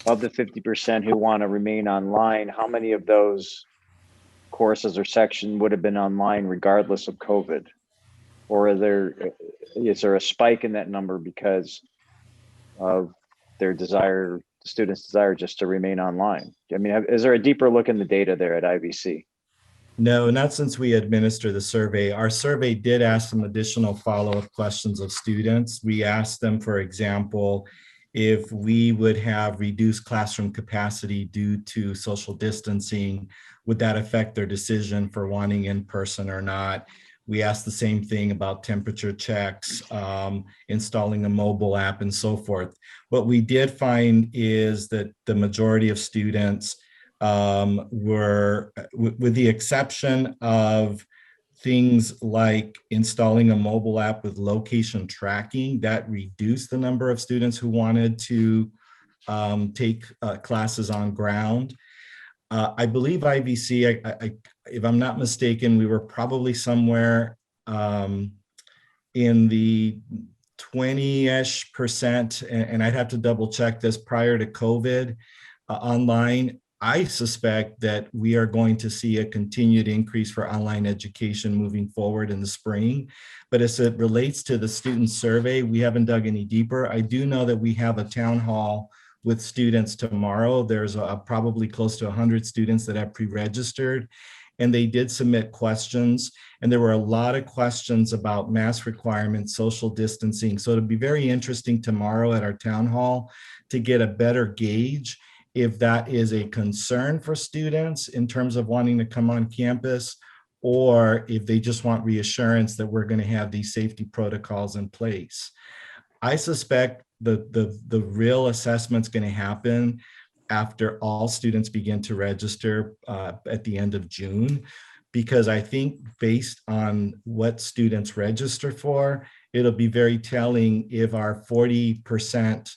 of the 50% who want to remain online, how many of those courses or section would have been online regardless of COVID? Or is there a spike in that number because of their desire, the students' desire just to remain online? I mean, is there a deeper look in the data there at IVC? No, not since we administer the survey. Our survey did ask some additional follow-up questions of students. We asked them, for example, if we would have reduced classroom capacity due to social distancing, would that affect their decision for wanting in person or not? We asked the same thing about temperature checks, installing a mobile app and so forth. What we did find is that the majority of students were, with the exception of things like installing a mobile app with location tracking, that reduced the number of students who wanted to take classes on ground. I believe IVC, if I'm not mistaken, we were probably somewhere in the 20-ish%, and I'd have to double check this prior to COVID online. I suspect that we are going to see a continued increase for online education moving forward in the spring. But as it relates to the student survey, we haven't dug any deeper. I do know that we have a town hall with students tomorrow. There's probably close to 100 students that have pre-registered, and they did submit questions. And there were a lot of questions about mask requirements, social distancing. So it'll be very interesting tomorrow at our town hall to get a better gauge if that is a concern for students in terms of wanting to come on campus, or if they just want reassurance that we're going to have these safety protocols in place. I suspect the real assessment's going to happen after all students begin to register at the end of June, because I think based on what students register for, it'll be very telling if our 40%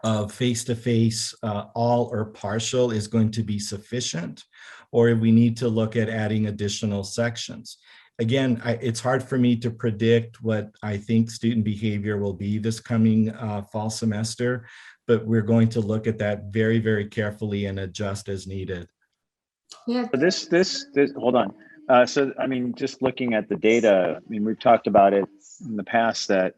of face-to-face, all or partial, is going to be sufficient, or if we need to look at adding additional sections. Again, it's hard for me to predict what I think student behavior will be this coming fall semester, but we're going to look at that very, very carefully and adjust as needed. Yeah. This hold on. So, I mean, just looking at the data, I mean, we've talked about it in the past that,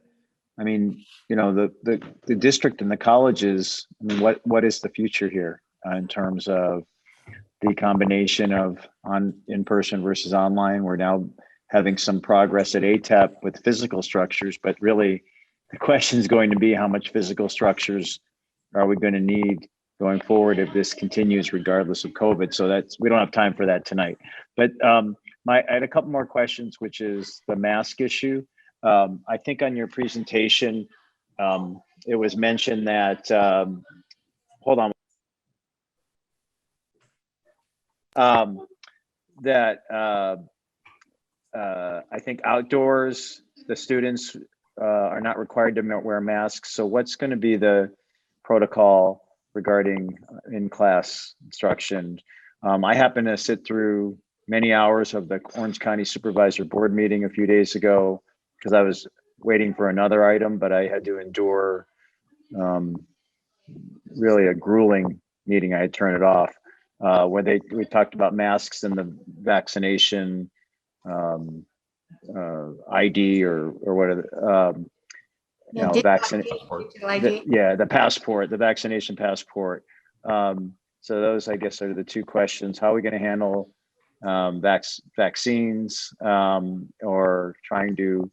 I mean, you know, the district and the colleges, I mean, what is the future here in terms of the combination of in-person versus online? We're now having some progress at ATEP with physical structures, but really the question is going to be how much physical structures are we going to need going forward if this continues regardless of COVID? So we don't have time for that tonight. But I had a couple more questions, which is the mask issue. I think on your presentation, it was mentioned that, hold on. I think outdoors, the students are not required to wear masks. So what's going to be the protocol regarding in-class instruction? I happened to sit through many hours of the Orange County Supervisor Board meeting a few days ago because I was waiting for another item, but I had to endure really a grueling meeting. I had turned it off where we talked about masks and the vaccination ID or whatever, you know, the passport, the vaccination passport. So those, I guess, are the two questions. How are we going to handle vaccines or trying to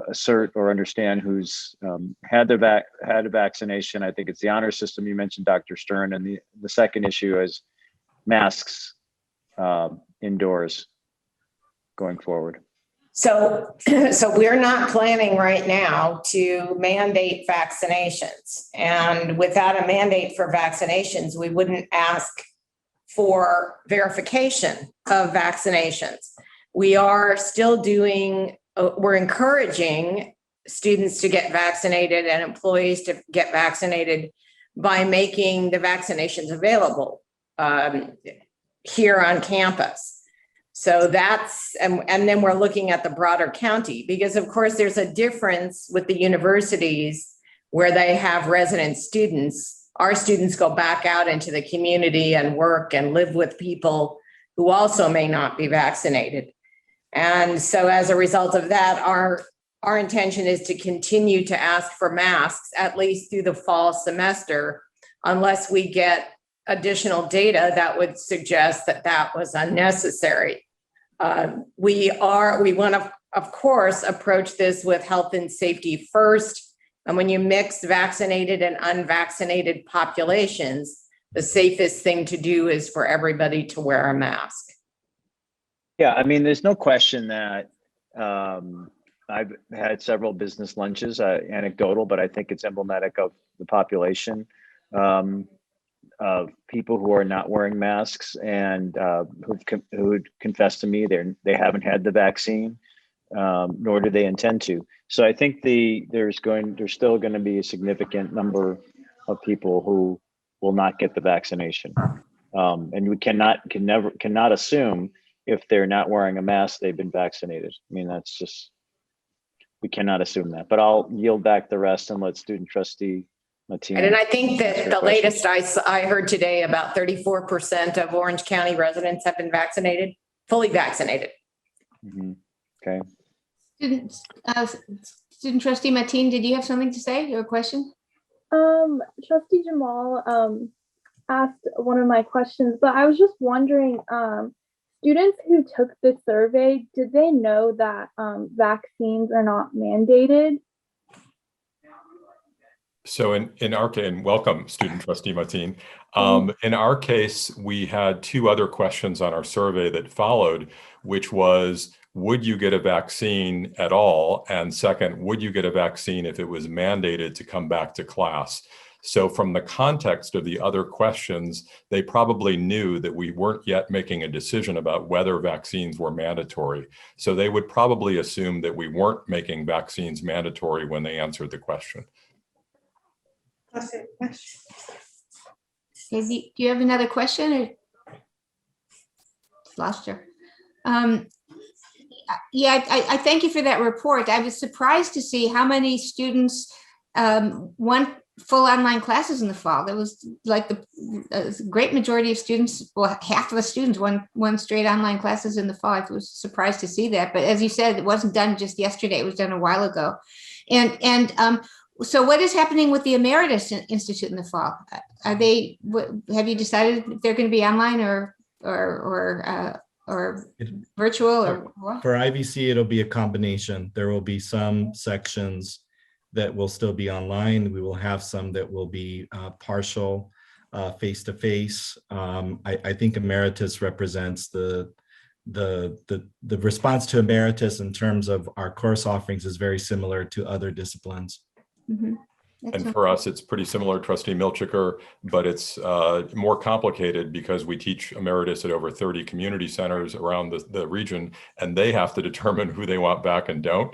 assert or understand who's had a vaccination? I think it's the honor system you mentioned, Dr. Stern, and the second issue is masks indoors going forward. So we're not planning right now to mandate vaccinations. And without a mandate for vaccinations, we wouldn't ask for verification of vaccinations. We are still we're encouraging students to get vaccinated and employees to get vaccinated by making the vaccinations available here on campus. So that's, and then we're looking at the broader county, because of course there's a difference with the universities where they have resident students. Our students go back out into the community and work and live with people who also may not be vaccinated. And so as a result of that, our intention is to continue to ask for masks at least through the fall semester, unless we get additional data that would suggest that that was unnecessary. We want to, of course, approach this with health and safety first. And when you mix vaccinated and unvaccinated populations, the safest thing to do is for everybody to wear a mask. Yeah, I mean, there's no question that I've had several business lunches, anecdotal, but I think it's emblematic of the population. Of people who are not wearing masks and who confess to me they haven't had the vaccine, nor do they intend to. So I think there's still going to be a significant number of people who will not get the vaccination, and we cannot assume if they're not wearing a mask they've been vaccinated. I mean, that's just, we cannot assume that. But I'll yield back the rest and let student trustee Mateen. And I think that Answer the questions. latest I heard today, about 34% of Orange County residents have been vaccinated, fully vaccinated. Mhm. Okay. Student trustee Mateen, did you have something to say or a question? Trustee Jamal asked one of my questions, but I was just wondering, students who took the survey, did they know that vaccines are not mandated? So in our case, and welcome, student trustee Mateen. In our case, we had two other questions on our survey that followed, which was, would you get a vaccine at all? And second, would you get a vaccine if it was mandated to come back to class? So from the context of the other questions, they probably knew that we weren't yet making a decision about whether vaccines were mandatory. So they would probably assume that we weren't making vaccines mandatory when they answered the question. Okay, do you have another question or lost her? Yeah, I thank you for that report. I was surprised to see how many students went full online classes in the fall. There was like the great majority of students, well, half of the students went straight online classes in the fall. I was surprised to see that. But as you said, it wasn't done just yesterday. It was done a while ago. So what is happening with the Emeritus Institute in the fall? Are they, have you decided if they're going to be online or virtual or what? For IVC, it'll be a combination. There will be some sections that will still be online. We will have some that will be partial face-to-face. I think Emeritus represents the response to Emeritus in terms of our course offerings is very similar to other disciplines. Mm-hmm. And for us, it's pretty similar, Trustee Milchiker, but it's more complicated because we teach Emeritus at over 30 community centers around the region, and they have to determine who they want back and don't.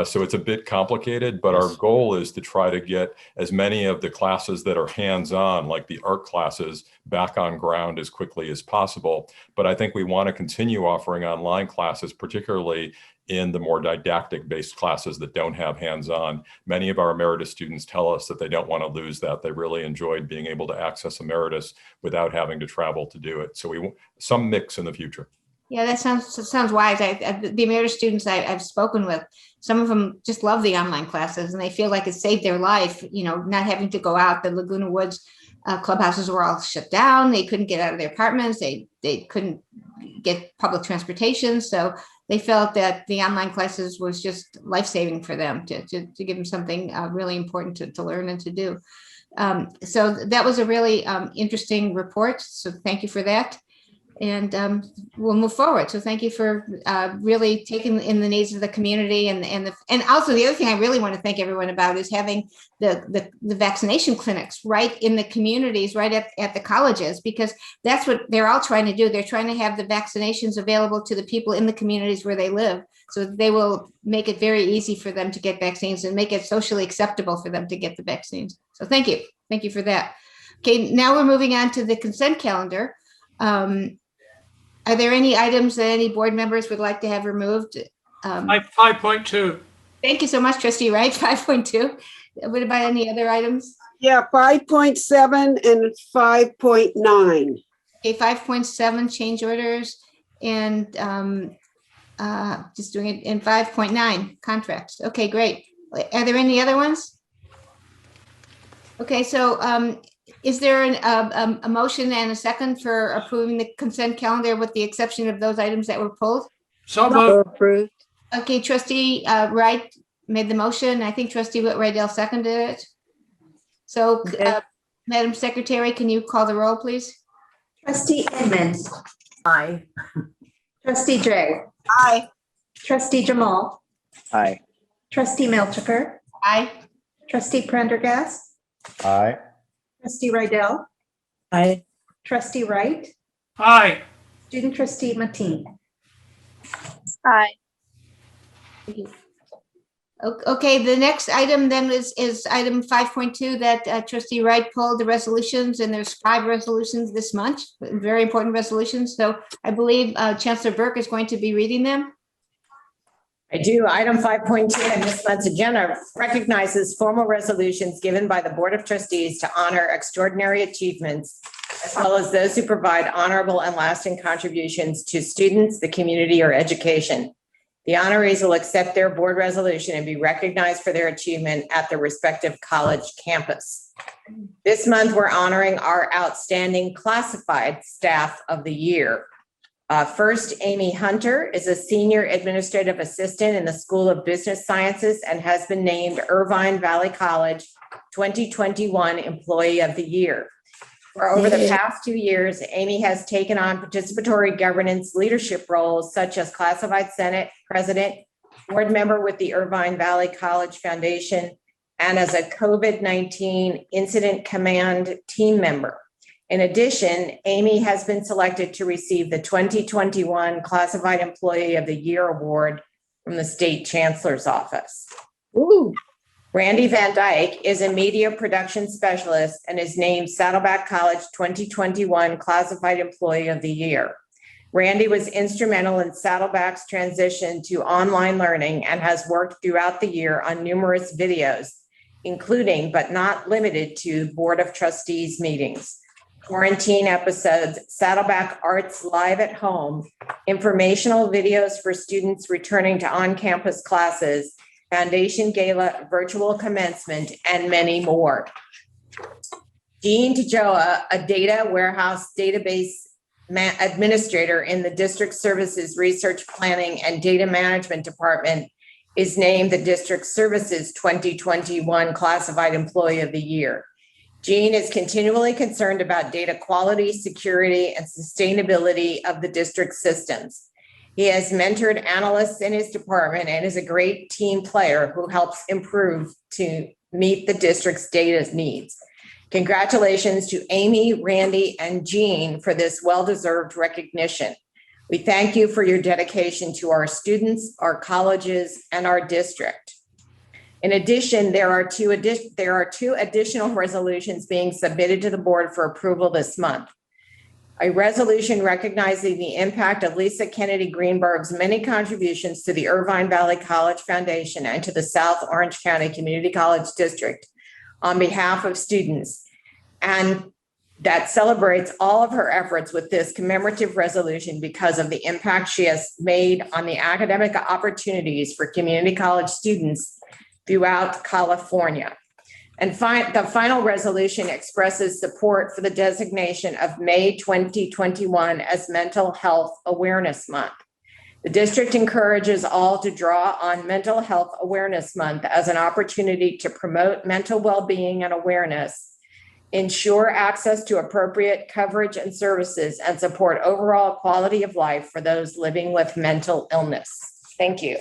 So it's a bit complicated, but our goal is to try to get as many of the classes that are hands-on, like the art classes, back on ground as quickly as possible. But I think we want to continue offering online classes, particularly in the more didactic-based classes that don't have hands-on. Many of our Emeritus students tell us that they don't want to lose that. They really enjoyed being able to access Emeritus without having to travel to do it. So we want some mix in the future. Yeah, that sounds wise. The Emeritus students I've spoken with, some of them just love the online classes and they feel like it saved their life, not having to go out. The Laguna Woods clubhouses were all shut down. They couldn't get out of their apartments. They couldn't get public transportation. So they felt that the online classes was just life-saving for them to give them something really important to learn and to do. So that was a really interesting report. So thank you for that. And we'll move forward. So thank you for really taking in the needs of the community. And also the other thing I really want to thank everyone about is having the vaccination clinics right in the communities, right at the colleges, because that's what they're all trying to do. They're trying to have the vaccinations available to the people in the communities where they live. So they will make it very easy for them to get vaccines and make it socially acceptable for them to get the vaccines. So thank you. Thank you for that. Okay, now we're moving on to the consent calendar. Are there any items that any board members would like to have removed? 5.2. Thank you so much, Trustee Wright. 5.2. What about any other items? Yeah, 5.7 and 5.9. Okay, 5.7 change orders and just doing it in 5.9 contracts. Okay, great. Are there any other ones? Okay, so is there a motion and a second for approving the consent calendar with the exception of those items that were pulled? So moved. Approved. Okay, Trustee Wright made the motion. I think Trustee Whitwell seconded it. So, Madam Secretary, can you call the roll, please? Trustee Edmonds. Aye. Trustee Jay. Aye. Trustee Jamal. Aye. Trustee Milchiker. Aye. Trustee Prendergast. Aye. Trustee Rydell. Aye. Trustee Wright. Aye. Student trustee Mateen. Aye. Okay, the next item then is item 5.2 that Trustee Wright pulled the resolutions, and there's 5 resolutions this month, very important resolutions. So I believe Chancellor Burke is going to be reading them. I do. Item 5.2 in this month's agenda recognizes formal resolutions given by the Board of Trustees to honor extraordinary achievements, as well as those who provide honorable and lasting contributions to students, the community, or education. The honorees will accept their board resolution and be recognized for their achievement at their respective college campus. This month, we're honoring our outstanding classified staff of the year. First, Amy Hunter is a senior administrative assistant in the School of Business Sciences and has been named Irvine Valley College 2021 Employee of the Year. For over the past 2 years, Amy has taken on participatory governance leadership roles such as classified Senate president, board member with the Irvine Valley College Foundation, and as a COVID-19 incident command team member. In addition, Amy has been selected to receive the 2021 Classified Employee of the Year Award from the State Chancellor's Office. Ooh. Randy Van Dyke is a media production specialist and is named Saddleback College 2021 Classified Employee of the Year. Randy was instrumental in Saddleback's transition to online learning and has worked throughout the year on numerous videos, including but not limited to Board of Trustees meetings, quarantine episodes, Saddleback Arts Live at Home, informational videos for students returning to on-campus classes, Foundation Gala, virtual commencement, and many more. Jean Tajoa, a data warehouse database administrator in the District Services Research Planning and Data Management Department, is named the District Services 2021 Classified Employee of the Year. Jean is continually concerned about data quality, security, and sustainability of the district systems. He has mentored analysts in his department and is a great team player who helps improve to meet the district's data needs. Congratulations to Amy, Randy, and Jean for this well-deserved recognition. We thank you for your dedication to our students, our colleges, and our district. In addition, there are two additional resolutions being submitted to the board for approval this month. A resolution recognizing the impact of Lisa Kennedy Greenberg's many contributions to the Irvine Valley College Foundation and to the South Orange County Community College District on behalf of students, and that celebrates all of her efforts with this commemorative resolution because of the impact she has made on the academic opportunities for community college students throughout California. And the final resolution expresses support for the designation of May 2021 as Mental Health Awareness Month. The district encourages all to draw on Mental Health Awareness Month as an opportunity to promote mental well-being and awareness, ensure access to appropriate coverage and services, and support overall quality of life for those living with mental illness. Thank you.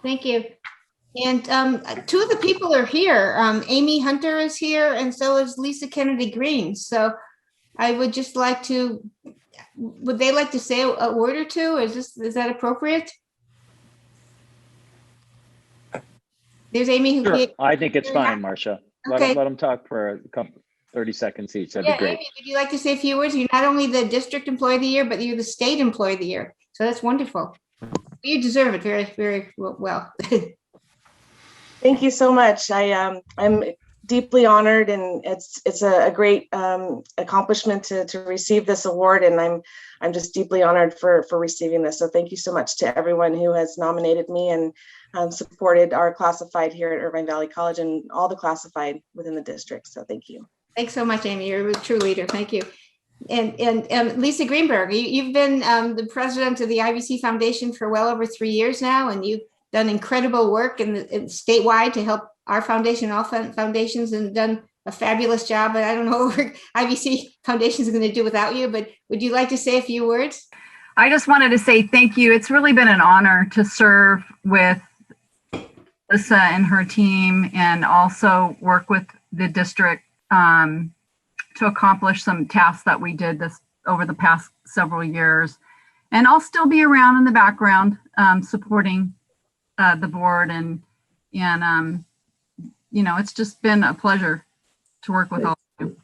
Thank you. And two of the people are here. Amy Hunter is here, and so is Lisa Kennedy Green. So I would just like to, would they like to say a word or two? Is that appropriate? There's Amy. Sure. I think it's fine, Marcia. Okay. Let them talk for a couple, 30 seconds each. That'd be great. Amy, would you like to say a few words? You're not only the district employee of the year, but you're the state employee of the year. So that's wonderful. You deserve it very, very well. Thank you so much. I'm deeply honored, and it's a great accomplishment to receive this award, and I'm just deeply honored for receiving this. So thank you so much to everyone who has nominated me and supported our classified here at Irvine Valley College and all the classified within the district. So thank you. Thanks so much, Amy. You're a true leader. Thank you. And Lisa Greenberg, you've been the president of the IVC Foundation for well over 3 years now, and you've done incredible work in statewide to help our foundation, all foundations, and done a fabulous job. And I don't know what IVC Foundation is going to do without you, but would you like to say a few words? I just wanted to say thank you. It's really been an honor to serve with Lisa and her team, and also work with the district to accomplish some tasks that we did over the past several years. And I'll still be around in the background supporting the board, and you know, it's just been a pleasure to work with all of you.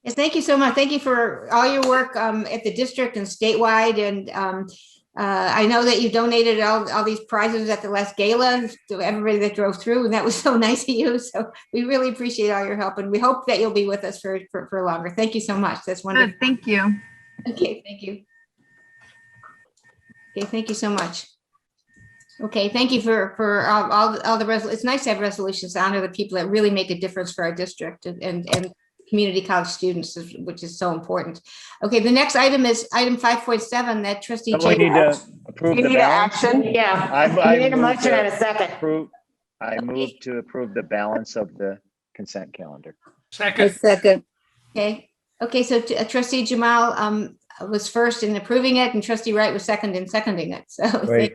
Yes, thank you so much. Thank you for all your work at the district and statewide. And I know that you donated all these prizes at the last gala to everybody that drove through, and that was so nice of you. So we really appreciate all your help, and we hope that you'll be with us for longer. Thank you so much. That's wonderful. Good, thank you. Okay, thank you. Okay, thank you so much. Okay, thank you for all the it's nice to have resolutions to honor the people that really make a difference for our district and community college students, which is so important. Okay, the next item is item 5.7 that trustee Don't we need to approve You the need balance? action? Yeah. I You need a move motion to and a second. I move to approve the balance of the consent calendar. Second. Second. Okay, so trustee Jamal was first in approving it, and trustee Wright was second in seconding it. So Wait,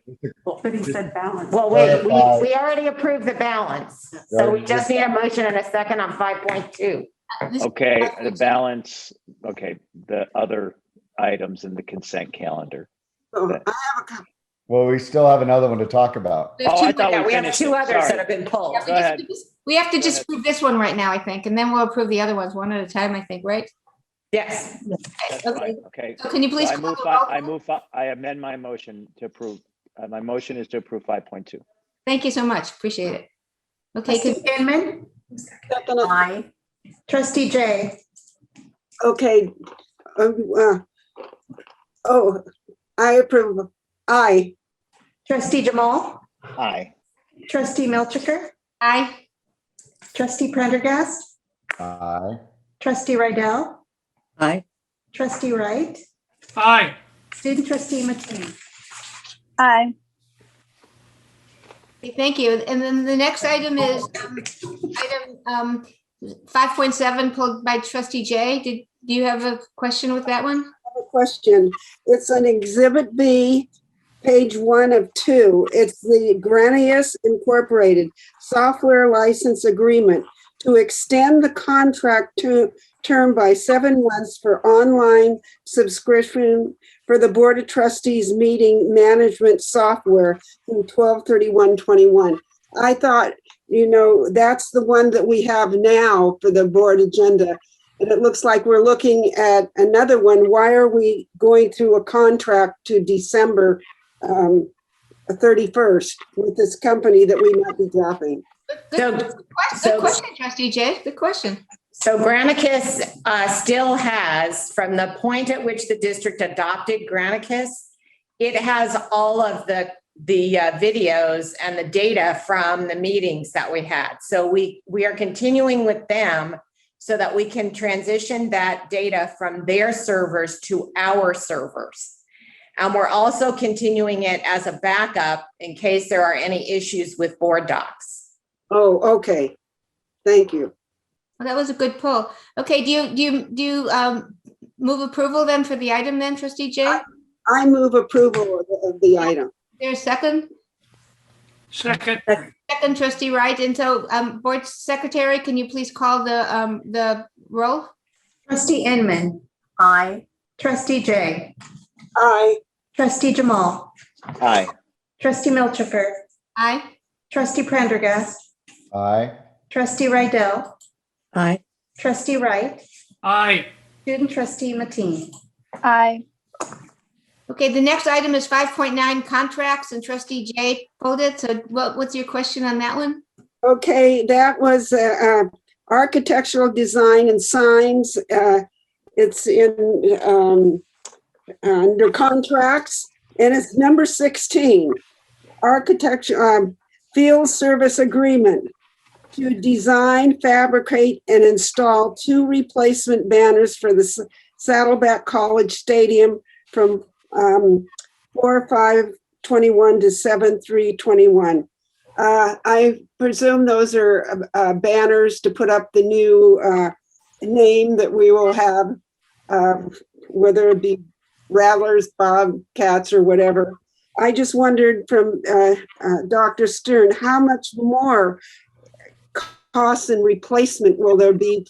But he said balance. Well, wait, Clarify. we already approved the balance. So we just need a motion and a second on 5.2. Okay, the balance, okay, the other items in the consent calendar. Oh, I have a couple. well, we still have another one to talk about. we have Oh, two- I thought Yeah, we we have finished two it. others Sorry. that have been pulled. Go ahead. We have to Go just ahead. approve this one right now, I think, and then we'll approve the other ones one at a time, I think, right? Yes. That's Okay. fine. Okay. So can you please So call the roll? I amend my motion to approve. My motion is to approve 5.2. Thank you so much. Appreciate it. Okay, Trustee Inman, Second, Aye. trustee Jay, okay. Oh, I approve. Aye. trustee Jamal, Aye. trustee Milchiker, aye. trustee Prendergast, Aye. trustee Rydell, Aye. trustee Wright, Aye. student trustee Matee. Aye. Okay, thank you. And then the next item is item 5.7 pulled by trustee Jay. Do you have a question with that one? A question. It's an Exhibit B, page 1 of 2. It's the Granius Incorporated Software License Agreement to extend the contract term by 7 months for online subscription for the Board of Trustees meeting management software through 12/31/21. I thought, that's the one that we have now for the board agenda. And it looks like we're looking at another one. Why are we going through a contract to December 31st with this company that we might be dropping? Good question, trustee Jay. Good question. So Granicus still has, from the point at which the district adopted Granicus, it has all of the videos and the data from the meetings that we had. So we are continuing with them so that we can transition that data from their servers to our servers. And we're also continuing it as a backup in case there are any issues with board docs. Oh, okay. Thank you. Well, that was a good pull. Okay, do you move approval then for the item then, trustee Jay? I move approval of the item. There's a second? Second. Second, trustee Wright. And so, board secretary, can you please call the roll? Trustee Inman, Aye. trustee Jay, Aye. trustee Jamal, Aye. trustee Milchiker, Aye. trustee Prendergast, Aye. trustee Rydell, Aye. trustee Wright, Aye. student trustee Matee. Aye. Okay, the next item is 5.9 contracts, and trustee Jay pulled it. So what's your question on that one? Okay, that was architectural design and signs. It's in under contracts, and it's number 16. Architecture field service agreement to design, fabricate, and install 2 replacement banners for the Saddleback College Stadium from 4/5/21 to 7/3/21. I presume those are banners to put up the new name that we will have, whether it be Rattlers, Bobcats, or whatever. I just wondered from Dr. Stern, how much more costs and replacement will there be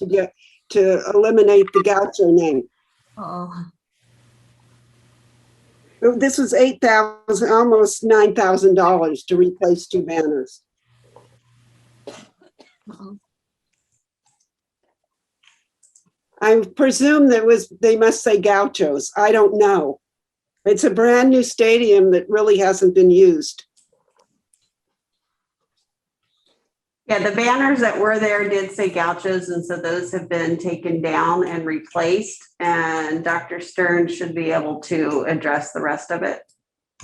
to eliminate the Gaucho name? Oh. This was $8,000, almost $9,000 to replace 2 banners. I presume they must say Gauchos. I don't know. It's a brand new stadium that really hasn't been used. Yeah, the banners that were there did say Gauchos, and so those have been taken down and replaced. And Dr. Stern should be able to address the rest of it.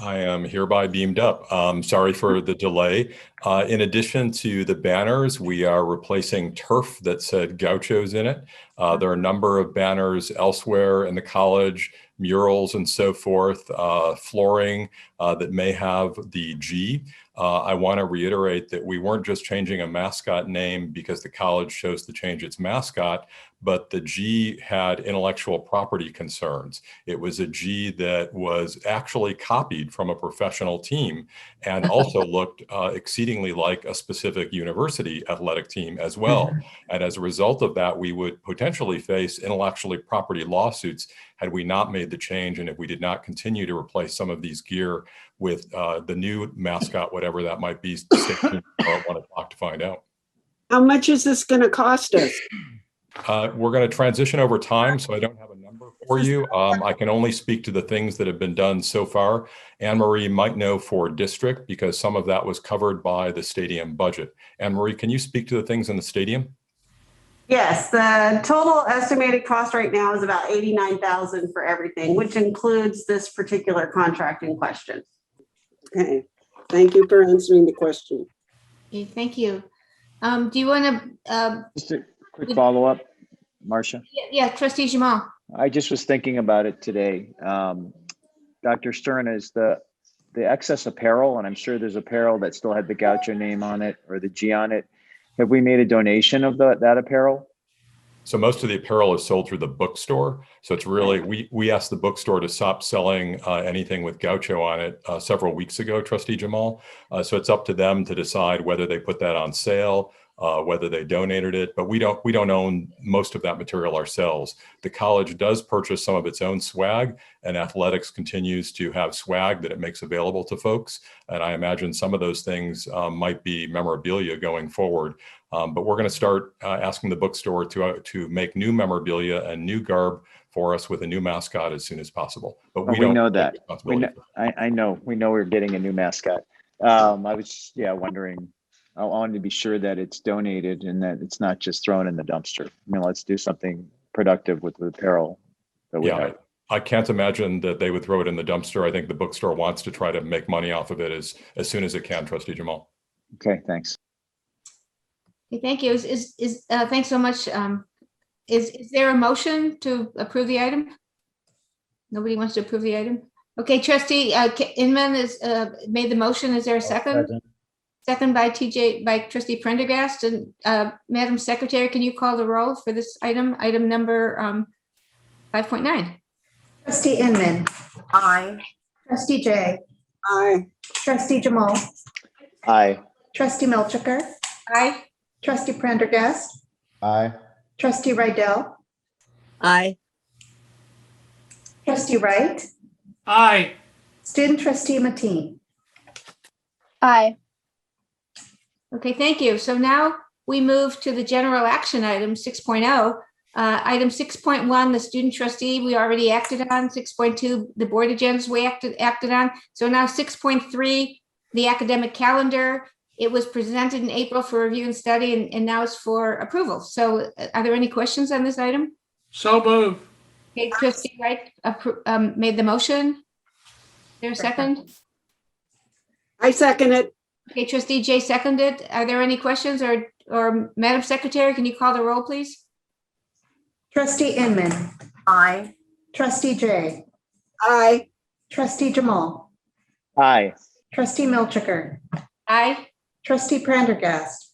I am hereby beamed up. Sorry for the delay. In addition to the banners, we are replacing turf that said Gauchos in it. There are a number of banners elsewhere in the college, murals and so forth, flooring that may have the G. I want to reiterate that we weren't just changing a mascot name because the college chose to change its mascot, but the G had intellectual property concerns. It was a G that was actually copied from a professional team and also looked exceedingly like a specific university athletic team as well. And as a result of that, we would potentially face intellectually property lawsuits had we not made the change and if we did not continue to replace some of these gear with the new mascot, whatever that might be. Stay tuned at 1 o'clock to find out. How much is this going to cost us? We're going to transition over time, so I don't have a number for you. I can only speak to the things that have been done so far. Anne Marie might know for district because some of that was covered by the stadium budget. Anne Marie, can you speak to the things in the stadium? Yes, the total estimated cost right now is about $89,000 for everything, which includes this particular contract in question. Okay, thank you for answering the question. Okay, thank you. Do you want to? Just a quick follow-up, Marcia. Yeah, Trustee Jamal. I just was thinking about it today. Dr. Stern, is the excess apparel, and I'm sure there's apparel that still had the Gaucho name on it or the G on it. Have we made a donation of that apparel? So most of the apparel is sold through the bookstore. So it's really, we asked the bookstore to stop selling anything with Gaucho on it several weeks ago, Trustee Jamal. So it's up to them to decide whether they put that on sale, whether they donated it, but we don't own most of that material ourselves. The college does purchase some of its own swag, and athletics continues to have swag that it makes available to folks. And I imagine some of those things might be memorabilia going forward. But we're going to start asking the bookstore to make new memorabilia and new garb for us with a new mascot as soon as possible. But we don't know that. I know. We know we're getting a new mascot. I was wondering. I wanted to be sure that it's donated and that it's not just thrown in the dumpster. Let's do something productive with the apparel that we have. I can't imagine that they would throw it in the dumpster. I think the bookstore wants to try to make money off of it as soon as it can, Trustee Jamal. Okay, thanks. Okay, thank you. Thanks so much. Is there a motion to approve the item? Nobody wants to approve the item? Okay, Trustee Inman has made the motion. Is there a second? Second by Trustee Prendergast. And Madam Secretary, can you call the roll for this item number 5.9? Trustee Inman. Aye. Trustee Jay. Aye. Trustee Jamal. Aye. Trustee Milchiker. Aye. Trustee Prendergast. Aye. Trustee Rydell. Aye. Trustee Wright. Aye. Student Trustee Matteen. Aye. Okay, thank you. So now we move to the general action item 6.0. Item 6.1, the student trustee, we already acted on. 6.2, the board agendas we acted on. So now 6.3, the academic calendar. It was presented in April for review and study, and now it's for approval. So are there any questions on this item? So moved. Okay, Trustee Wright made the motion. Is there a second? I second it. Okay, Trustee Jay seconded. Are there any questions or Madam Secretary, can you call the roll, please? Trustee Inman. Aye. Trustee Jay. Aye. Trustee Jamal. Aye. Trustee Milchiker. Aye. Trustee Prendergast.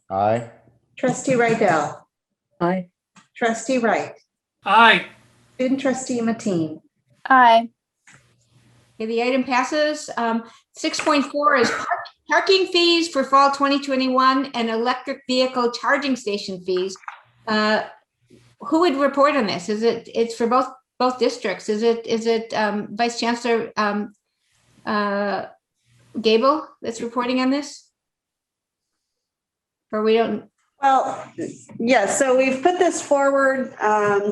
Aye. Trustee Rydell. Aye. Trustee Wright. Aye. Student Trustee Matteen. Aye. Okay, the item passes. 6.4 is parking fees for fall 2021 and electric vehicle charging station fees. Who would report on this? It's for both districts? Is it Vice Chancellor Gable that's reporting on this? Or we don't? Well, yes, so we've put this forward,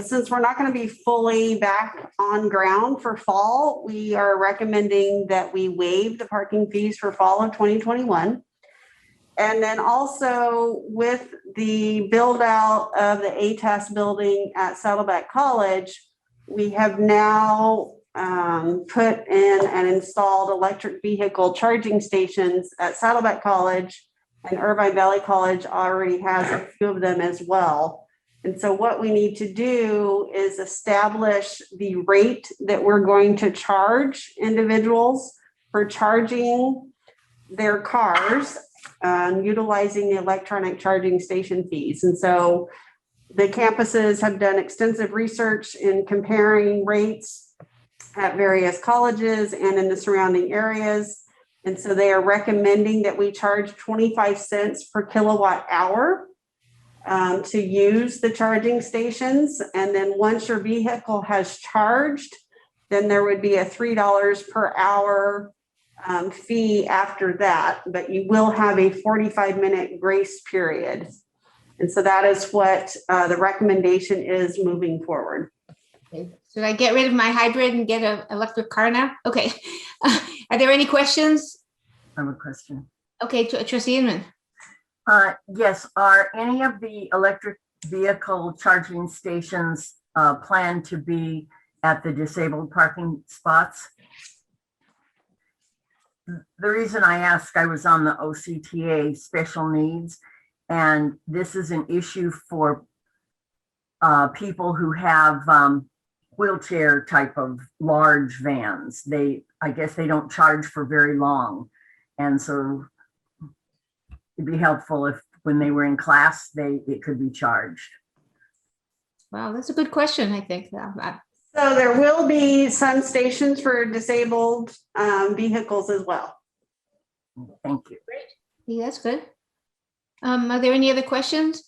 since we're not going to be fully back on ground for fall, we are recommending that we waive the parking fees for fall of 2021. And then also with the build out of the ATAS building at Saddleback College, we have now put in and installed electric vehicle charging stations at Saddleback College, and Irvine Valley College already has a few of them as well. And so what we need to do is establish the rate that we're going to charge individuals for charging their cars, utilizing the electronic charging station fees. And so the campuses have done extensive research in comparing rates at various colleges and in the surrounding areas. And so they are recommending that we charge 25 cents per kilowatt hour to use the charging stations. And then once your vehicle has charged, then there would be a $3 per hour fee after that, but you will have a 45-minute grace period. And so that is what the recommendation is moving forward. Okay. Should I get rid of my hybrid and get an electric car now? Okay. Are there any questions? I have a question. Okay, Trustee Inman. Yes, are any of the electric vehicle charging stations planned to be at the disabled parking spots? The reason I ask, I was on the OCTA special needs, and this is an issue for people who have wheelchair type of large vans. I guess they don't charge for very long. And so it'd be helpful if when they were in class, it could be charged. Wow, that's a good question, I think. So there will be some stations for disabled vehicles as well. Thank you. Great. Yeah, that's good. Are there any other questions?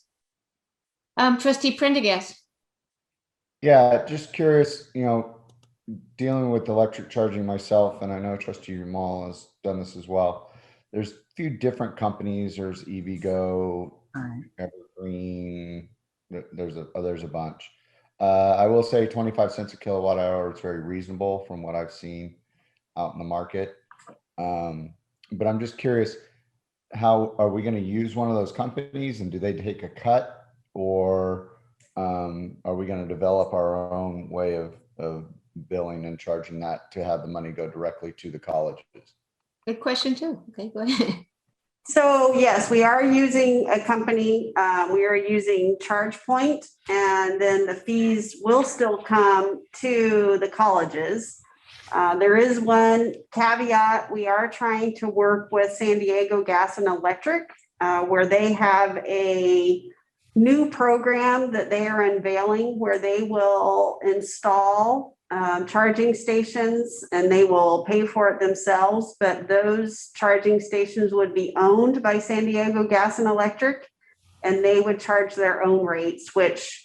Trustee Prendergast. Yeah, just curious, dealing with electric charging myself, and I know Trustee Jamal has done this as well. There's a few different companies. There's EVgo, Evergreen. There's a bunch. I will say 25 cents a kilowatt hour is very reasonable from what I've seen out in the market. But I'm just curious, how are we going to use one of those companies, and do they take a cut, or are we going to develop our own way of billing and charging that to have the money go directly to the colleges? Good question too. Okay, go ahead. So yes, we are using a company. We are using ChargePoint, and then the fees will still come to the colleges. There is one caveat. We are trying to work with San Diego Gas and Electric, where they have a new program that they are unveiling where they will install charging stations and they will pay for it themselves. But those charging stations would be owned by San Diego Gas and Electric, and they would charge their own rates, which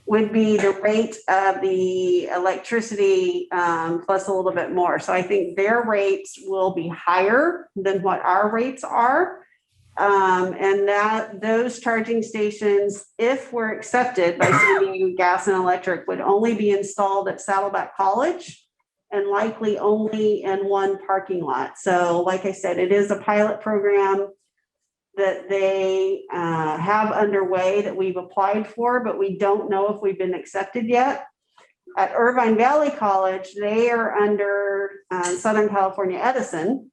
would be the rate of the electricity plus a little bit more. So I think their rates will be higher than what our rates are. And that those charging stations, if we're accepted by San Diego Gas and Electric, would only be installed at Saddleback College and likely only in one parking lot. So like I said, it is a pilot program that they have underway that we've applied for, but we don't know if we've been accepted yet. At Irvine Valley College, they are under Southern California Edison.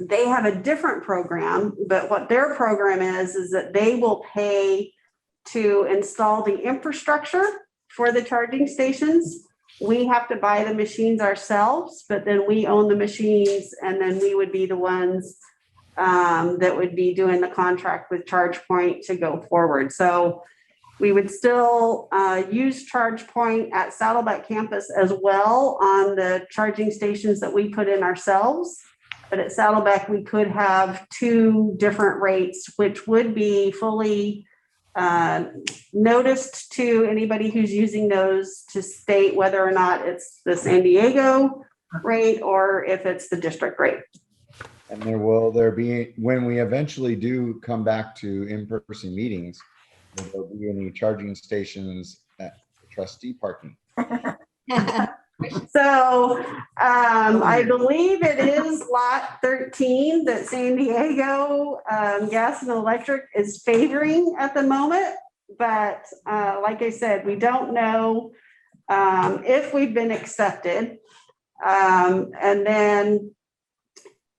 They have a different program, but what their program is that they will pay to install the infrastructure for the charging stations. We have to buy the machines ourselves, but then we own the machines, and then we would be the ones that would be doing the contract with ChargePoint to go forward. So we would still use ChargePoint at Saddleback campus as well on the charging stations that we put in ourselves. But at Saddleback, we could have two different rates, which would be fully noticed to anybody who's using those to state whether or not it's the San Diego rate or if it's the district rate. And will there be, when we eventually do come back to in-person meetings, Will there be any charging stations at trustee parking? So I believe it is lot 13 that San Diego Gas and Electric is favoring at the moment. But like I said, we don't know if we've been accepted. And then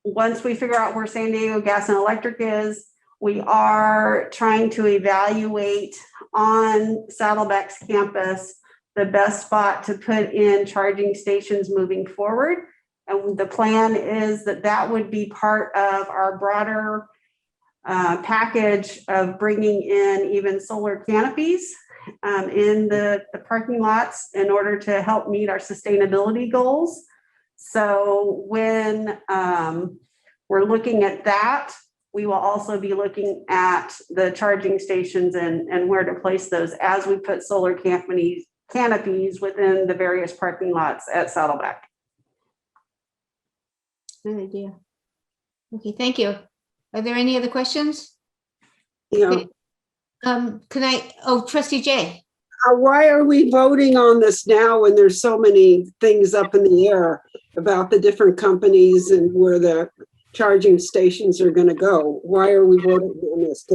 once we figure out where San Diego Gas and Electric is, we are trying to evaluate on Saddleback's campus the best spot to put in charging stations moving forward. And the plan is that that would be part of our broader package of bringing in even solar canopies in the parking lots in order to help meet our sustainability goals. So when we're looking at that, we will also be looking at the charging stations and where to place those as we put solar canopies within the various parking lots at Saddleback. Good idea. Okay, thank you. Are there any other questions? Yeah. Okay. Trustee Jay. Why are we voting on this now when there's so many things up in the air about the different companies and where the charging stations are going to go? Why are we voting on this?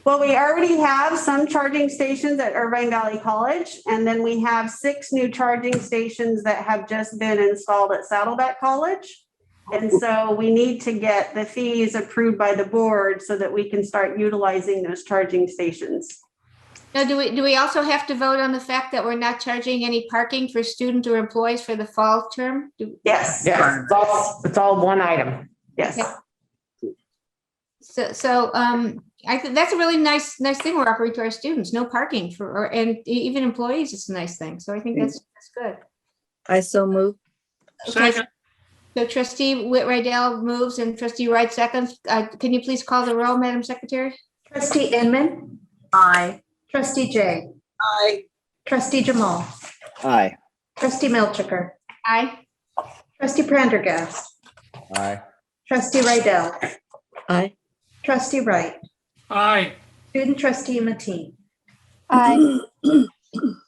Well, we already have some charging stations at Irvine Valley College, and then we have 6 new charging stations that have just been installed at Saddleback College. And so we need to get the fees approved by the board so that we can start utilizing those charging stations. Now, do we also have to vote on the fact that we're not charging any parking for students or employees for the fall term? Yes, it's all one item. Yes. Okay. So I think that's a really nice thing we're offering to our students. No parking and even employees. It's a nice thing. So I think that's good. I so move. Okay. So Trustee Whit-Rydell moves and Trustee Wright seconds. Can you please call the roll, Madam Secretary? Trustee Inman. Aye. Trustee Jay. Aye. Trustee Jamal. Aye. Trustee Milchiker. Aye. Trustee Prendergast. Aye. Trustee Rydell. Aye. Trustee Wright. Aye. Student Trustee Matteen. Aye.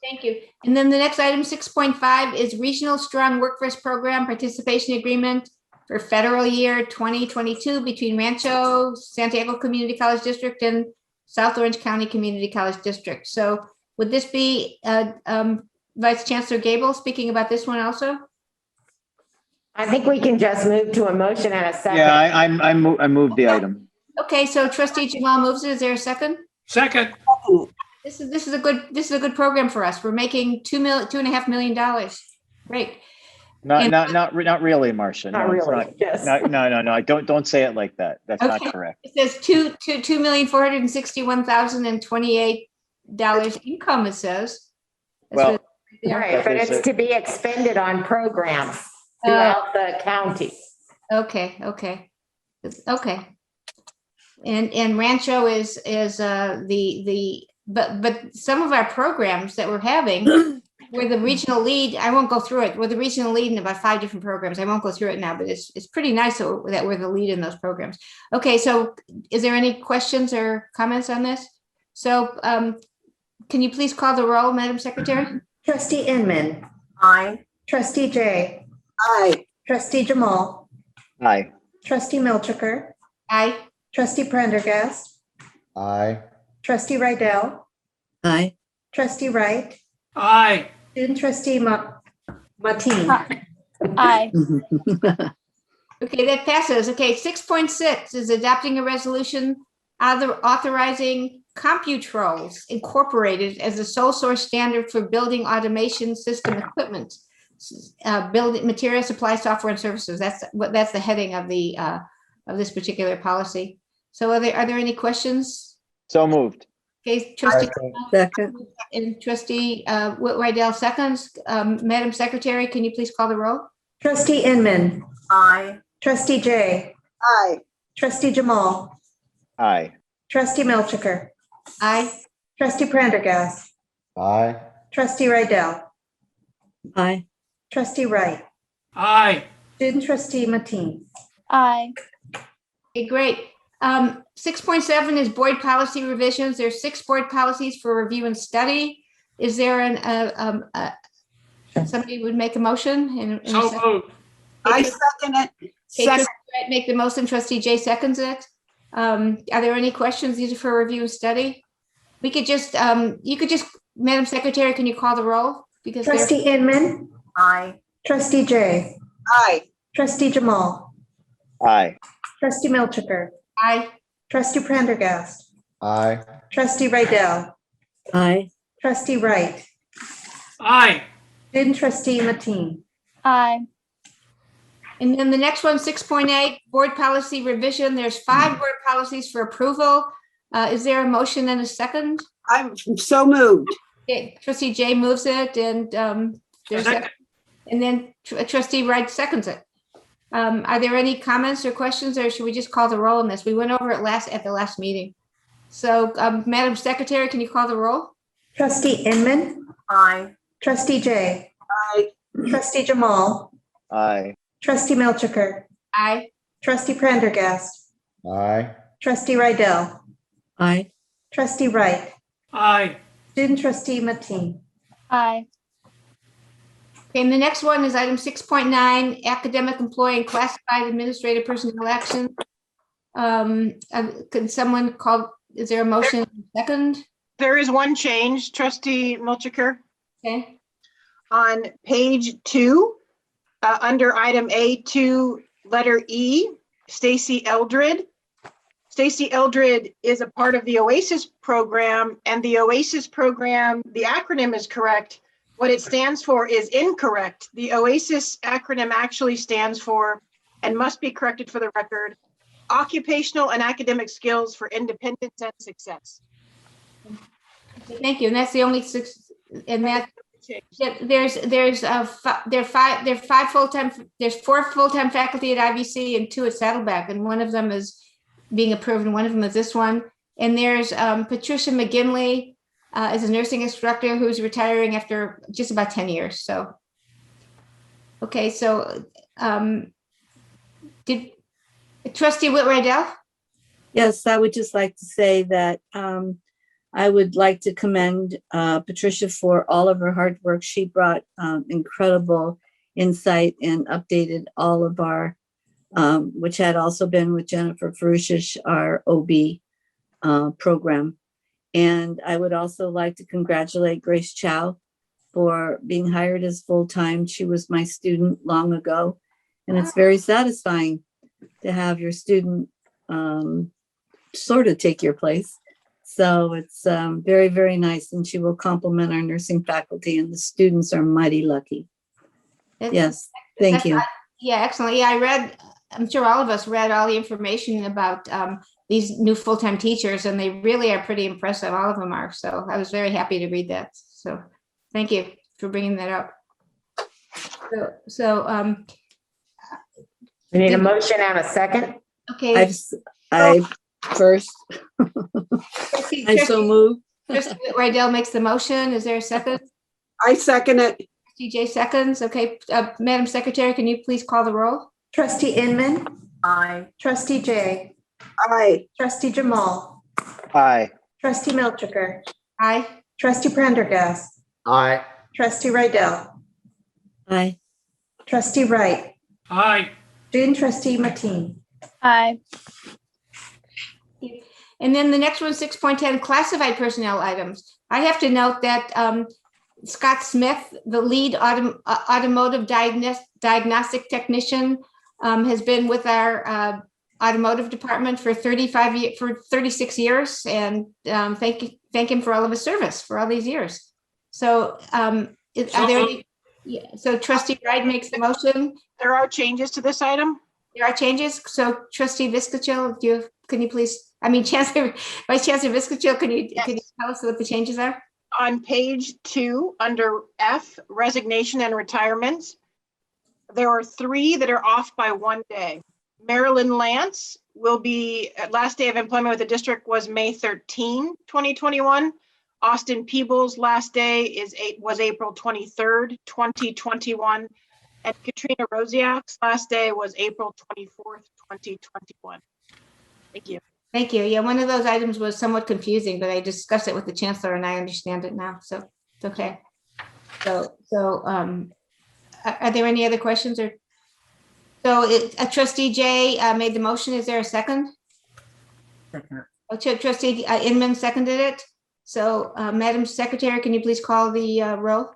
Thank you. And then the next item, 6.5, is Regional Strong Workforce Program Participation Agreement for federal year 2022 between Rancho Santiago Community College District and South Orange County Community College District. So would this be Vice Chancellor Gable speaking about this one also? I think we can just move to a motion and a second. Yeah, I moved the item. Okay, so Trustee Jamal moves it. Is there a second? Second. This is a good program for us. We're making $2.5 million. Great. Not really, Marcia. Not really. Yes. No. Don't say it like that. That's Okay. not correct. It says $2,461,028 income. It says. Well, right, but it's to be expended on programs throughout the county. Okay. And Rancho is but some of our programs that we're having, we're the regional lead. I won't go through it. We're the regional lead in about 5 different programs. I won't go through it now, but it's pretty nice that we're the lead in those programs. Okay, so is there any questions or comments on this? So can you please call the roll, Madam Secretary? Trustee Inman. Aye. Trustee Jay. Aye. Trustee Jamal. Aye. Trustee Milchiker. Aye. Trustee Prendergast. Aye. Trustee Rydell. Aye. Trustee Wright. Aye. Student Trustee Matteen. Aye. Okay, that passes. Okay, 6.6 is adopting a resolution authorizing Computrolls Incorporated as the sole source standard for building automation system equipment, building material, supply, software, and services. That's the heading of the of this particular policy. So are there any questions? So moved. Okay, Trustee Second. and Trustee Whit-Rydell seconds. Madam Secretary, can you please call the roll? Trustee Inman. Aye. Trustee Jay. Aye. Trustee Jamal. Aye. Trustee Milchiker. Aye. Trustee Prendergast. Aye. Trustee Rydell. Aye. Trustee Wright. Aye. Student Trustee Matteen. Aye. Okay, great. 6.7 is board policy revisions. There's 6 board policies for review and study. Is there somebody would make a motion? So moved. I second it. Okay, Second. Trustee Wright make the motion, Trustee Jay seconds it. Are there any questions? These are for review and study. We could just, you could just, Madam Secretary, can you call the roll? Because Trustee Inman, Aye. Trustee Jay, Aye. Trustee Jamal, Aye. Trustee Milchiker, Aye. Trustee Prendergast, Aye. Trustee Rydell, Aye. Trustee Wright, Aye. Student Trustee Matteen. Aye. And then the next one, 6.8, board policy revision. There's 5 board policies for approval. Is there a motion and a second? I'm so moved. Okay, Trustee Jay moves it and there's Second. and then Trustee Wright seconds it. Are there any comments or questions, or should we just call the roll on this? We went over it at the last meeting. So Madam Secretary, can you call the roll? Trustee Inman, Aye. Trustee Jay, Aye. Trustee Jamal, Aye. Trustee Milchiker, Aye. Trustee Prendergast, Aye. Trustee Rydell, Aye. Trustee Wright, Aye. Student Trustee Matteen. Aye. Okay, and the next one is item 6.9, academic employee and classified administrative personnel action. Could someone call, is there a motion second? There is one change, Trustee Milchiker. Okay. On page 2, under item A2, letter E, Stacy Eldred. Stacy Eldred is a part of the OASIS program, and the OASIS program, the acronym is correct. What it stands for is incorrect. The OASIS acronym actually stands for, and must be corrected for the record, Occupational and Academic Skills for Independence and Success. Thank you. And that's the only 6, and that there's 4 full-time faculty at IVC and 2 at Saddleback, and one of them is being approved and one of them is this one. And there's Patricia McGinley is a nursing instructor who's retiring after just about 10 years. So, okay, so did Trustee Whit-Rydell? Yes, I would just like to say that I would like to commend Patricia for all of her hard work. She brought incredible insight and updated all of our, which had also been with Jennifer Ferushish, our OB program. And I would also like to congratulate Grace Chow for being hired as full-time. She was my student long ago, and it's very satisfying to have your student sort of take your place. So it's very, very nice, and she will complement our nursing faculty, and the students are mighty lucky. Yes, thank you. Yeah, excellent. Yeah, I read, I'm sure all of us read all the information about these new full-time teachers, and they really are pretty impressive. All of them are. So I was very happy to read that. So thank you for bringing that up. We need a motion and a second. Okay. I first. I so moved. Trustee Rydell makes the motion. Is there a second? I second it. TJ seconds. Okay. Madam Secretary, can you please call the roll? Trustee Inman, Aye. Trustee Jay, Aye. Trustee Jamal, Aye. Trustee Milchiker, Aye. Trustee Prendergast, Aye. Trustee Rydell, Aye. Trustee Wright, Aye. Student Trustee Matteen. Aye. And then the next one, 6.10, classified personnel items. I have to note that Scott Smith, the lead automotive diagnostic technician, has been with our automotive department for 36 years, and thank him for all of his service for all these years. So, are there any? Yeah, so Trustee Wright makes the motion. There are changes to this item. There are changes. So Trustee Viscachill, can you please? I mean, Vice Chancellor Viscachill, can you tell us what the changes are? On page 2, under F, resignation and retirements, there are 3 that are off by 1 day. Marilyn Lance will be, last day of employment with the district was May 13, 2021. Austin Peebles' last day was April 23rd, 2021. And Katrina Rosiak's last day was April 24th, 2021. Thank you. Thank you. Yeah, one of those items was somewhat confusing, but I discussed it with the chancellor and I understand it now, so it's okay. Are there any other questions or? So trustee Jay made the motion. Is there a second? Second. Trustee Inman seconded it. So Madam Secretary, can you please call the roll?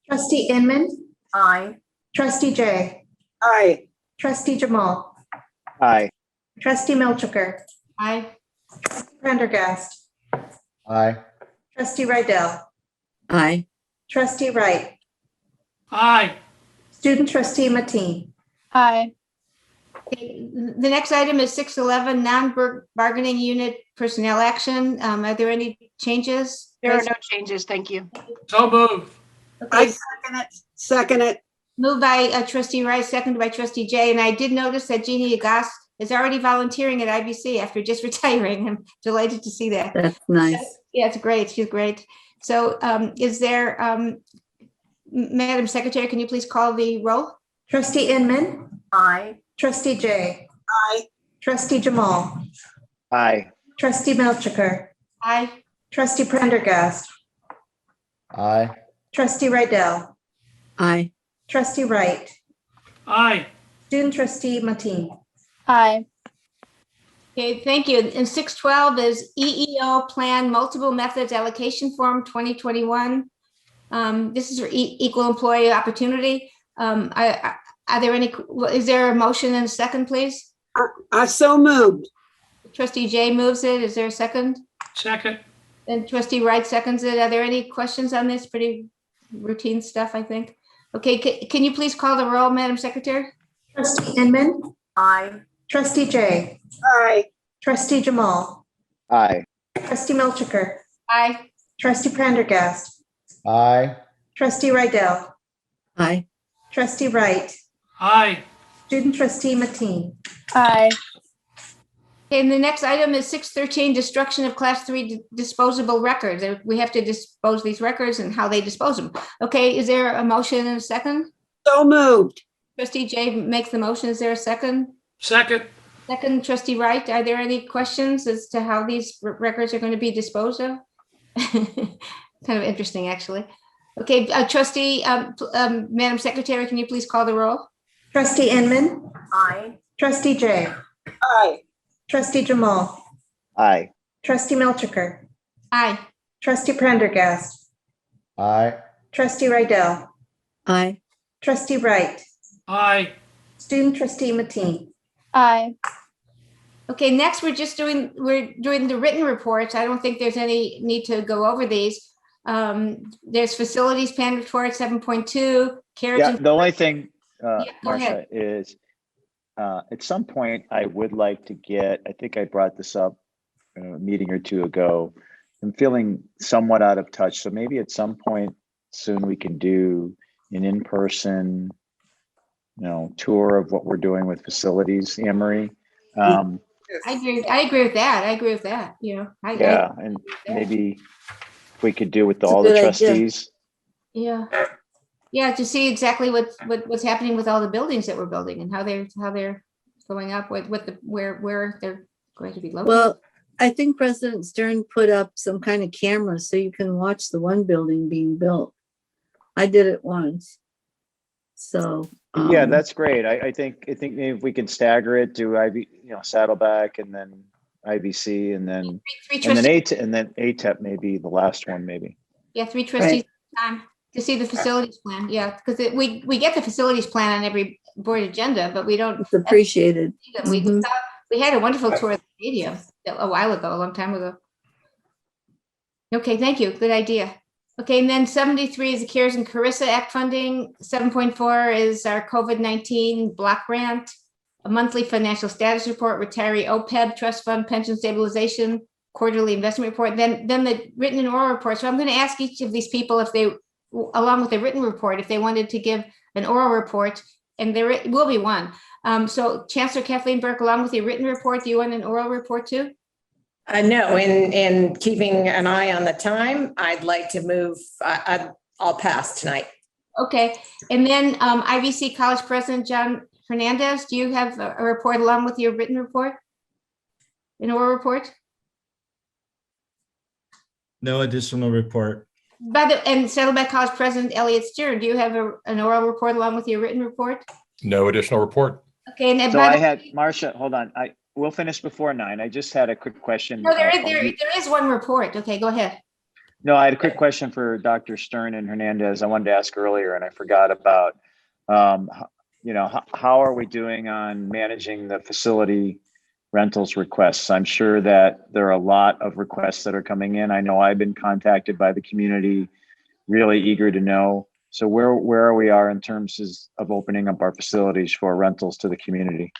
Trustee Inman, Aye. trustee Jay, Aye. trustee Jamal, Aye. trustee Milchiker, Aye. Prendergast, Aye. trustee Rydell, Aye. trustee Wright, Aye. student trustee Matee. Aye. Okay, the next item is 611, non-bargaining unit personnel action. Are there any changes? There are no changes. Thank you. So moved. I Okay, second it. Second it. moved by trustee Rice, seconded by trustee Jay. And I did notice that Jeannie Agas is already volunteering at IBC after just retiring. I'm delighted to see that. That's nice. Yeah, it's great. She's great. So is there, Madam Secretary, can you please call the roll? Trustee Inman, Aye. trustee Jay, Aye. trustee Jamal, Aye. trustee Milchiker, Aye. trustee Prendergast, Aye. trustee Rydell, Aye. trustee Wright, Aye. student trustee Matee. Aye. Okay, thank you. And 612 is EEO Plan Multiple Methods Allocation Form 2021. This is for equal employee opportunity. Are there any, is there a motion and a second, please? I so moved. Trustee Jay moves it. Is there a second? Second. And trustee Wright seconds it. Are there any questions on this? Pretty routine stuff, I think. Okay, can you please call the roll, Madam Secretary? Trustee Inman, Aye. trustee Jay, Aye. trustee Jamal, Aye. trustee Milchiker, Aye. trustee Prendergast, Aye. trustee Rydell, Aye. trustee Wright, Aye. student trustee Matee. Aye. Okay, and the next item is 613, destruction of class 3 disposable records. We have to dispose these records and how they dispose them. Okay, is there a motion and a second? So moved. Trustee Jay makes the motion. Is there a second? Second. Second, trustee Wright. Are there any questions as to how these records are going to be disposed of? Kind of interesting, actually. Okay, trustee, Madam Secretary, can you please call the roll? Trustee Inman, Aye. trustee Jay, Aye. trustee Jamal, Aye. trustee Milchiker, Aye. trustee Prendergast, Aye. trustee Rydell, Aye. trustee Wright, Aye. student trustee Matee. Aye. Okay, next we're doing the written reports. I don't think there's any need to go over these. There's facilities plan report 7.2. Yeah, the only thing, go Marcia, ahead. is at some point I would like to get, I think I brought this up a meeting or two ago. I'm feeling somewhat out of touch. So maybe at some point soon we can do an in-person, tour of what we're doing with facilities, Anne Marie. I agree with that. I agree with that. Yeah, and maybe we could do with That's a all the good idea. trustees. Yeah, to see exactly what's happening with all the buildings that we're building and how they're going up where they're going to be located. Well, I think President Stern put up some kind of camera so you can watch the one building being built. I did it once. So Yeah, that's great. I think maybe if we can stagger it, do Saddleback and then IBC and then ATEP maybe the last one maybe. Yeah, 3 trustees at a time to see the facilities plan. Yeah, because we get the facilities plan on every board agenda, but we don't. It's appreciated. We had a wonderful tour of the stadium a while ago, a long time ago. Okay, thank you. Good idea. Okay, and then 73 is the CARES and Carissa Act funding. 7.4 is our COVID-19 block grant, a monthly financial status report, retiree OPEB, trust fund, pension stabilization, quarterly investment report, then the written and oral report. So I'm going to ask each of these people if they, along with the written report, if they wanted to give an oral report, and there will be one. So Chancellor Kathleen Burke, along with your written report, do you want an oral report too? No, in keeping an eye on the time, I'd like to move, I'll pass tonight. Okay, and then IVC College President John Hernandez, do you have a report along with your written report? An oral report? No additional report. And Saddleback College President Elliot Stern, do you have an oral report along with your written report? No additional report. Okay, and So I had, Marcia, hold on. We'll finish before 9. I just had a quick question. No, there is one report. Okay, go ahead. No, I had a quick question for Dr. Stern and Hernandez. I wanted to ask earlier and I forgot about, how are we doing on managing the facility rentals requests? I'm sure that there are a lot of requests that are coming in. I know I've been contacted by the community, really eager to know. So where we are in terms of opening up our facilities for rentals to the community?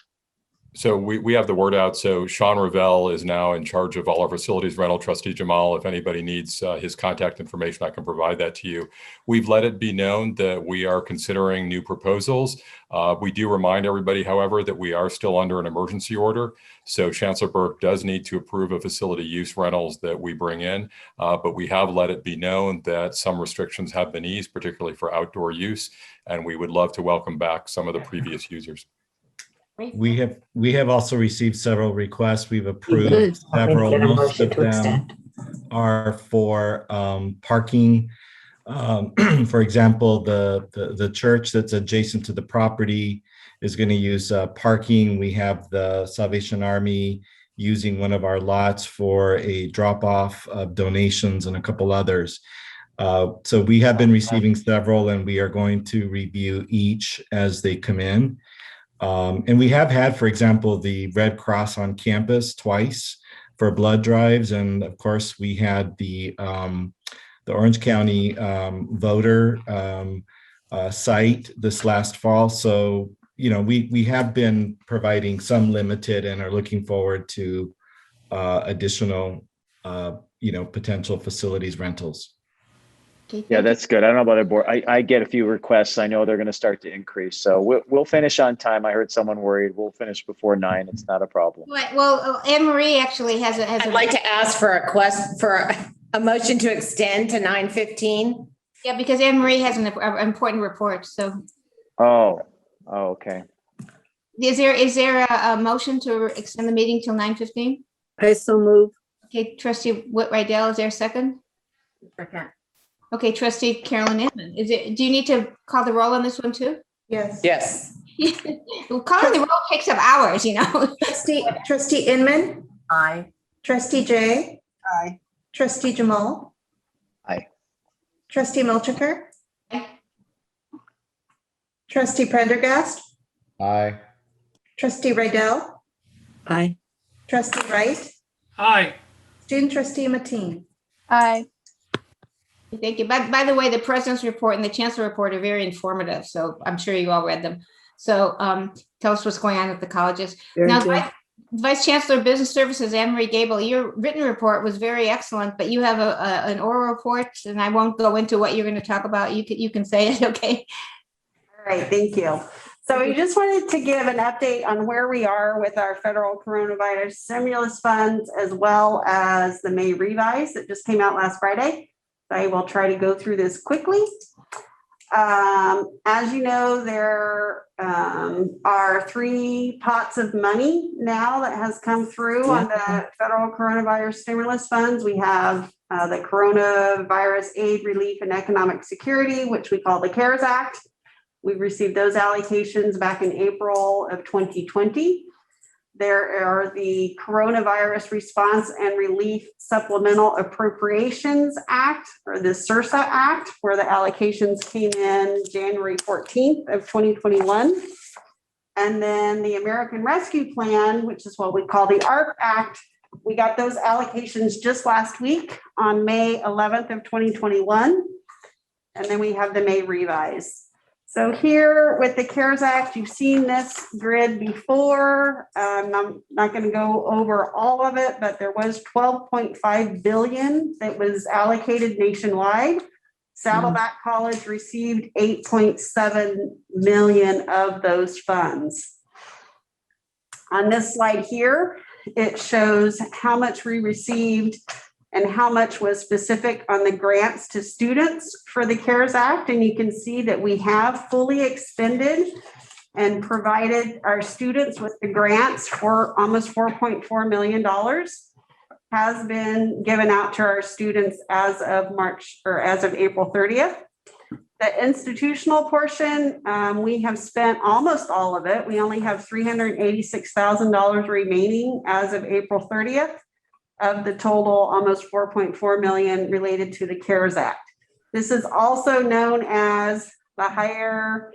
So we have the word out. So Sean Ravel is now in charge of all our facilities rental. Trustee Jamal, if anybody needs his contact information, I can provide that to you. We've let it be known that we are considering new proposals. We do remind everybody, however, that we are still under an emergency order. So Chancellor Burke does need to approve of facility use rentals that we bring in, but we have let it be known that some restrictions have been eased, particularly for outdoor use, and we would love to welcome back some of the previous users. We have also received several requests. We've approved several. Most of them are for parking. For example, the church that's adjacent to the property is going to use parking. We have the Salvation Army using one of our lots for a drop-off of donations and a couple others. So we have been receiving several, and we are going to review each as they come in. And we have had, for example, the Red Cross on campus twice for blood drives. And of course, we had the Orange County voter site this last fall. So, we have been providing some limited and are looking forward to additional, potential facilities rentals. Yeah, that's good. I don't know about our board. I get a few requests. I know they're going to start to increase. So we'll finish on time. I heard someone worried. We'll finish before 9. It's not a problem. Well, Anne Marie actually has a. I'd like to ask for a motion to extend to 9:15. Yeah, because Anne Marie has an important report. So. Oh, okay. Is there a motion to extend the meeting till 9:15? I so move. Okay, Trustee Whit-Rydell, is there a second? Second. Okay, Trustee Carolyn Inman, do you need to call the roll on this one too? Yes. Yes. Well, calling the roll takes up hours, Trustee Inman. Aye. Trustee Jay. Aye. Trustee Jamal. Aye. Trustee Milchiker. Aye. Trustee Prendergast. Aye. Trustee Rydell. Aye. Trustee Wright. Aye. Student Trustee Matteen. Aye. Thank you. By the way, the President's report and the Chancellor report are very informative, so I'm sure you all read them. So tell us what's going on at the colleges. Very Now, good. Vice Chancellor of Business Services, Anne Marie Gable, your written report was very excellent, but you have an oral report, and I won't go into what you're going to talk about. You can say it, okay? All right, thank you. So we just wanted to give an update on where we are with our federal coronavirus stimulus funds, as well as the May revise that just came out last Friday. I will try to go through this quickly. As you know, there are 3 pots of money now that has come through on the federal coronavirus stimulus funds. We have the Coronavirus Aid, Relief, and Economic Security, which we call the CARES Act. We've received those allocations back in April of 2020. There are the Coronavirus Response and Relief Supplemental Appropriations Act, or the CRSA Act, where the allocations came in January 14th of 2021. And then the American Rescue Plan, which is what we call the ARP Act, we got those allocations just last week on May 11th of 2021. And then we have the May revise. So here with the CARES Act, you've seen this grid before. I'm not going to go over all of it, but there was $12.5 billion that was allocated nationwide. Saddleback College received $8.7 million of those funds. On this slide here, it shows how much we received and how much was specific on the grants to students for the CARES Act. And you can see that we have fully expended and provided our students with the grants for almost $4.4 million has been given out to our students as of April 30th. The institutional portion, we have spent almost all of it. We only have $386,000 remaining as of April 30th of the total almost $4.4 million related to the CARES Act. This is also known as the Higher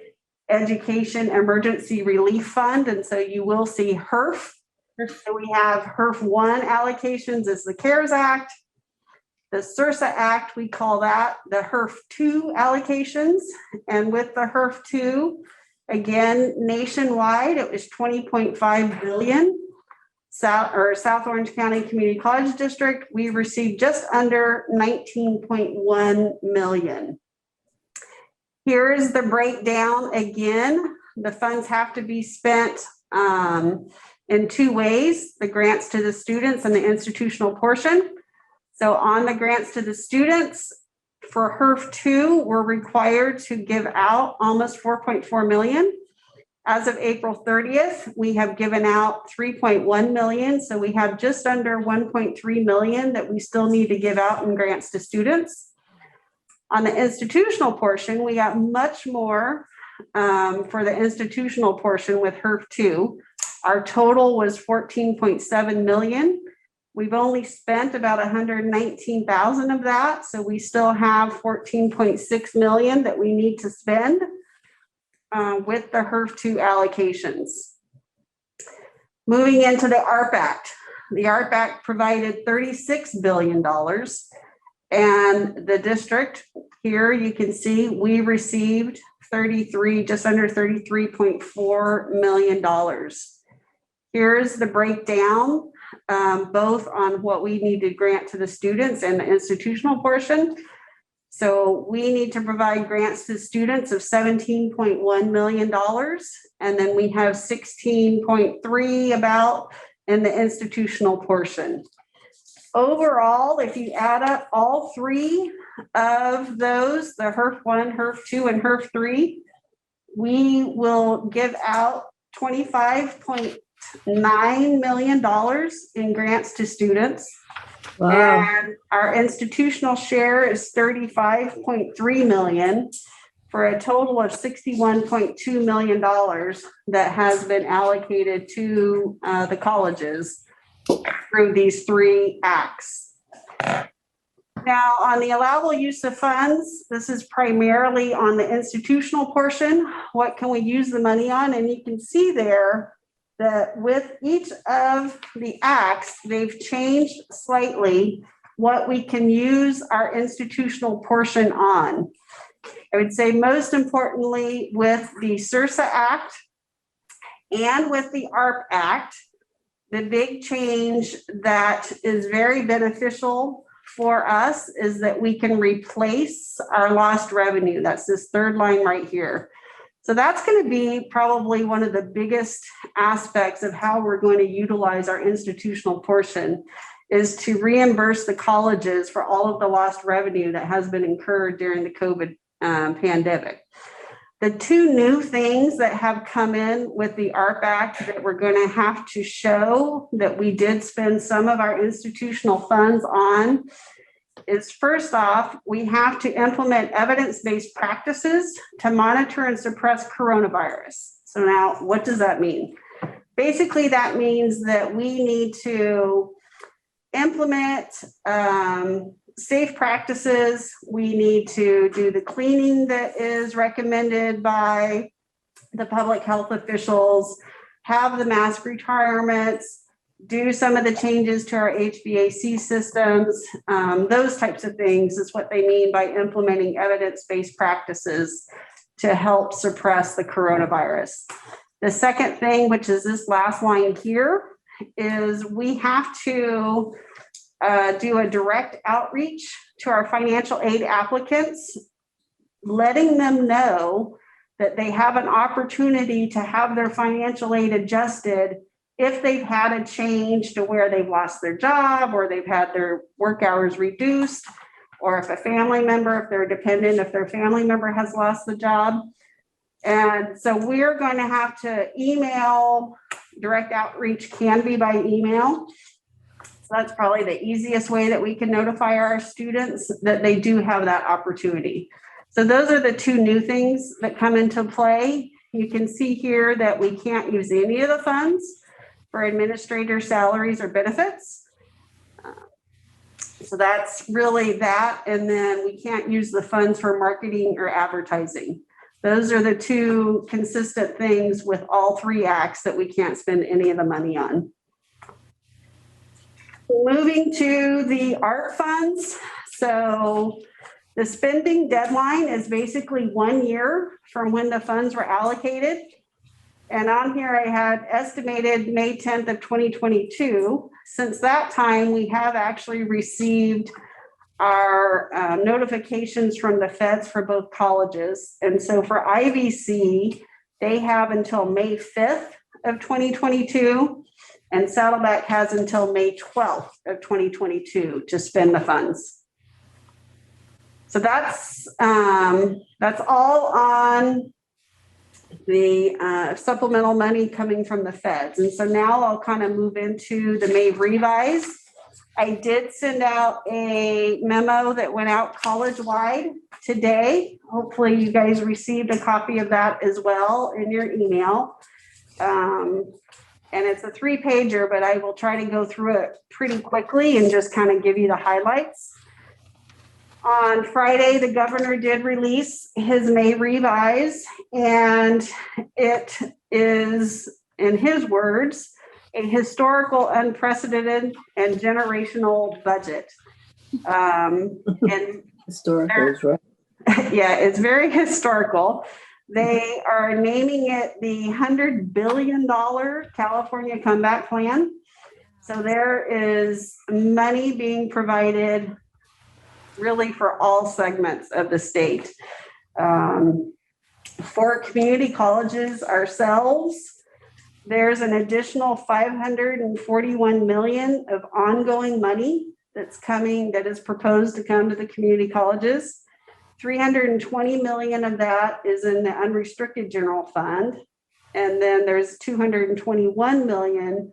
Education Emergency Relief Fund. And so you will see HERF. So we have HERF 1 allocations is the CARES Act. The CRSA Act, we call that the HERF 2 allocations. And with the HERF 2, again, nationwide, it was $20.5 billion. South Orange County Community College District, we received just under $19.1 million. Here is the breakdown again. The funds have to be spent in two ways, the grants to the students and the institutional portion. So on the grants to the students, for HERF 2, we're required to give out almost $4.4 million. As of April 30th, we have given out $3.1 million. So we have just under $1.3 million that we still need to give out in grants to students. On the institutional portion, we got much more for the institutional portion with HERF 2. Our total was $14.7 million. We've only spent about $119,000 of that. So we still have $14.6 million that we need to spend with the HERF 2 allocations. Moving into the ARP Act. The ARP Act provided $36 billion. And the district here, you can see we received just under $33.4 million. Here's the breakdown, both on what we need to grant to the students and the institutional portion. So we need to provide grants to students of $17.1 million. And then we have 16.3 about in the institutional portion. Overall, if you add up all three of those, the HERF 1, HERF 2, and HERF 3, we will give out $25.9 million in grants to students. Wow. And our institutional share is $35.3 million for a total of $61.2 million that has been allocated to the colleges through these three acts. Now, on the allowable use of funds, this is primarily on the institutional portion. What can we use the money on? And you can see there that with each of the acts, they've changed slightly what we can use our institutional portion on. I would say most importantly with the CRSA Act and with the ARP Act, the big change that is very beneficial for us is that we can replace our lost revenue. That's this third line right here. So that's going to be probably one of the biggest aspects of how we're going to utilize our institutional portion is to reimburse the colleges for all of the lost revenue that has been incurred during the COVID pandemic. The two new things that have come in with the ARP Act that we're going to have to show that we did spend some of our institutional funds on is, first off, we have to implement evidence-based practices to monitor and suppress coronavirus. So now, what does that mean? Basically, that means that we need to implement safe practices. We need to do the cleaning that is recommended by the public health officials, have the mask requirements, do some of the changes to our HVAC systems. Those types of things is what they mean by implementing evidence-based practices to help suppress the coronavirus. The second thing, which is this last line here, is we have to do a direct outreach to our financial aid applicants, letting them know that they have an opportunity to have their financial aid adjusted if they've had a change to where they've lost their job or they've had their work hours reduced, or if a family member, if they're dependent, if their family member has lost the job. And so we're going to have to email, direct outreach can be by email. So that's probably the easiest way that we can notify our students that they do have that opportunity. So those are the two new things that come into play. You can see here that we can't use any of the funds for administrator salaries or benefits. So that's really that. And then we can't use the funds for marketing or advertising. Those are the two consistent things with all three acts that we can't spend any of the money on. Moving to the art funds. So the spending deadline is basically 1 year from when the funds were allocated. And on here I had estimated May 10th of 2022. Since that time, we have actually received our notifications from the feds for both colleges. And so for IVC, they have until May 5th of 2022, and Saddleback has until May 12th of 2022 to spend the funds. So that's all on the supplemental money coming from the feds. And so now I'll kind of move into the May revise. I did send out a memo that went out college-wide today. Hopefully you guys received a copy of that as well in your email. And it's a 3-pager, but I will try to go through it pretty quickly and just kind of give you the highlights. On Friday, the governor did release his May revise, and it is, in his words, a historical, unprecedented, and generational budget. And Historical is right. yeah, it's very historical. They are naming it the $100 billion California Comeback Plan. So there is money being provided really for all segments of the state. For community colleges ourselves, there's an additional $541 million of ongoing money that's coming, that is proposed to come to the community colleges. $320 million of that is in the unrestricted general fund. And then there's $221 million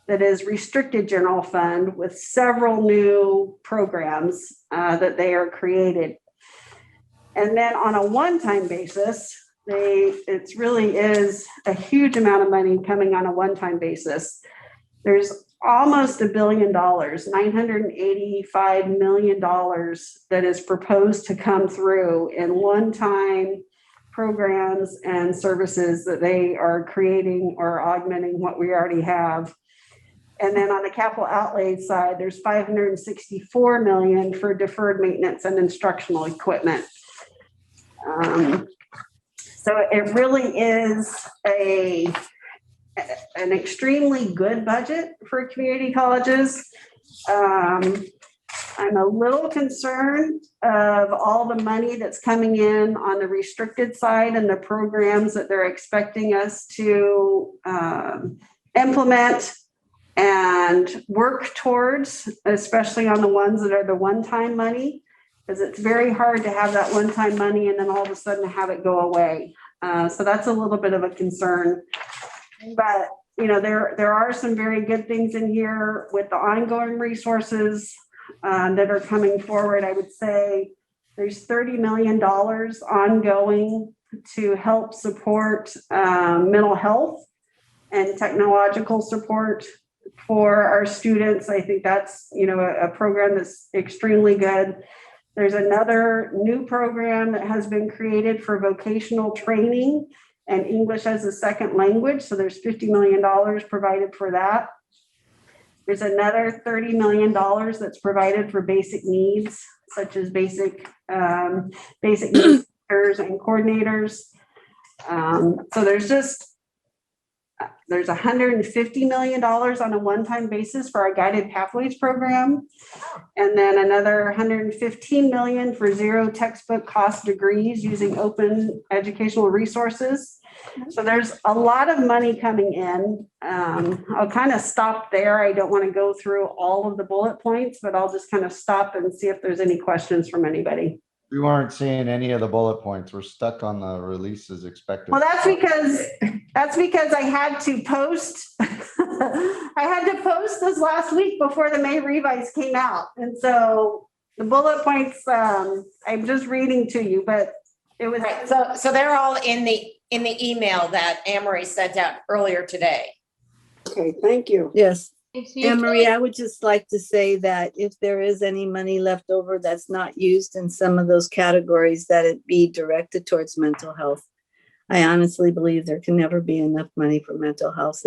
that is restricted general fund with several new programs that they are created. And then on a one-time basis, it really is a huge amount of money coming on a one-time basis. There's almost $1 billion, $985 million that is proposed to come through in one-time programs and services that they are creating or augmenting what we already have. And then on the capital outlay side, there's $564 million for deferred maintenance and instructional equipment. So it really is an extremely good budget for community colleges. I'm a little concerned of all the money that's coming in on the restricted side and the programs that they're expecting us to implement and work towards, especially on the ones that are the one-time money, because it's very hard to have that one-time money and then all of a sudden have it go away. So that's a little bit of a concern. But you know, there are some very good things in here with the ongoing resources that are coming forward. I would say there's $30 million ongoing to help support mental health and technological support for our students. I think that's, you know, a program that's extremely good. There's another new program that has been created for vocational training and English as a second language. So there's $50 million provided for that. There's another $30 million that's provided for basic needs, such as basic needs teachers and coordinators. So there's $150 million on a one-time basis for our guided pathways program. And then another $115 million for zero textbook cost degrees using open educational resources. So there's a lot of money coming in. I'll kind of stop there. I don't want to go through all of the bullet points, but I'll just kind of stop and see if there's any questions from anybody. We weren't seeing any of the bullet points. We're stuck on the releases expected. Well, that's because I had to post, I had to post this last week before the May revise came out. And so the bullet points, I'm just reading to you, but it was. Right, so they're all in the email that Anne-Marie sent out earlier today. Okay, thank you. Yes. Thanks, you. Anne Marie, I would just like to say that if there is any money left over that's not used in some of those categories, that it be directed towards mental health. I honestly believe there can never be enough money for mental health.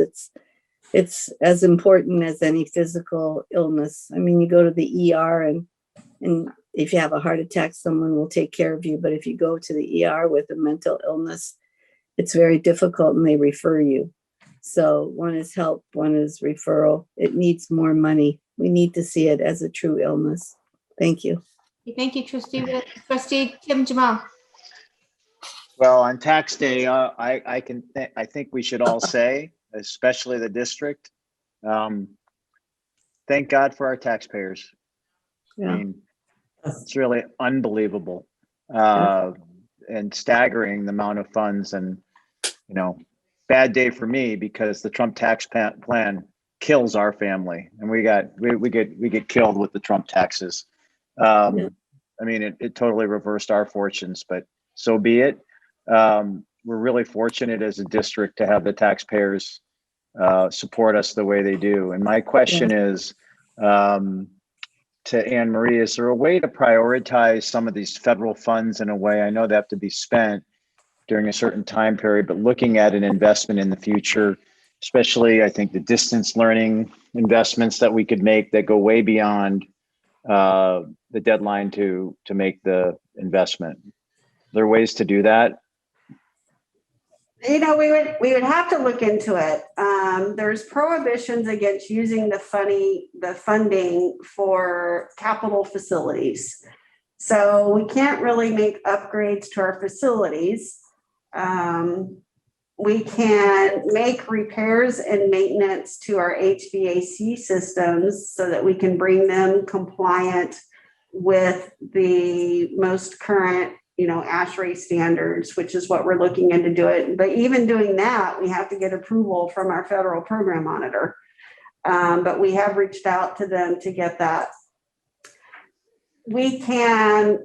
It's as important as any physical illness. I mean, you go to the ER and if you have a heart attack, someone will take care of you. But if you go to the ER with a mental illness, it's very difficult and they refer you. So one is help, one is referral. It needs more money. We need to see it as a true illness. Thank you. Thank you, Trustee Kim Jamal. Well, on tax day, I think we should all say, especially the district, thank God for our taxpayers. Yeah. I mean, it's really unbelievable and staggering the amount of funds, and bad day for me because the Trump tax plan kills our family, and we get killed with the Trump taxes. I mean, it totally reversed our fortunes, but so be it. We're really fortunate as a district to have the taxpayers support us the way they do. And my question is to Anne Marie, is there a way to prioritize some of these federal funds in a way? I know they have to be spent during a certain time period, but looking at an investment in the future, especially I think the distance learning investments that we could make that go way beyond the deadline to make the investment. Are there ways to do that? We would have to look into it. There's prohibitions against using the funding for capital facilities. So we can't really make upgrades to our facilities. We can make repairs and maintenance to our HVAC systems so that we can bring them compliant with the most current ASHRAE standards, which is what we're looking into doing. But even doing that, we have to get approval from our federal program monitor. But we have reached out to them to get that. We can,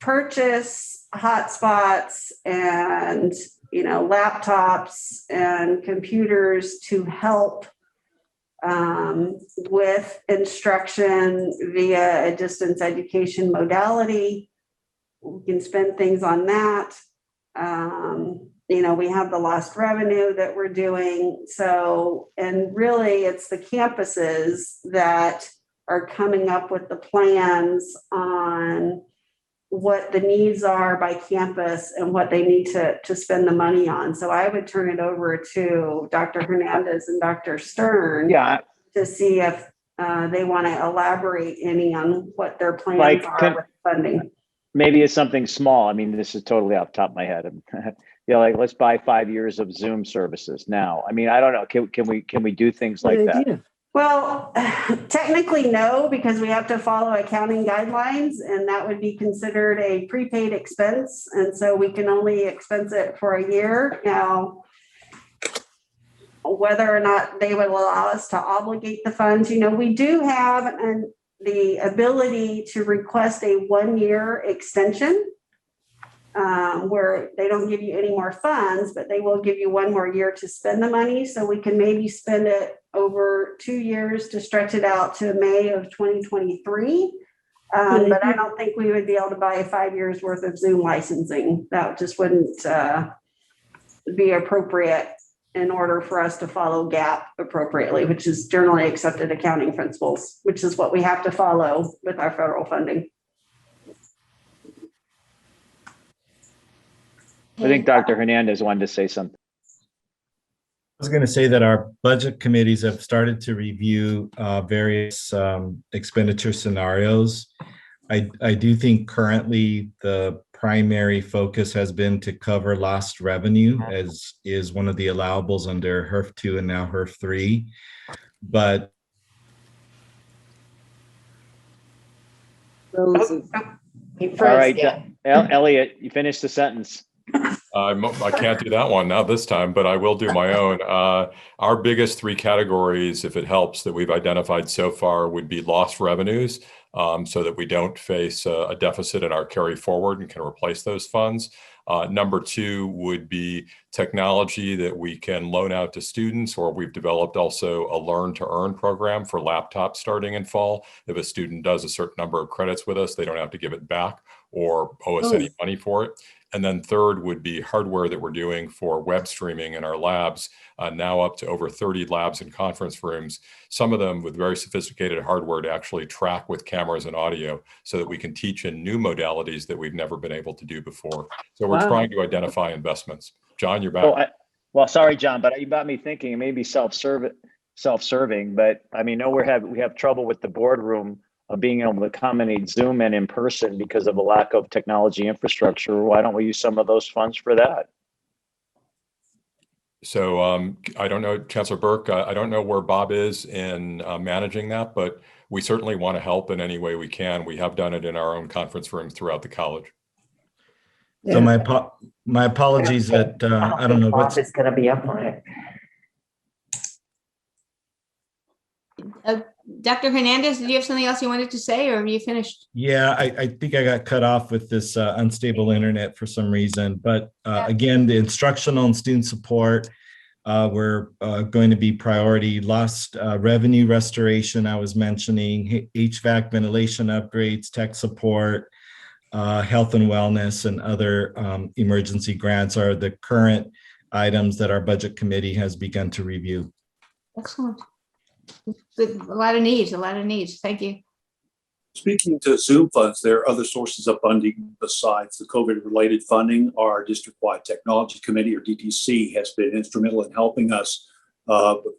purchase hotspots and, laptops and computers to help with instruction via a distance education modality. We can spend things on that. We have the lost revenue that we're doing. So, and really it's the campuses that are coming up with the plans on what the needs are by campus and what they need to spend the money on. So I would turn it over to Dr. Hernandez and Dr. Stern to see if they want to elaborate any on what their plans are with funding. Maybe it's something small. I mean, this is totally off the top of my head. Like let's buy 5 years of Zoom services now. I mean, I don't know. Can we do things like that? Well, technically no, because we have to follow accounting guidelines, and that would be considered a prepaid expense. And so we can only expense it for a year. Now, whether or not they would allow us to obligate the funds, we do have the ability to request a 1-year extension where they don't give you any more funds, but they will give you 1 more year to spend the money. So we can maybe spend it over 2 years to stretch it out to May of 2023. But I don't think we would be able to buy 5 years worth of Zoom licensing. That just wouldn't be appropriate in order for us to follow GAAP appropriately, which is generally accepted accounting principles, which is what we have to follow with our federal funding. I think Dr. Hernandez wanted to say something. I was going to say that our budget committees have started to review various expenditure scenarios. I do think currently the primary focus has been to cover lost revenue, as is one of the allowables under HERF 2 and now HERF 3. But He froze All right, again. Elliot, you finished the sentence. I can't do that one, not this time, but I will do my own. Our biggest three categories, if it helps, that we've identified so far would be lost revenues, so that we don't face a deficit in our carry forward and can replace those funds. Number two would be technology that we can loan out to students, or we've developed also a learn to earn program for laptops starting in fall. If a student does a certain number of credits with us, they don't have to give it back or owe us any money for it. And then third would be hardware that we're doing for web streaming in our labs, now up to over 30 labs and conference rooms, some of them with very sophisticated hardware to actually track with cameras and audio so that we can teach in new modalities that we've never been able to do before. So we're trying to identify investments. John, you're back. Well, sorry, John, but you got me thinking it may be self-serving, but I mean, we have trouble with the boardroom of being able to accommodate Zoom and in person because of a lack of technology infrastructure. Why don't we use some of those funds for that? So I don't know, Chancellor Burke, I don't know where Bob is in managing that, but we certainly want to help in any way we can. We have done it in our own conference rooms throughout the college. So my apologies that I don't know what's Bob is going to be up on it. Dr. Hernandez, did you have something else you wanted to say, or are you finished? Yeah, I think I got cut off with this unstable internet for some reason. But again, the instructional and student support were going to be priority. Lost revenue restoration, I was mentioning, HVAC ventilation upgrades, tech support, health and wellness, and other emergency grants are the current items that our budget committee has begun to review. Excellent. Good. A lot of needs. Thank you. Speaking to Zoom funds, there are other sources of funding besides the COVID-related funding. Our district-wide technology committee, or DTC, has been instrumental in helping us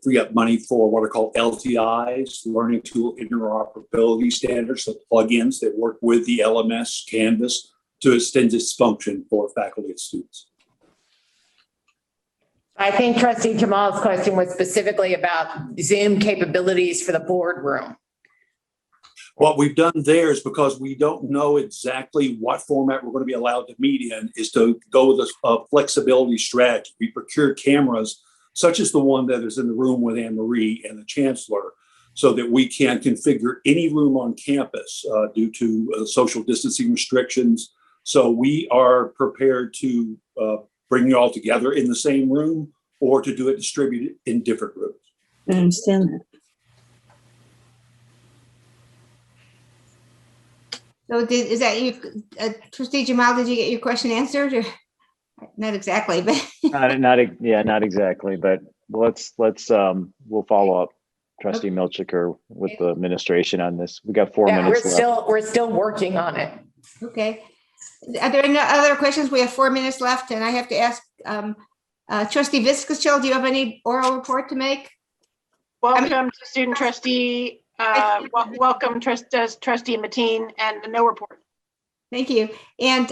free up money for what are called LTIs, learning tool interoperability standards, so plugins that work with the LMS Canvas to extend its function for faculty and students. I think Trustee Jamal's question was specifically about Zoom capabilities for the boardroom. What we've done there is, because we don't know exactly what format we're going to be allowed to meet in, is to go with a flexibility strategy. We procured cameras such as the one that is in the room with Anne Marie and the Chancellor, so that we can configure any room on campus due to social distancing restrictions. So we are prepared to bring you all together in the same room, or to do it distributed in different rooms. I understand that. So is that you, Trustee Jamal, did you get your question answered, or not exactly, but not exactly, but we'll follow up, Trustee Milchiker, with the administration on this. We got 4 minutes left. We're still working on it. Okay. Are there any other questions? We have 4 minutes left, and I have to ask Trustee Viscachill, do you have any oral report to make? Welcome to student trustee. Welcome Trustee Mateen, and no report. Thank you. And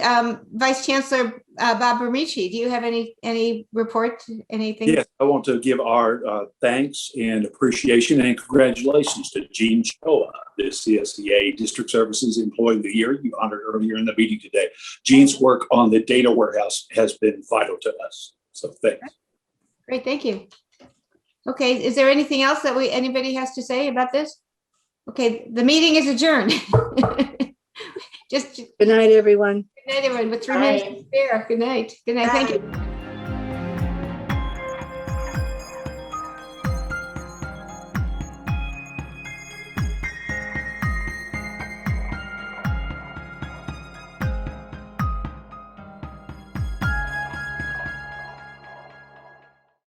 Vice Chancellor Bob Bermici, do you have any report, anything? Yes, I want to give our thanks and appreciation and congratulations to Jean Shoa, the CSEA District Services Employee of the Year you honored earlier in the meeting today. Jean's work on the data warehouse has been vital to us. So thanks. Great, thank you. Okay, is there anything else that anybody has to say about this? Okay, the meeting is adjourned. Good night, everyone. Good night, everyone. With 3 minutes to spare. Good night. Good night. Thank you.